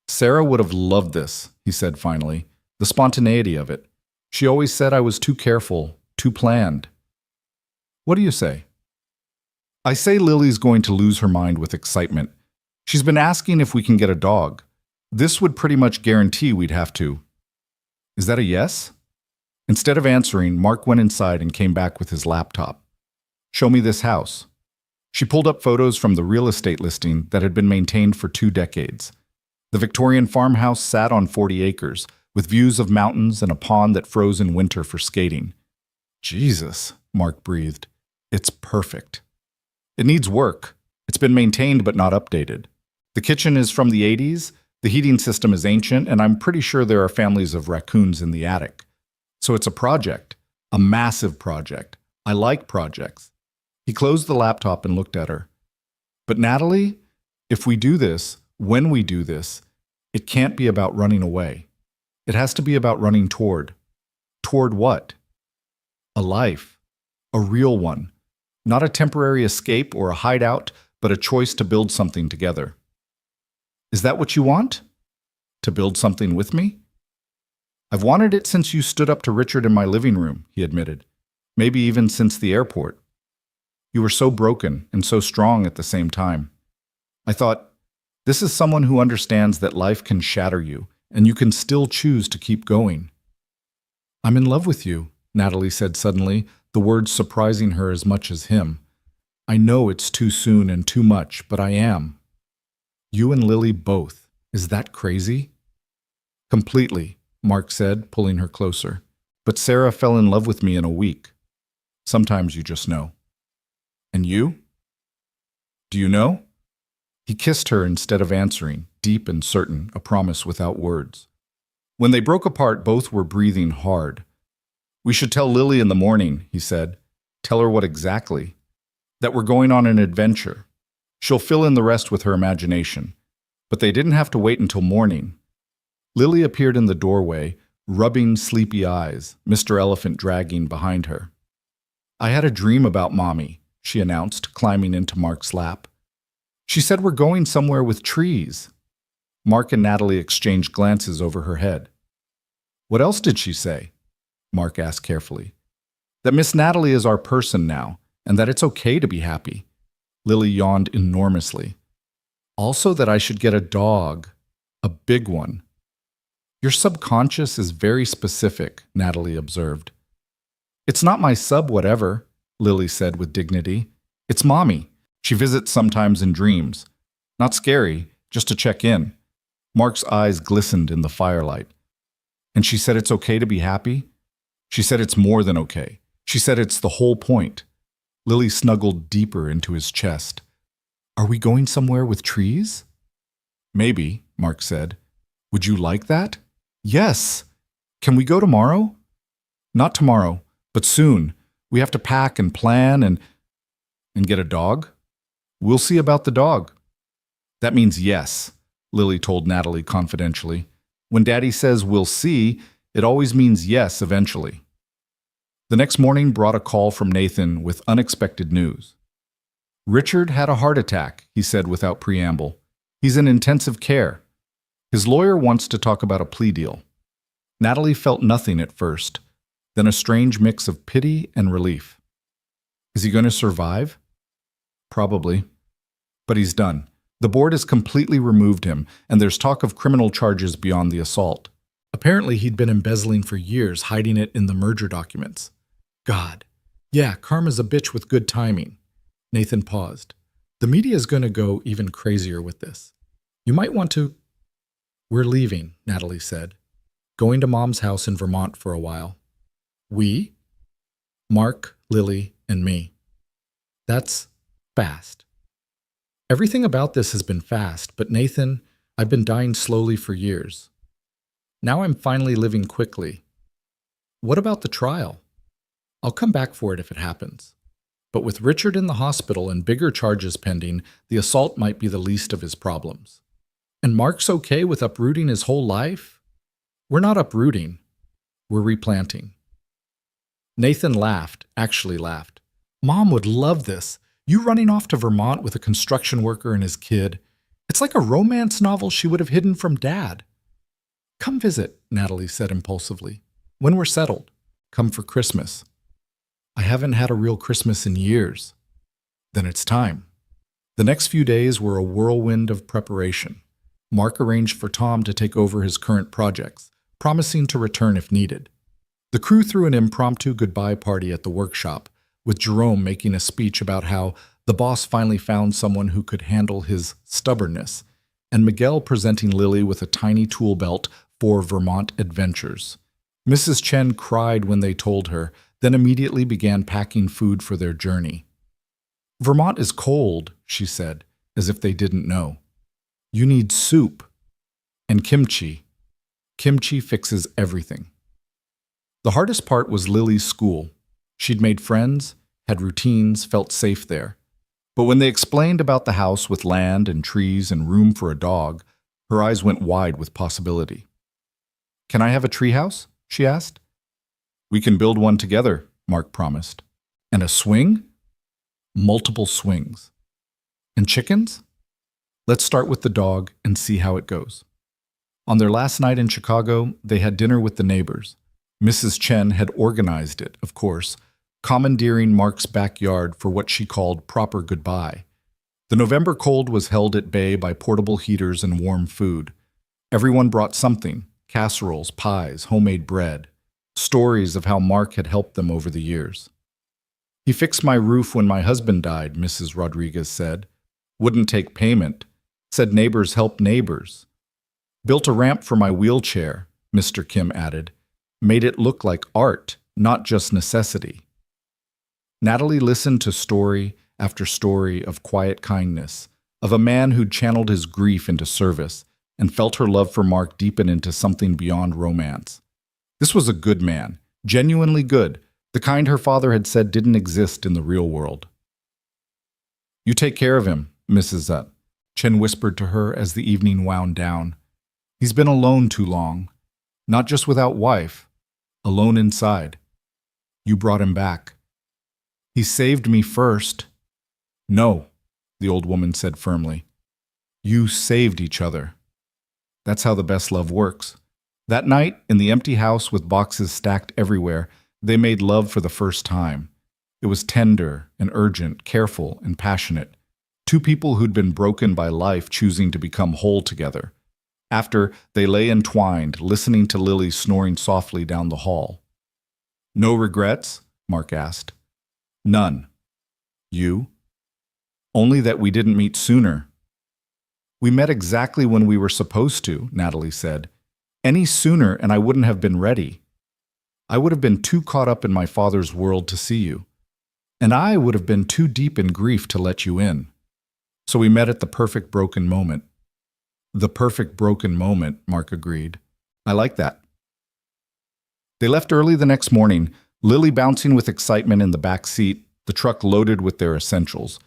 Sarah would have loved this, he said finally, the spontaneity of it. She always said I was too careful, too planned. What do you say? I say Lily's going to lose her mind with excitement. She's been asking if we can get a dog. This would pretty much guarantee we'd have to. Is that a yes? Instead of answering, Mark went inside and came back with his laptop. Show me this house. She pulled up photos from the real estate listing that had been maintained for 2 decades. The Victorian farmhouse sat on 40 acres, with views of mountains and a pond that froze in winter for skating. Jesus, Mark breathed. It's perfect. It needs work. It's been maintained but not updated. The kitchen is from the 80s, the heating system is ancient, and I'm pretty sure there are families of raccoons in the attic. So it's a project, a massive project. I like projects. He closed the laptop and looked at her. But Natalie, if we do this, when we do this, it can't be about running away. It has to be about running toward. Toward what? A life. A real one. Not a temporary escape or a hideout, but a choice to build something together. Is that what you want? To build something with me? I've wanted it since you stood up to Richard in my living room, he admitted. Maybe even since the airport. You were so broken and so strong at the same time. I thought, this is someone who understands that life can shatter you, and you can still choose to keep going. I'm in love with you, Natalie said suddenly, the words surprising her as much as him. I know it's too soon and too much, but I am. You and Lily both. Is that crazy? Completely, Mark said, pulling her closer. But Sarah fell in love with me in a week. Sometimes you just know. And you? Do you know? He kissed her instead of answering, deep and certain, a promise without words. When they broke apart, both were breathing hard. We should tell Lily in the morning, he said. Tell her what exactly? That we're going on an adventure. She'll fill in the rest with her imagination. But they didn't have to wait until morning. Lily appeared in the doorway, rubbing sleepy eyes, Mr. Elephant dragging behind her. I had a dream about Mommy, she announced, climbing into Mark's lap. She said we're going somewhere with trees. Mark and Natalie exchanged glances over her head. What else did she say? Mark asked carefully. That Miss Natalie is our person now, and that it's okay to be happy. Lily yawned enormously. Also that I should get a dog, a big one. Your subconscious is very specific, Natalie observed. It's not my sub whatever, Lily said with dignity. It's Mommy. She visits sometimes in dreams. Not scary, just to check in. Mark's eyes glistened in the firelight. And she said it's okay to be happy? She said it's more than okay. She said it's the whole point. Lily snuggled deeper into his chest. Are we going somewhere with trees? Maybe, Mark said. Would you like that? Yes. Can we go tomorrow? Not tomorrow, but soon. We have to pack and plan and get a dog. We'll see about the dog. That means yes, Lily told Natalie confidentially. When Daddy says we'll see, it always means yes eventually. The next morning brought a call from Nathan with unexpected news. Richard had a heart attack, he said without preamble. He's in intensive care. His lawyer wants to talk about a plea deal. Natalie felt nothing at first, then a strange mix of pity and relief. Is he going to survive? Probably. But he's done. The board has completely removed him, and there's talk of criminal charges beyond the assault. Apparently he'd been embezzling for years, hiding it in the merger documents. God. Yeah, karma's a bitch with good timing. Nathan paused. The media is going to go even crazier with this. You might want to... We're leaving, Natalie said. Going to Mom's house in Vermont for a while. We? Mark, Lily, and me. That's fast. Everything about this has been fast, but Nathan, I've been dying slowly for years. Now I'm finally living quickly. What about the trial? I'll come back for it if it happens. But with Richard in the hospital and bigger charges pending, the assault might be the least of his problems. And Mark's okay with uprooting his whole life? We're not uprooting. We're replanting. Nathan laughed, actually laughed. Mom would love this. You running off to Vermont with a construction worker and his kid. It's like a romance novel she would have hidden from Dad. Come visit, Natalie said impulsively. When we're settled. Come for Christmas. I haven't had a real Christmas in years. Then it's time. The next few days were a whirlwind of preparation. Mark arranged for Tom to take over his current projects, promising to return if needed. The crew threw an impromptu goodbye party at the workshop, with Jerome making a speech about how the boss finally found someone who could handle his stubbornness, and Miguel presenting Lily with a tiny tool belt for Vermont adventures. Mrs. Chen cried when they told her, then immediately began packing food for their journey. Vermont is cold, she said, as if they didn't know. You need soup. And kimchi. Kimchi fixes everything. The hardest part was Lily's school. She'd made friends, had routines, felt safe there. But when they explained about the house with land and trees and room for a dog, her eyes went wide with possibility. Can I have a treehouse? She asked. We can build one together, Mark promised. And a swing? Multiple swings. And chickens? Let's start with the dog and see how it goes. On their last night in Chicago, they had dinner with the neighbors. Mrs. Chen had organized it, of course, commandeering Mark's backyard for what she called proper goodbye. The November cold was held at bay by portable heaters and warm food. Everyone brought something, casseroles, pies, homemade bread, stories of how Mark had helped them over the years. He fixed my roof when my husband died, Mrs. Rodriguez said. Wouldn't take payment. Said neighbors help neighbors. Built a ramp for my wheelchair, Mr. Kim added. Made it look like art, not just necessity. Natalie listened to story after story of quiet kindness, of a man who'd channeled his grief into service and felt her love for Mark deepen into something beyond romance. This was a good man, genuinely good, the kind her father had said didn't exist in the real world. You take care of him, Mrs. Chen whispered to her as the evening wound down. He's been alone too long, not just without wife, alone inside. You brought him back. He saved me first, No, the old woman said firmly. You saved each other. That's how the best love works. That night, in the empty house with boxes stacked everywhere, they made love for the first time. It was tender and urgent, careful and passionate. Two people who'd been broken by life choosing to become whole together. After, they lay entwined, listening to Lily snoring softly down the hall. No regrets? Mark asked. None. You? Only that we didn't meet sooner. We met exactly when we were supposed to, Natalie said. Any sooner and I wouldn't have been ready. I would have been too caught up in my father's world to see you. And I would have been too deep in grief to let you in. So we met at the perfect broken moment. The perfect broken moment, Mark agreed. I like that. They left early the next morning, Lily bouncing with excitement in the back seat, the truck loaded with their essentials.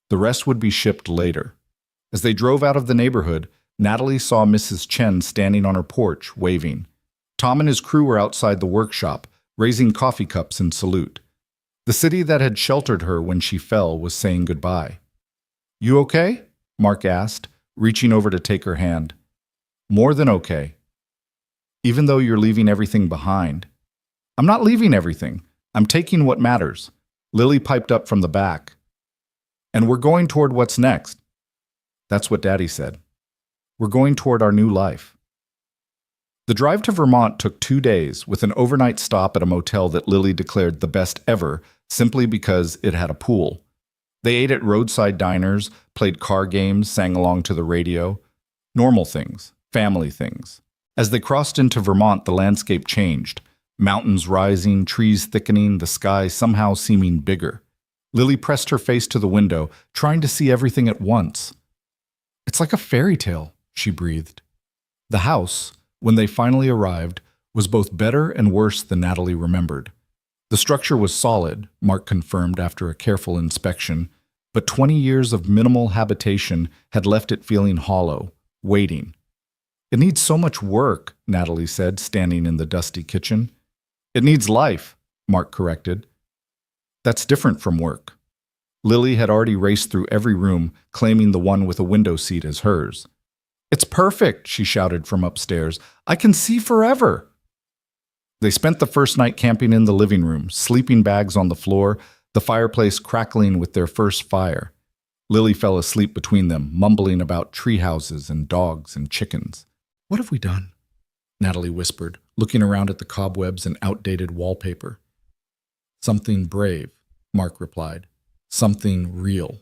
The rest would be shipped later. As they drove out of the neighborhood, Natalie saw Mrs. Chen standing on her porch, waving. Tom and his crew were outside the workshop, raising coffee cups in salute. The city that had sheltered her when she fell was saying goodbye. You okay? Mark asked, reaching over to take her hand. More than okay. Even though you're leaving everything behind. I'm not leaving everything. I'm taking what matters. Lily piped up from the back. And we're going toward what's next. That's what Daddy said. We're going toward our new life. The drive to Vermont took 2 days, with an overnight stop at a motel that Lily declared the best ever, simply because it had a pool. They ate at roadside diners, played car games, sang along to the radio. Normal things, family things. As they crossed into Vermont, the landscape changed. Mountains rising, trees thickening, the sky somehow seeming bigger. Lily pressed her face to the window, trying to see everything at once. It's like a fairy tale, she breathed. The house, when they finally arrived, was both better and worse than Natalie remembered. The structure was solid, Mark confirmed after a careful inspection, but 20 years of minimal habitation had left it feeling hollow, waiting. It needs so much work, Natalie said, standing in the dusty kitchen. It needs life, Mark corrected. That's different from work. Lily had already raced through every room, claiming the one with a window seat as hers. It's perfect, she shouted from upstairs. I can see forever. They spent the first night camping in the living room, sleeping bags on the floor, the fireplace crackling with their first fire. Lily fell asleep between them, mumbling about tree houses and dogs and chickens. What have we done? Natalie whispered, looking around at the cobwebs and outdated wallpaper. Something brave, Mark replied. Something real.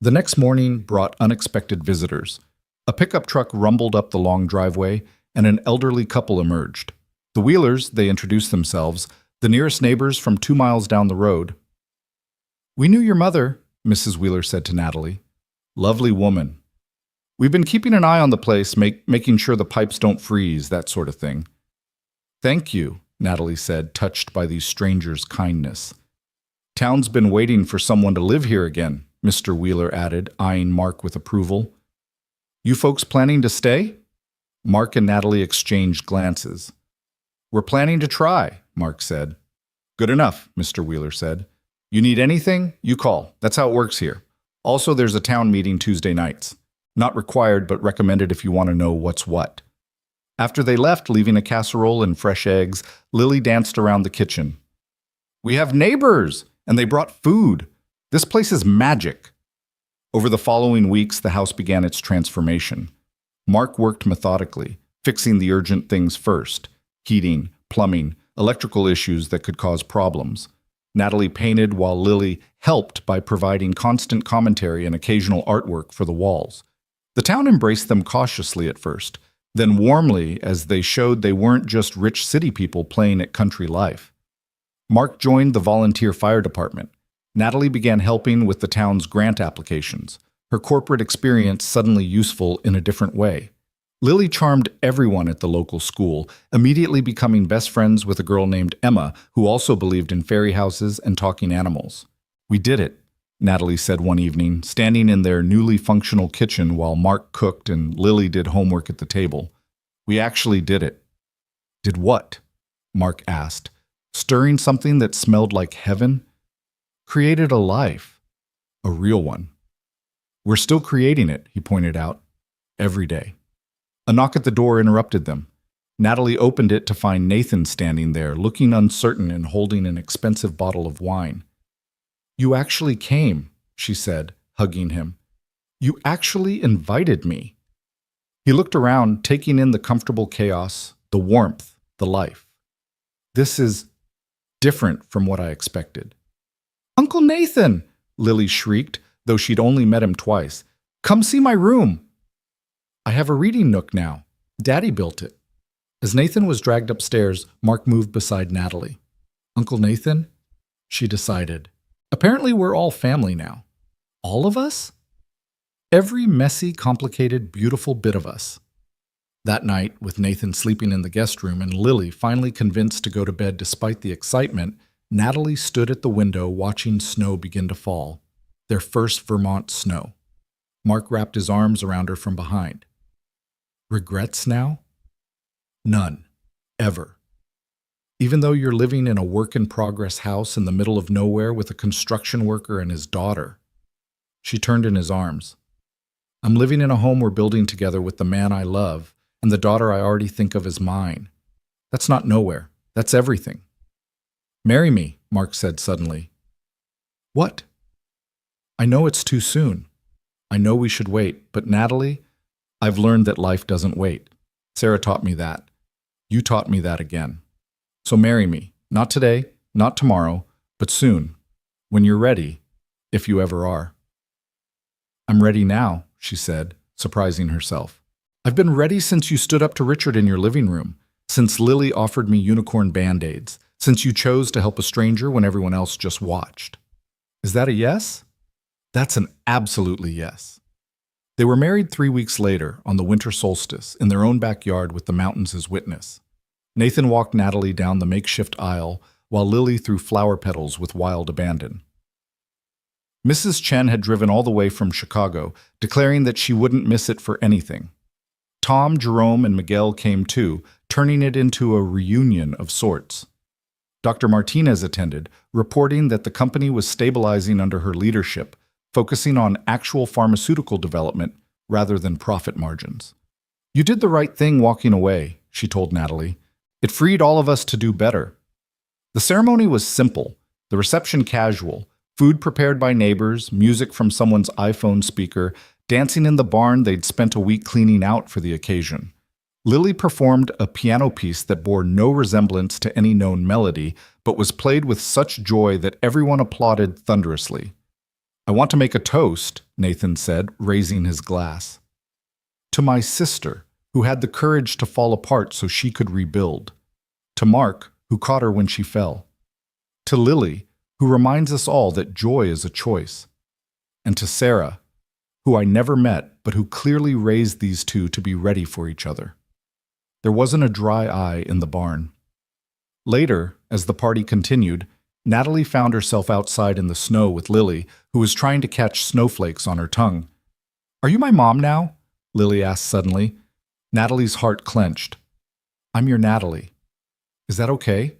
The next morning brought unexpected visitors. A pickup truck rumbled up the long driveway, and an elderly couple emerged. The Wheelers, they introduced themselves, the nearest neighbors from 2 miles down the road. We knew your mother, Mrs. Wheeler said to Natalie. Lovely woman. We've been keeping an eye on the place, making sure the pipes don't freeze, that sort of thing. Thank you, Natalie said, touched by these strangers' kindness. Town's been waiting for someone to live here again, Mr. Wheeler added, eyeing Mark with approval. You folks planning to stay? Mark and Natalie exchanged glances. We're planning to try, Mark said. Good enough, Mr. Wheeler said. You need anything? You call. That's how it works here. Also, there's a town meeting Tuesday nights. Not required, but recommended if you want to know what's what. After they left, leaving a casserole and fresh eggs, Lily danced around the kitchen. We have neighbors, and they brought food. This place is magic. Over the following weeks, the house began its transformation. Mark worked methodically, fixing the urgent things first: heating, plumbing, electrical issues that could cause problems. Natalie painted while Lily helped by providing constant commentary and occasional artwork for the walls. The town embraced them cautiously at first, then warmly as they showed they weren't just rich city people playing at country life. Mark joined the volunteer fire department. Natalie began helping with the town's grant applications, her corporate experience suddenly useful in a different way. Lily charmed everyone at the local school, immediately becoming best friends with a girl named Emma, who also believed in fairy houses and talking animals. We did it, Natalie said one evening, standing in their newly functional kitchen while Mark cooked and Lily did homework at the table. We actually did it. Did what? Mark asked, stirring something that smelled like heaven. Created a life. a real one. We're still creating it, he pointed out, every day. A knock at the door interrupted them. Natalie opened it to find Nathan standing there, looking uncertain and holding an expensive bottle of wine. "You actually came," she said, hugging him. "You actually invited me." He looked around, taking in the comfortable chaos, the warmth, the life. "This is different from what I expected." "Uncle Nathan!" Lily shrieked, though she'd only met him twice. "Come see my room." "I have a reading nook now. Daddy built it." As Nathan was dragged upstairs, Mark moved beside Natalie. "Uncle Nathan?" she decided. "Apparently we're all family now." "All of us?" "Every messy, complicated, beautiful bit of us." That night, with Nathan sleeping in the guest room and Lily finally convinced to go to bed despite the excitement, Natalie stood at the window watching snow begin to fall. Their first Vermont snow. Mark wrapped his arms around her from behind. "Regrets now?" "None. Ever. Even though you're living in a work-in-progress house in the middle of nowhere with a construction worker and his daughter." She turned in his arms. "I'm living in a home we're building together with the man I love and the daughter I already think of as mine. That's not nowhere. That's everything." "Marry me," Mark said suddenly. "What?" "I know it's too soon. I know we should wait, but Natalie, I've learned that life doesn't wait. Sarah taught me that. You taught me that again. So marry me, not today, not tomorrow, but soon, when you're ready, if you ever are." "I'm ready now," she said, surprising herself. "I've been ready since you stood up to Richard in your living room, since Lily offered me unicorn Band-Aids, since you chose to help a stranger when everyone else just watched." "Is that a yes?" "That's an absolutely yes." They were married 3 weeks later, on the winter solstice, in their own backyard with the mountains as witness. Nathan walked Natalie down the makeshift aisle, while Lily threw flower petals with wild abandon. Mrs. Chen had driven all the way from Chicago, declaring that she wouldn't miss it for anything. Tom, Jerome, and Miguel came too, turning it into a reunion of sorts. Dr. Martinez attended, reporting that the company was stabilizing under her leadership, focusing on actual pharmaceutical development rather than profit margins. "You did the right thing walking away," she told Natalie. "It freed all of us to do better." The ceremony was simple, the reception casual, food prepared by neighbors, music from someone's iPhone speaker, dancing in the barn they'd spent a week cleaning out for the occasion. Lily performed a piano piece that bore no resemblance to any known melody, but was played with such joy that everyone applauded thunderously. "I want to make a toast," Nathan said, raising his glass. "To my sister, who had the courage to fall apart so she could rebuild. To Mark, who caught her when she fell. To Lily, who reminds us all that joy is a choice. And to Sarah, who I never met, but who clearly raised these two to be ready for each other." There wasn't a dry eye in the barn. Later, as the party continued, Natalie found herself outside in the snow with Lily, who was trying to catch snowflakes on her tongue. "Are you my mom now?" Lily asked suddenly. Natalie's heart clenched. "I'm your Natalie. Is that okay?"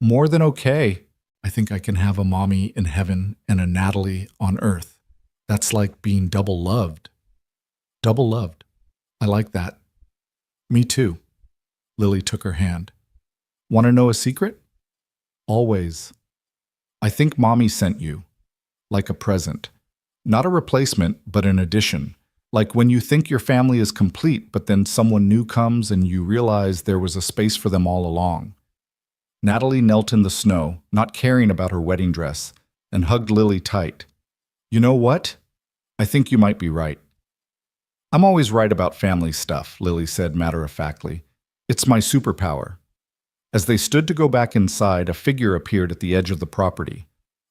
"More than okay. I think I can have a mommy in heaven and a Natalie on earth. That's like being double loved." "Double loved. I like that." "Me too." Lily took her hand. "Want to know a secret?" "Always. I think Mommy sent you. Like a present. Not a replacement, but an addition. Like when you think your family is complete, but then someone new comes and you realize there was a space for them all along." Natalie knelt in the snow, not caring about her wedding dress, and hugged Lily tight. "You know what? I think you might be right." "I'm always right about family stuff," Lily said matter-of-factly. "It's my superpower." As they stood to go back inside, a figure appeared at the edge of the property.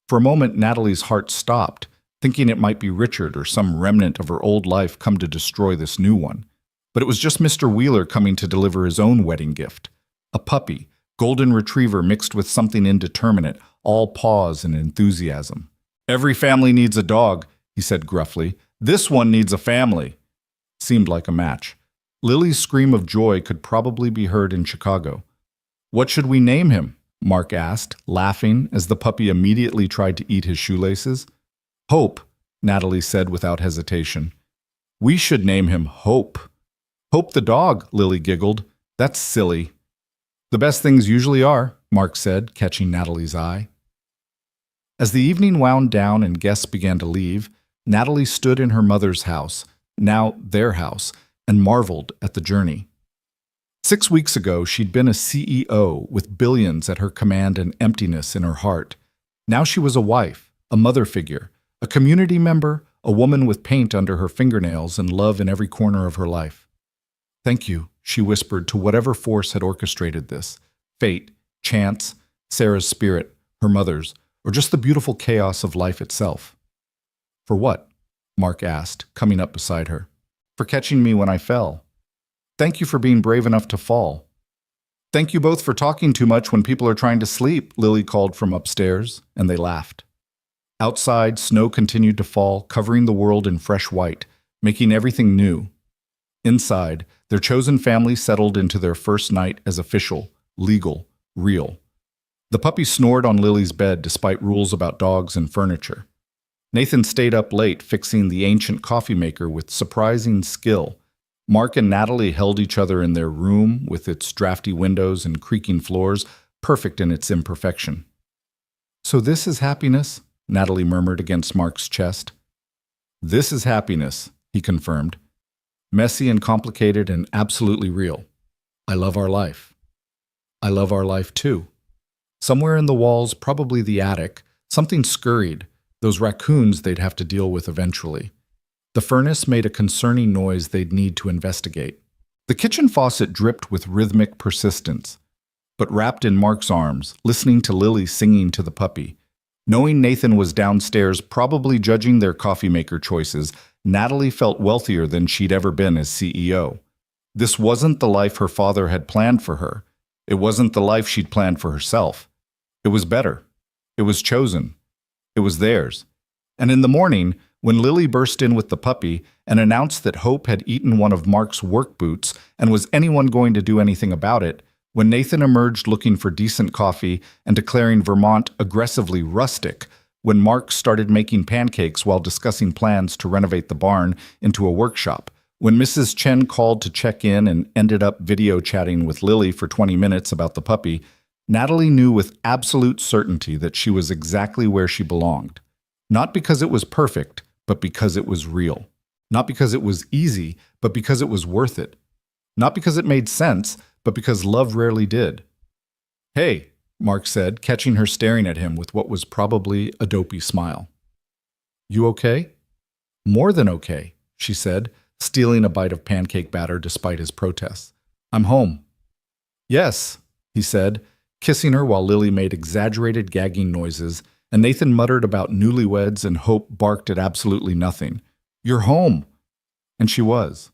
For a moment, Natalie's heart stopped, thinking it might be Richard or some remnant of her old life come to destroy this new one. But it was just Mr. Wheeler coming to deliver his own wedding gift. A puppy, golden retriever mixed with something indeterminate, all paws and enthusiasm. "Every family needs a dog," he said gruffly. "This one needs a family." Seemed like a match. Lily's scream of joy could probably be heard in Chicago. "What should we name him?" Mark asked, laughing as the puppy immediately tried to eat his shoelaces. Hope, Natalie said without hesitation. We should name him Hope. Hope the dog, Lily giggled. That's silly. The best things usually are, Mark said, catching Natalie's eye. As the evening wound down and guests began to leave, Natalie stood in her mother's house, now their house, and marveled at the journey. 6 weeks ago, she'd been a CEO with billions at her command and emptiness in her heart. Now she was a wife, a mother figure, a community member, a woman with paint under her fingernails and love in every corner of her life. Thank you, she whispered to whatever force had orchestrated this. Fate, chance, Sarah's spirit, her mother's, or just the beautiful chaos of life itself. For what? Mark asked, coming up beside her. For catching me when I fell. Thank you for being brave enough to fall. Thank you both for talking too much when people are trying to sleep, Lily called from upstairs, and they laughed. Outside, snow continued to fall, covering the world in fresh white, making everything new. Inside, their chosen family settled into their first night as official, legal, real. The puppy snored on Lily's bed despite rules about dogs and furniture. Nathan stayed up late fixing the ancient coffee maker with surprising skill. Mark and Natalie held each other in their room with its drafty windows and creaking floors, perfect in its imperfection. So this is happiness? Natalie murmured against Mark's chest. This is happiness, he confirmed. Messy and complicated and absolutely real. I love our life. I love our life too. Somewhere in the walls, probably the attic, something scurried, those raccoons they'd have to deal with eventually. The furnace made a concerning noise they'd need to investigate. The kitchen faucet dripped with rhythmic persistence. But wrapped in Mark's arms, listening to Lily singing to the puppy, knowing Nathan was downstairs probably judging their coffee maker choices, Natalie felt wealthier than she'd ever been as CEO. This wasn't the life her father had planned for her. It wasn't the life she'd planned for herself. It was better. It was chosen. It was theirs. And in the morning, when Lily burst in with the puppy and announced that Hope had eaten one of Mark's work boots and was anyone going to do anything about it, when Nathan emerged looking for decent coffee and declaring Vermont aggressively rustic, when Mark started making pancakes while discussing plans to renovate the barn into a workshop, when Mrs. Chen called to check in and ended up video chatting with Lily for 20 minutes about the puppy, Natalie knew with absolute certainty that she was exactly where she belonged. Not because it was perfect, but because it was real. Not because it was easy, but because it was worth it. Not because it made sense, but because love rarely did. Hey, Mark said, catching her staring at him with what was probably a dopey smile. You okay? More than okay, she said, stealing a bite of pancake batter despite his protests. I'm home. Yes, he said, kissing her while Lily made exaggerated gagging noises, and Nathan muttered about newlyweds and Hope barked at absolutely nothing. You're home! And she was.